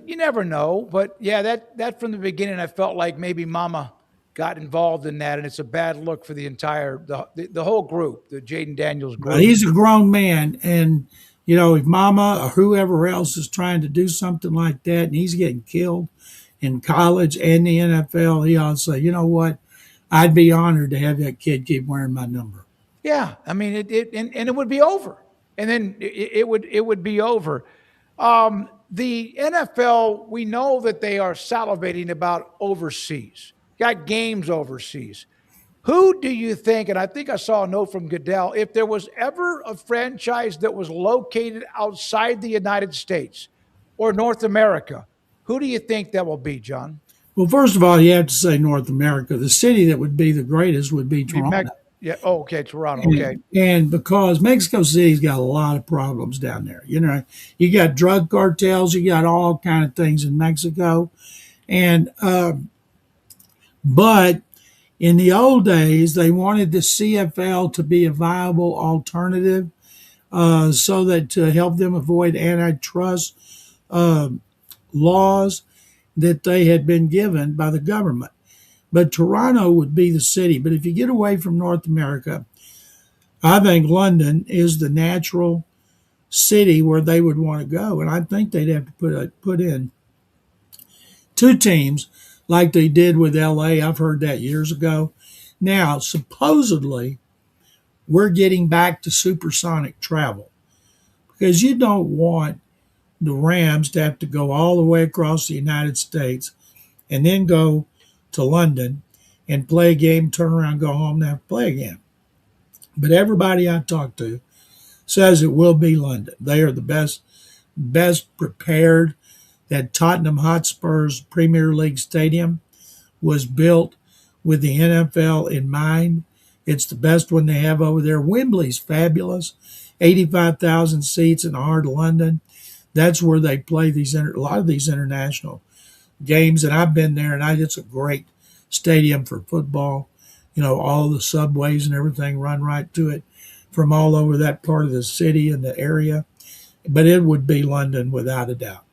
You never know, but yeah, that from the beginning, I felt like maybe Mama got involved in that, and it's a bad look for the entire the whole group, the Jaden Daniels group. Well, he's a grown man, and if Mama or whoever else is trying to do something like that, and he's getting killed in college and the NFL, he ought to say, you know what, I'd be honored to have that kid keep wearing my number. Yeah, I mean it would be over, and then it would be over. The NFL, we know that they are salivating about overseas. Got games overseas. Who do you think, and I think I saw a note from Goodell, if there was ever a franchise that was located outside the United States or North America, who do you think that will be, John? Well, first of all, you have to say North America. The city that would be the greatest would be Toronto. Yeah. Oh, okay. Toronto. Okay. And because Mexico City's got a lot of problems down there. You got drug cartels, you got all kind of things in Mexico. And, but in the old days, they wanted the CFL to be a viable alternative so that to help them avoid antitrust laws that they had been given by the government. But Toronto would be the city. But if you get away from North America, I think London is the natural city where they would want to go. And I think they'd have to put in 2 teams like they did with LA. I've heard that years ago. Now, supposedly, we're getting back to supersonic travel because you don't want the Rams to have to go all the way across the United States and then go to London and play a game, turn around, go home, and have to play again. But everybody I talk to says it will be London. They are the best prepared. That Tottenham Hotspur's Premier League stadium was built with the NFL in mind. It's the best one they have over there. Wembley's fabulous, 85,000 seats in the heart of London. That's where they play a lot of these international games, and I've been there, and it's a great stadium for football. You know, all the subways and everything run right to it from all over that part of the city and the area. But it would be London without a doubt.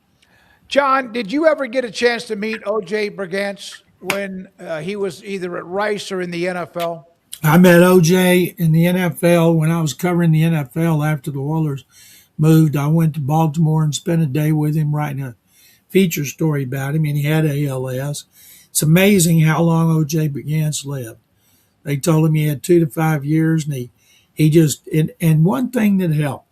John, did you ever get a chance to meet O.J. Brigance when he was either at Rice or in the NFL? I met OJ in the NFL when I was covering the NFL after the Oilers moved. I went to Baltimore and spent a day with him writing a feature story about him, and he had ALS. It's amazing how long OJ Brigance lived. They told him he had 2 to 5 years, and he just and one thing that helped.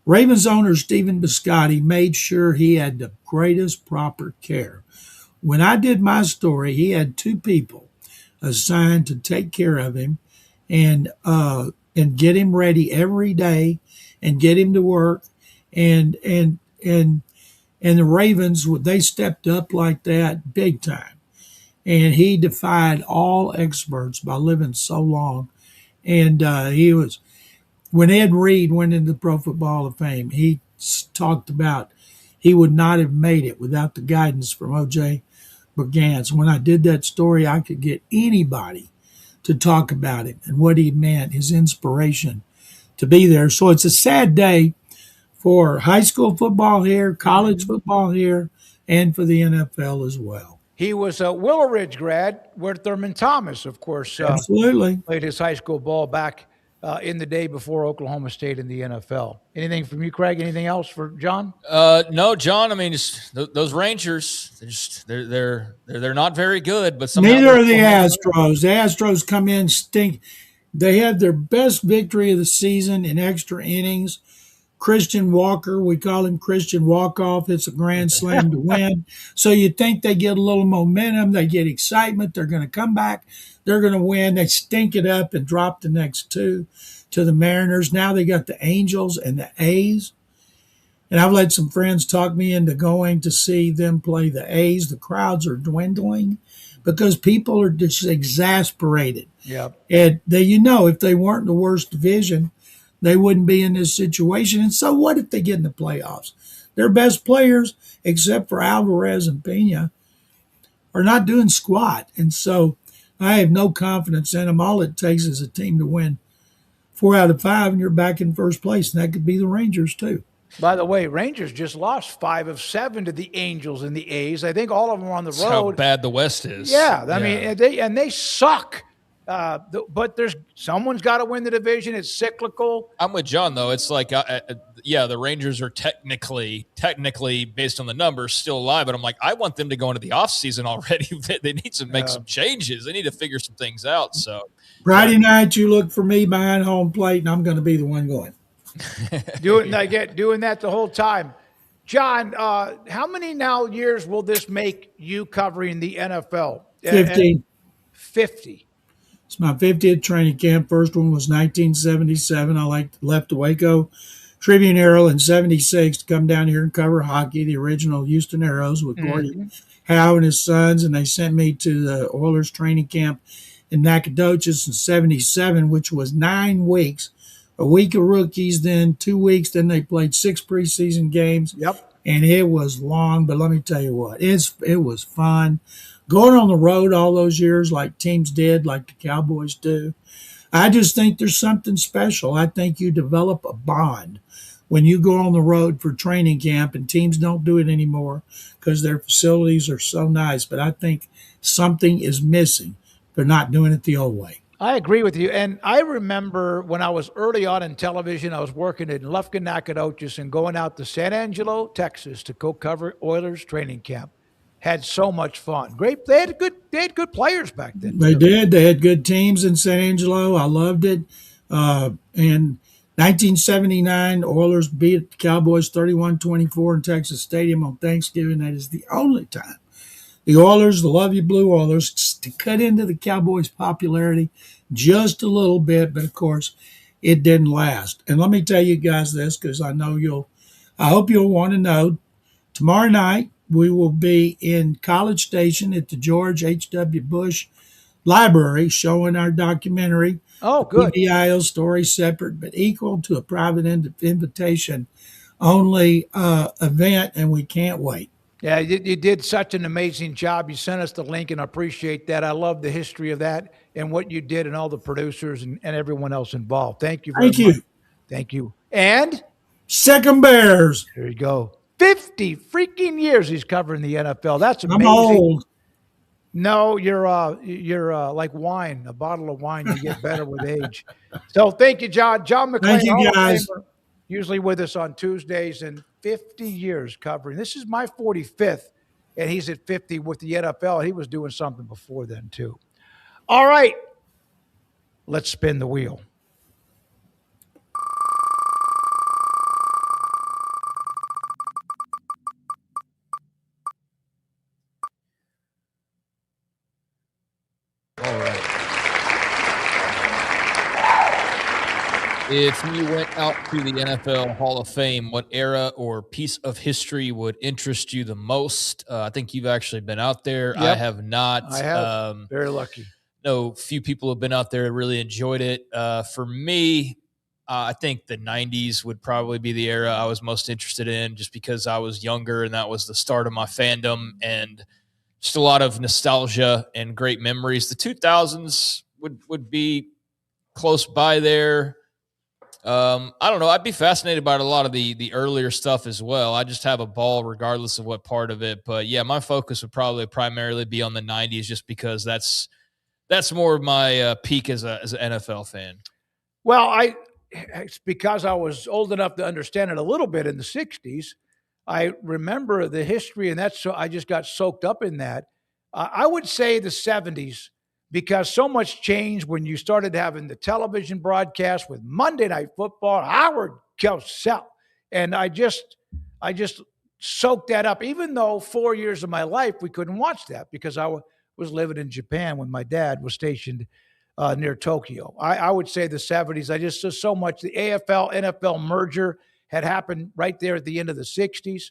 Ravens owner Stephen Biscotti made sure he had the greatest proper care. When I did my story, he had 2 people assigned to take care of him and get him ready every day and get him to work. And the Ravens, they stepped up like that big time. And he defied all experts by living so long. And he was, when Ed Reed went into the Pro Football Hall of Fame, he talked about he would not have made it without the guidance from O.J. Brigance. When I did that story, I could get anybody to talk about him and what he meant, his inspiration to be there. So it's a sad day for high school football here, college football here, and for the NFL as well. He was a Willow Ridge grad, where Thurman Thomas, of course, absolutely played his high school ball back in the day before Oklahoma State in the NFL. Anything from you, Craig? Anything else for John? No, John. I mean, just those Rangers. They're not very good, but neither are the Astros. The Astros come in stink. They had their best victory of the season in extra innings. Christian Walker, we call him Christian Walk-Off. It's a grand slam to win. So you think they get a little momentum, they get excitement, they're going to come back, they're going to win. They stink it up and drop the next 2 to the Mariners. Now they got the Angels and the A's. And I've let some friends talk me into going to see them play the A's. The crowds are dwindling because people are just exasperated. Yep. And if they weren't in the worst division, they wouldn't be in this situation. And so what if they get in the playoffs? Their best players, except for Alvarez and Pena, are not doing squat. And so I have no confidence in them. All it takes is a team to win 4 out of 5, and you're back in first place. And that could be the Rangers, too. By the way, Rangers just lost 5 of 7 to the Angels and the A's. I think all of them are on the road. That's how bad the West is. Yeah, I mean, they suck. But someone's got to win the division. It's cyclical. I'm with John, though. It's like, the Rangers are technically based on the numbers still alive, but I'm like, I want them to go into the offseason already. They need to make some changes. They need to figure some things out. So Friday night, you look for me behind home plate, and I'm going to be the one going. doing that the whole time. John, how many years will this make you covering the NFL? 50. 50. It's my 50th training camp. First one was 1977. I left the Waco Tribune Herald in 76 to come down here and cover hockey, the original Houston Aeros with Gordie Howe and his sons. And they sent me to the Oilers training camp in Nacogdoches in 77, which was 9 weeks, a week of rookies, then 2 weeks. Then they played 6 preseason games. Yep. And it was long, but let me tell you what, it was fun. Going on the road all those years like teams did, like the Cowboys do, I just think there's something special. I think you develop a bond when you go on the road for training camp, and teams don't do it anymore because their facilities are so nice. But I think something is missing. They're not doing it the old way. I agree with you. And I remember when I was early on in television, I was working in Lufkin, Nacogdoches, and going out to San Angelo, Texas to go cover Oilers training camp. had so much fun. Great. They had good players back then. They did. They had good teams in San Angelo. I loved it. In 1979, Oilers beat the Cowboys 31-24 in Texas Stadium on Thanksgiving. That is the only time the Oilers, the Love You Blue Oilers, to cut into the Cowboys' popularity just a little bit, but of course, it didn't last. And let me tell you guys this, because I hope you'll want to know. Tomorrow night, we will be in College Station at the George H.W. Bush Library showing our documentary. Oh, good. PBIL story separate but equal to a private invitation only event, and we can't wait. Yeah, you did such an amazing job. You sent us the link, and I appreciate that. I love the history of that and what you did and all the producers and everyone else involved. Thank you very much. Thank you. And Second Bears. There you go. 50 freaking years he's covering the NFL. That's amazing. I'm old. No, you're like wine, a bottle of wine. You get better with age. So thank you, John. John McClain, Thank you, guys. Usually with us on Tuesdays, and 50 years covering. This is my 45th, and he's at 50 with the NFL. He was doing something before then, too. All right. Let's spin the wheel. All right. If you went out to the NFL Hall of Fame, what era or piece of history would interest you the most? I think you've actually been out there. Yep. I have not. I have. Very lucky. No, few people have been out there and really enjoyed it. For me, I think the 90s would probably be the era I was most interested in, just because I was younger and that was the start of my fandom, and just a lot of nostalgia and great memories. The 2000s would be close by there. I don't know. I'd be fascinated by a lot of the earlier stuff as well. I just have a ball regardless of what part of it. But yeah, my focus would probably primarily be on the 90s, just because that's more of my peak as an NFL fan. Well, it's because I was old enough to understand it a little bit in the 60s. I remember the history, and I just got soaked up in that. I would say the 70s, because so much changed when you started having the television broadcast with Monday Night Football, Howard Cosell. And I just soaked that up, even though 4 years of my life we couldn't watch that because I was living in Japan when my dad was stationed near Tokyo. I would say the 70s. I just saw so much. The AFL, NFL merger had happened right there at the end of the 60s.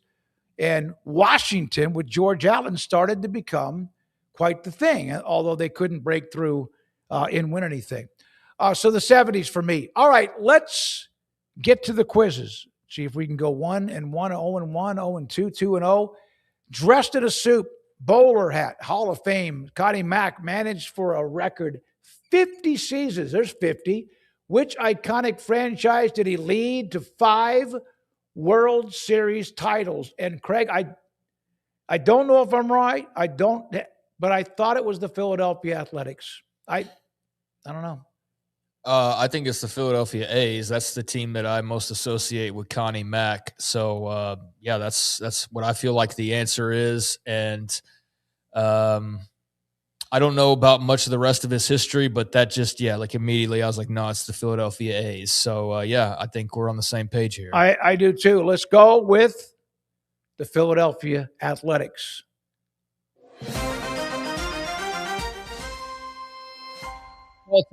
And Washington with George Allen started to become quite the thing, although they couldn't break through and win anything. So the 70s for me. All right, let's get to the quizzes. See if we can go 1-1, 0-1, 0-2, 2-0. Dressed in a suit, bowler hat, Hall of Fame. Connie Mack managed for a record 50 seasons. There's 50. Which iconic franchise did he lead to 5 World Series titles? And Craig, I don't know if I'm right. But I thought it was the Philadelphia Athletics. I don't know. I think it's the Philadelphia A's. That's the team that I most associate with Connie Mack. So yeah, that's what I feel like the answer is. And I don't know about much of the rest of his history, but that just, like immediately I was like, no, it's the Philadelphia A's. So yeah, I think we're on the same page here. I do too. Let's go with the Philadelphia Athletics.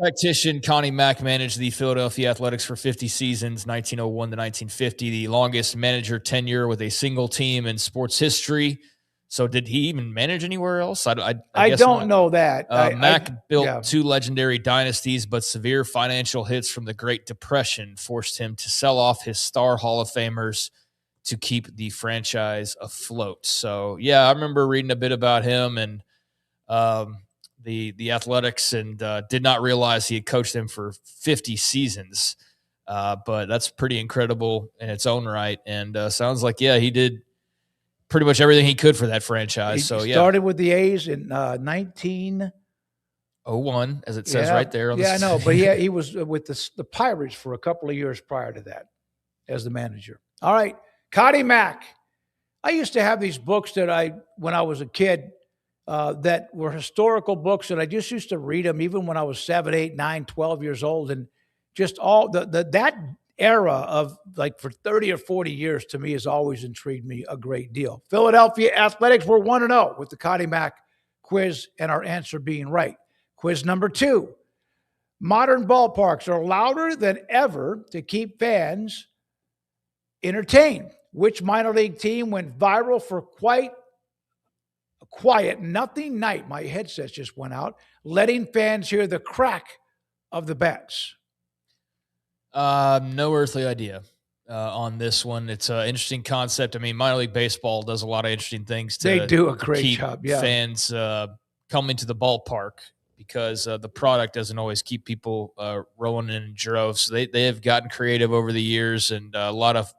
Tactician Connie Mack managed the Philadelphia Athletics for 50 seasons, 1901 to 1950, the longest manager tenure with a single team in sports history. So did he even manage anywhere else? I guess don't not. know that. Mack built 2 legendary dynasties, but severe financial hits from the Great Depression forced him to sell off his star Hall of Famers to keep the franchise afloat. So, yeah, I remember reading a bit about him and the Athletics, and did not realize he had coached them for 50 seasons. But that's pretty incredible in its own right. And sounds like, he did pretty much everything he could for that franchise. He started with the A's in 1901, as it says right there. I know, but he was with the Pirates for a couple of years prior to that as the manager. All right, Connie Mack. I used to have these books when I was a kid, that were historical books, and I just used to read them even when I was 7, 8, 9, 12 years old. And just all that era of like for 30 or 40 years to me has always intrigued me a great deal. Philadelphia Athletics were 1-0 with the Connie Mack quiz and our answer being right. Quiz number 2. Modern ballparks are louder than ever to keep fans entertained. Which minor league team went viral for quite a quiet, nothing night? My headset just went out, letting fans hear the crack of the bats. No earthly idea on this one. It's an interesting concept. I mean, minor league baseball does a lot of interesting things. They do a to great keep job. Yeah. fans coming to the ballpark because the product doesn't always keep people rolling in droves. So they have gotten creative over the years, and a lot of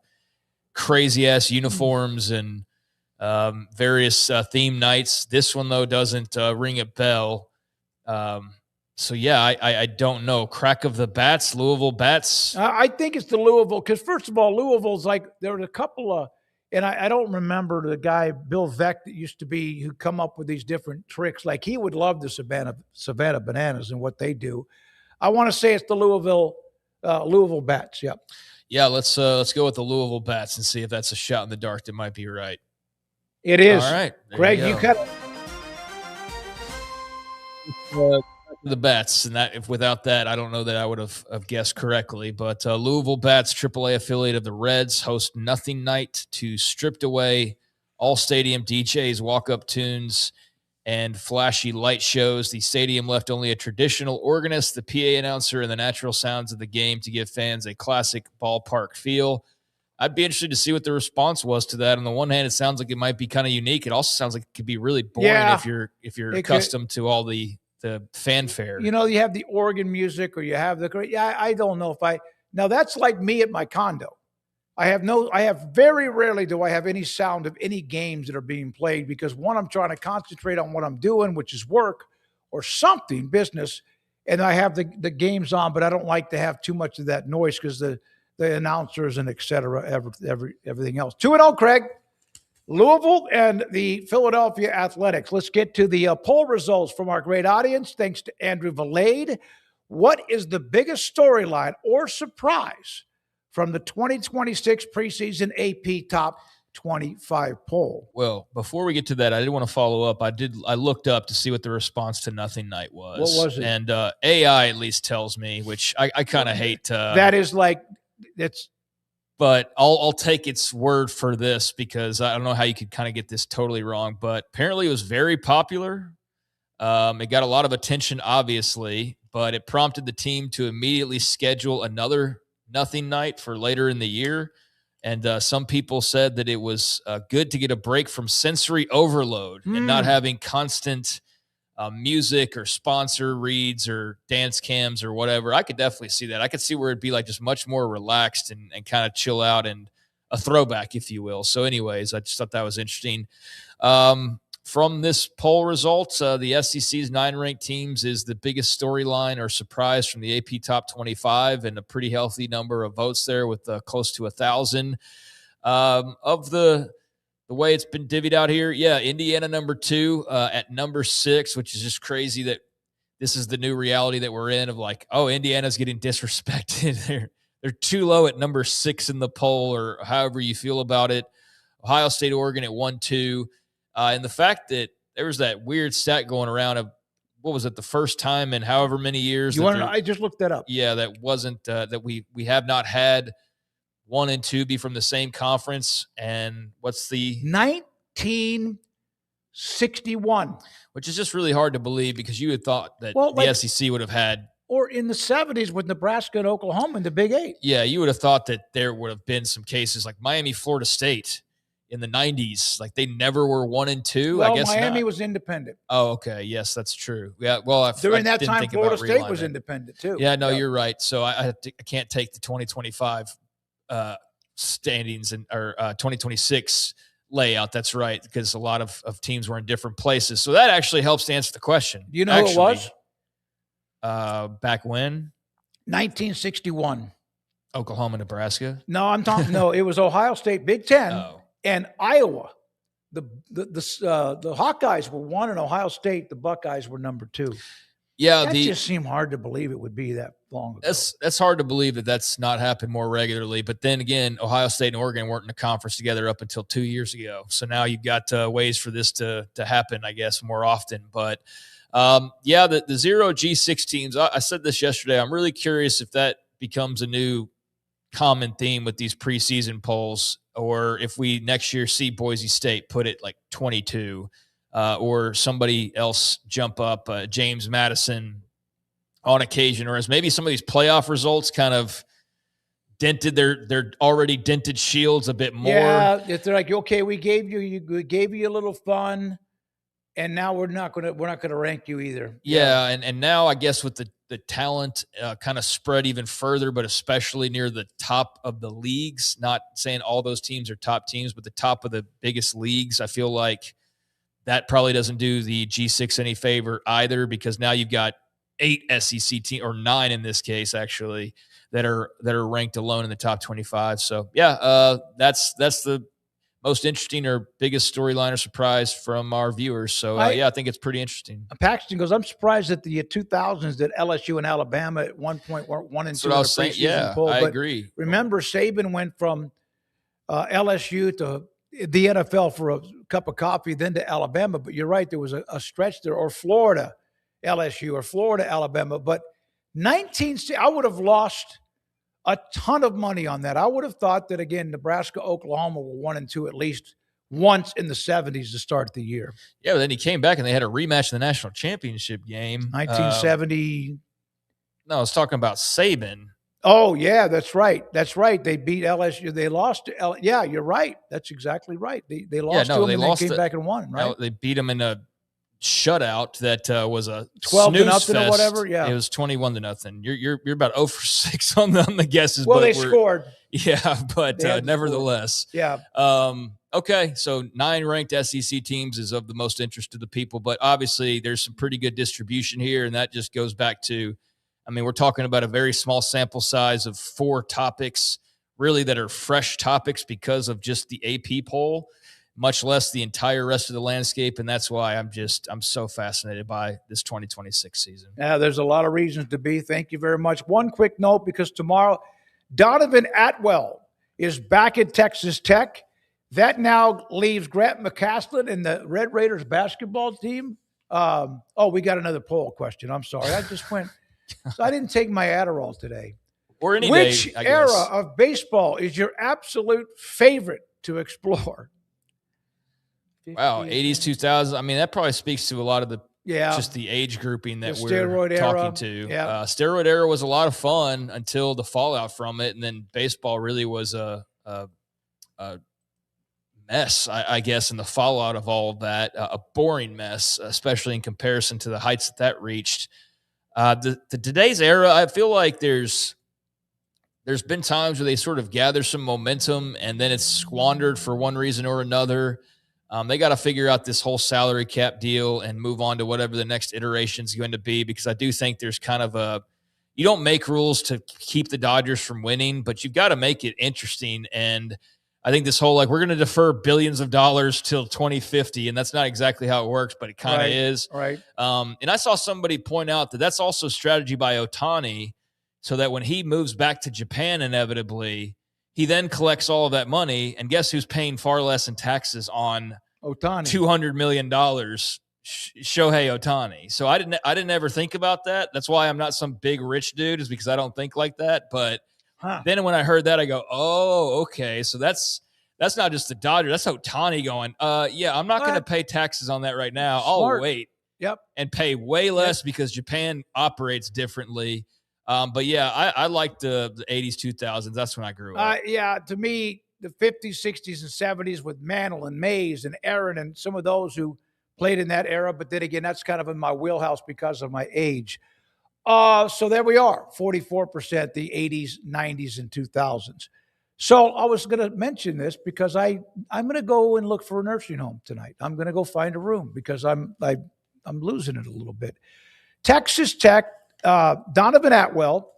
crazy ass uniforms and various theme nights. This one though doesn't ring a bell. So yeah, I don't know. Crack of the bats, Louisville bats. I think it's the Louisville, because first of all, Louisville's like, there were a couple of, and I don't remember the guy, Bill Veck, that used to be, who come up with these different tricks. Like he would love the Savannah Bananas and what they do. I want to say it's the Louisville bats. Yep. Yeah, let's go with the Louisville bats and see if that's a shot in the dark. That might be right. It is. All right, Greg, you cut the bats, and that if without that, I don't know that I would have guessed correctly. But Louisville bats, AAA affiliate of the Reds, host Nothing Night to stripped away all stadium DJs, walk-up tunes, and flashy light shows. The stadium left only a traditional organist, the PA announcer, and the natural sounds of the game to give fans a classic ballpark feel. I'd be interested to see what the response was to that. On the one hand, it sounds like it might be kind of unique. It also sounds like it could be really boring if you're accustomed to all the fanfare. You know, you have the organ music, or you have I don't know if now that's like me at my condo. I have very rarely do I have any sound of any games that are being played, because one, I'm trying to concentrate on what I'm doing, which is work or something, business. And I have the games on, but I don't like to have too much of that noise because the announcers and et cetera, everything else. 2-0, Craig. Louisville and the Philadelphia Athletics. Let's get to the poll results from our great audience. Thanks to Andrew Valade. What is the biggest storyline or surprise from the 2026 preseason AP Top 25 poll? Well, before we get to that, I did want to follow up. I looked up to see what the response to Nothing Night was. What was it? And AI at least tells me, which I kind of hate. That is like, it's. But I'll take its word for this, because I don't know how you could kind of get this totally wrong. But apparently it was very popular. It got a lot of attention, obviously, but it prompted the team to immediately schedule another Nothing Night for later in the year. And some people said that it was good to get a break from sensory overload and not having constant music or sponsor reads or dance cams or whatever. I could definitely see that. I could see where it'd be like just much more relaxed and kind of chill out, and a throwback, if you will. So anyways, I just thought that was interesting. From this poll results, the SEC's 9 ranked teams is the biggest storyline or surprise from the AP Top 25, and a pretty healthy number of votes there with close to 1,000. Of the way it's been divvied out here, yeah, Indiana number 2 at number 6, which is just crazy that this is the new reality that we're in of like, oh, Indiana's getting disrespected. They're too low at number 6 in the poll, or however you feel about it. Ohio State, Oregon at 1-2. And the fact that there was that weird stat going around of, what was it, the first time in however many years? I just looked that up. Yeah, that wasn't that we have not had 1 and 2 be from the same conference. And what's the 1961, which is just really hard to believe, because you had thought that the SEC would have had, or in the 70s with Nebraska and Oklahoma in the Big 8. Yeah, you would have thought that there would have been some cases like Miami, Florida State in the 90s, like they never were 1 and 2. Well, I guess Miami not. was independent. Oh, okay. Yes, that's true. Yeah. Well, during that time, Florida State was independent too. Yeah. No, you're right. So I can't take the 2025 standings or 2026 layout. That's right, because a lot of teams were in different places. So that actually helps to answer the question. You know who it was? Back when? 1961. Oklahoma, Nebraska. No, I'm talking. No, it was Ohio State, Big Ten. Oh. And Iowa, the Hawkeyes were 1, and Ohio State, the Buckeyes were number 2. Yeah, that just seemed hard to believe it would be that long ago. That's hard to believe that that's not happened more regularly. But then again, Ohio State and Oregon weren't in a conference together up until 2 years ago. So now you've got ways for this to happen, I guess, more often. But the 0 G6 teams, I said this yesterday. I'm really curious if that becomes a new common theme with these preseason polls, or if we next year see Boise State put it like 22. Or somebody else jump up, James Madison on occasion, or as maybe some of these playoff results kind of dented their already dented shields a bit more. Yeah, if they're like, okay, we gave you a little fun, and now we're not gonna rank you either. Yeah, and now I guess with the talent kind of spread even further, but especially near the top of the leagues. Not saying all those teams are top teams, but the top of the biggest leagues, I feel like that probably doesn't do the G6 any favor either, because now you've got 8 SEC teams, or 9 in this case, actually, that are ranked alone in the top 25. So that's the most interesting or biggest storyline or surprise from our viewers. So I think it's pretty interesting. Paxton goes, I'm surprised that the 2000s that LSU and Alabama at one point weren't 1 and 2 in the preseason poll. I agree. Remember, Saban went from LSU to the NFL for a cup of coffee, then to Alabama. But you're right, there was a stretch there, or Florida LSU, or Florida Alabama. But I would have lost a ton of money on that. I would have thought that, again, Nebraska, Oklahoma were 1 and 2 at least once in the 70s to start the year. Yeah, but then he came back and they had a rematch in the national championship game. 1970. No, I was talking about Saban. Oh, yeah, that's right. That's right. They beat LSU. They lost to yeah, you're right. That's exactly right. They lost to them and then came back and won, right? No, they beat them in a shutout that was a 12-0 or whatever. Yeah, it was 21-0. You're about 0 for 6 on the guesses. Well, but they scored. Yeah, but nevertheless. Yeah. Okay, so 9 ranked SEC teams is of the most interest to the people, but obviously there's some pretty good distribution here, and that just goes back to, I mean, we're talking about a very small sample size of 4 topics, really, that are fresh topics because of just the AP poll, much less the entire rest of the landscape. And that's why I'm so fascinated by this 2026 season. Yeah, there's a lot of reasons to be. Thank you very much. One quick note, because tomorrow, Donovan Atwell is back at Texas Tech. That now leaves Grant McCaslin and the Red Raiders basketball team. We got another poll question. I'm sorry. I just went. So I didn't take my Adderall today. Or any Which day, I era guess. of baseball is your absolute favorite to explore? Wow, 80s, 2000s. I mean, that probably speaks to a lot of the just the age grouping that The we're steroid talking era. to. Yeah. Steroid era was a lot of fun until the fallout from it, and then baseball really was a mess, I guess, in the fallout of all of that. A boring mess, especially in comparison to the heights that reached. The today's era, I feel like there's been times where they sort of gather some momentum and then it's squandered for one reason or another. They got to figure out this whole salary cap deal and move on to whatever the next iteration is going to be, because I do think there's kind of you don't make rules to keep the Dodgers from winning, but you've got to make it interesting. And I think this whole, we're going to defer billions of dollars till 2050, and that's not exactly how it works, but it kind of is. Right. And I saw somebody point out that that's also strategy by Ohtani, so that when he moves back to Japan inevitably, he then collects all of that money, and guess who's paying far less in taxes on Ohtani? $200 million, Shohei Ohtani. So I didn't ever think about that. That's why I'm not some big rich dude, is because I don't think like that. But then when I heard that, I go, oh, okay. So that's not just the Dodgers. That's Ohtani going, I'm not going to pay taxes on that right now. Smart. I'll wait. Yep. And pay way less because Japan operates differently. But yeah, I like the 80s, 2000s. That's when I grew up. To me, the 50s, 60s, and 70s with Mantle and Mays and Aaron and some of those who played in that era. But then again, that's kind of in my wheelhouse because of my age. So there we are, 44%, the 80s, 90s, and 2000s. So I was going to mention this because I'm going to go and look for a nursing home tonight. I'm going to go find a room because I'm losing it a little bit. Texas Tech, Donovan Atwell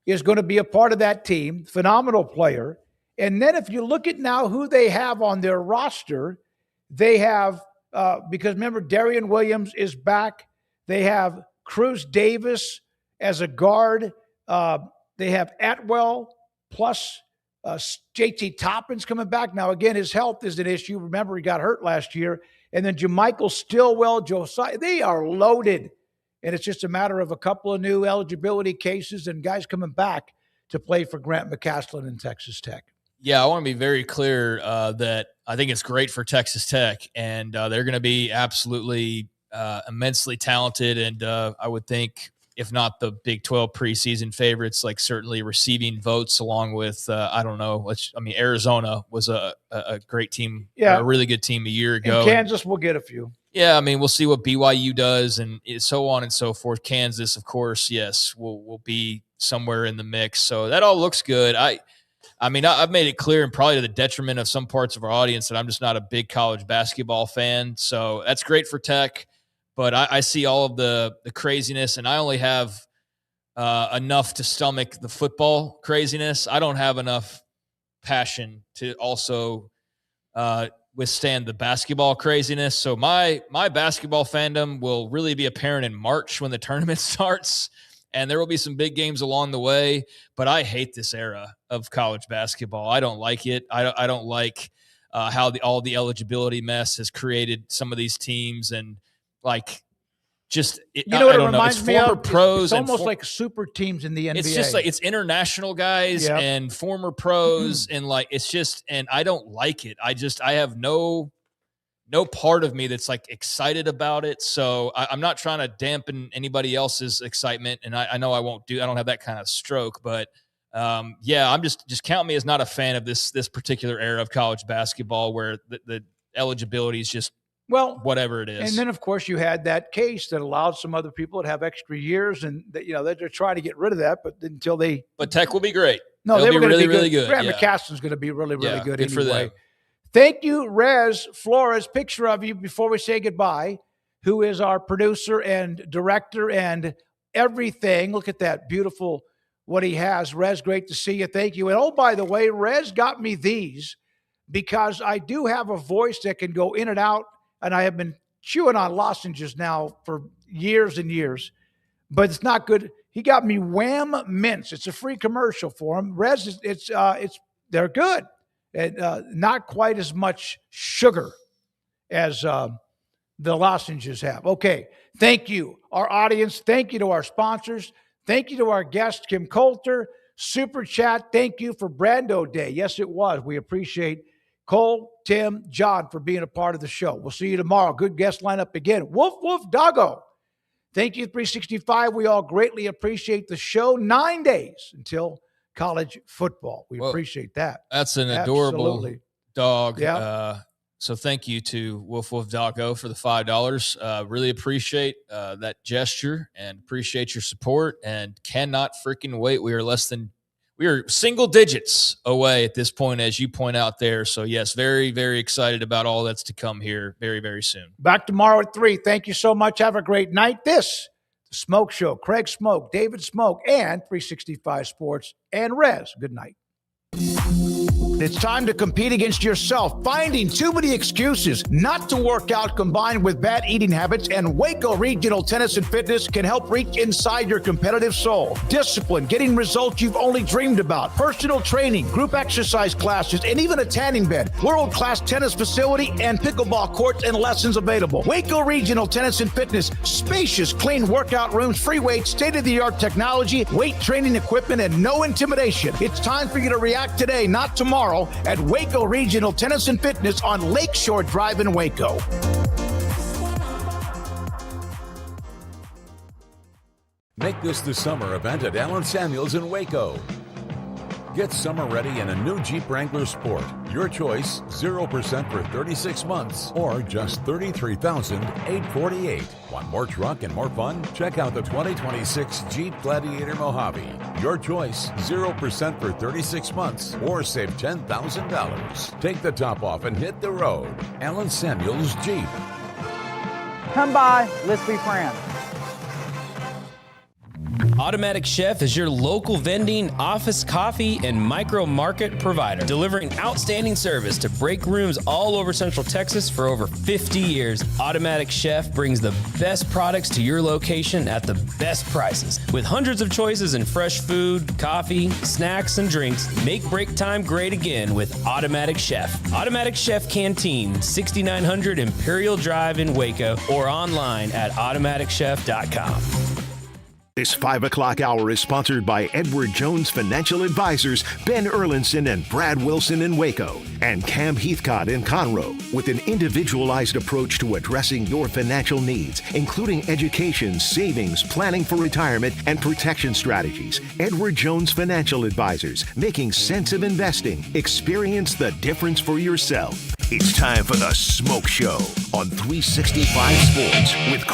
is going to be a part of that team, phenomenal player. And then if you look at now who they have on their roster, they have, because remember, Darian Williams is back. They have Cruz Davis as a guard. They have Atwell plus JT Toppin's coming back. Now, again, his health is an issue. Remember, he got hurt last year. And then Jermichael Stillwell, Josiah. They are loaded. And it's just a matter of a couple of new eligibility cases and guys coming back to play for Grant McCaslin and Texas Tech. Yeah, I want to be very clear that I think it's great for Texas Tech, and they're going to be absolutely immensely talented. And I would think, if not the Big 12 preseason favorites, like certainly receiving votes along with, Arizona was a great team, a really good team a year ago. And Kansas will get a few. Yeah, I mean, we'll see what BYU does and so on and so forth. Kansas, of course, yes, will be somewhere in the mix. So that all looks good. I've made it clear, and probably to the detriment of some parts of our audience, that I'm just not a big college basketball fan. So that's great for Tech, but I see all of the craziness, and I only have enough to stomach the football craziness. I don't have enough passion to also withstand the basketball craziness. So my basketball fandom will really be apparent in March when the tournament starts, and there will be some big games along the way. But I hate this era of college basketball. I don't like it. I don't like how all the eligibility mess has created some of these teams, and like just it, you know what I don't it reminds know. It's me former of? pros. It's almost like super teams in the NBA. It's just like it's international guys and former pros, and like it's just, and I don't like it. I have no part of me that's like excited about it. So I'm not trying to dampen anybody else's excitement, and I know I don't have that kind of stroke, but I'm just count me as not a fan of this particular era of college basketball where the eligibility is just whatever it is. And then, of course, you had that case that allowed some other people to have extra years, and they're trying to get rid of that, but until they. But Tech will be great. No, they'll they were going to be really good. Grant McCaslin's going to be really, really good anyway. For them. Thank you, Rez Flores. Picture of you before we say goodbye, who is our producer and director and everything. Look at that beautiful what he has. Rez, great to see you. Thank you. And oh, by the way, Rez got me these because I do have a voice that can go in and out. And I have been chewing on lozenges now for years and years, but it's not good. He got me Wham Mints. It's a free commercial for him. Rez, they're good, and not quite as much sugar as the lozenges have. Okay, thank you, our audience. Thank you to our sponsors. Thank you to our guest, Kim Coulter. Super chat. Thank you for Brando Day. Yes, it was. We appreciate Cole, Tim, John for being a part of the show. We'll see you tomorrow. Good guest lineup again. Woof, woof, doggo. Thank you, 365. We all greatly appreciate the show. 9 days until college football. We appreciate that. That's an adorable dog. Yeah. So thank you to Woof Woof Doggo for the $5. Really appreciate that gesture and appreciate your support, and cannot freaking wait. We are single digits away at this point, as you point out there. So, yes, very, very excited about all that's to come here very, very soon. Back tomorrow at 3. Thank you so much. Have a great night. This, The Smoak Show. Craig Smoak, David Smoak, and 365 Sports, and Rez. Good night. It's time to compete against yourself, finding too many excuses not to work out combined with bad eating habits, and Waco Regional Tennis and Fitness can help reach inside your competitive soul. Discipline, getting results you've only dreamed about, personal training, group exercise classes, and even a tanning bed, world-class tennis facility, and pickleball courts and lessons available. Waco Regional Tennis and Fitness, spacious, clean workout rooms, free weights, state-of-the-art technology, weight training equipment, and no intimidation. It's time for you to react today, not tomorrow, at Waco Regional Tennis and Fitness on Lakeshore Drive in Waco. Make this the summer event at Allen Samuels in Waco. Get summer ready in a new Jeep Wrangler Sport. Your choice, 0% for 36 months or just $33,848. Want more truck and more fun? Check out the 2026 Jeep Gladiator Mojave. Your choice, 0% for 36 months or save $10,000. Take the top off and hit the road. Allen Samuels Jeep. Come by, let's be friends. Automatic Chef is your local vending, office coffee, and micro market provider, delivering outstanding service to break rooms all over Central Texas for over 50 years. Automatic Chef brings the best products to your location at the best prices. With hundreds of choices in fresh food, coffee, snacks, and drinks, make break time great again with Automatic Chef. Automatic Chef Canteen, 6900 Imperial Drive in Waco, or online at automaticchef.com. This 5 o'clock hour is sponsored by Edward Jones Financial Advisors, Ben Erlinson and Brad Wilson in Waco, and Cam Heathcott in Conroe, with an individualized approach to addressing your financial needs, including education, savings, planning for retirement, and protection strategies. Edward Jones Financial Advisors, making sense of investing. Experience the difference for yourself. It's time for the Smoke Show on 365 Sports with Chris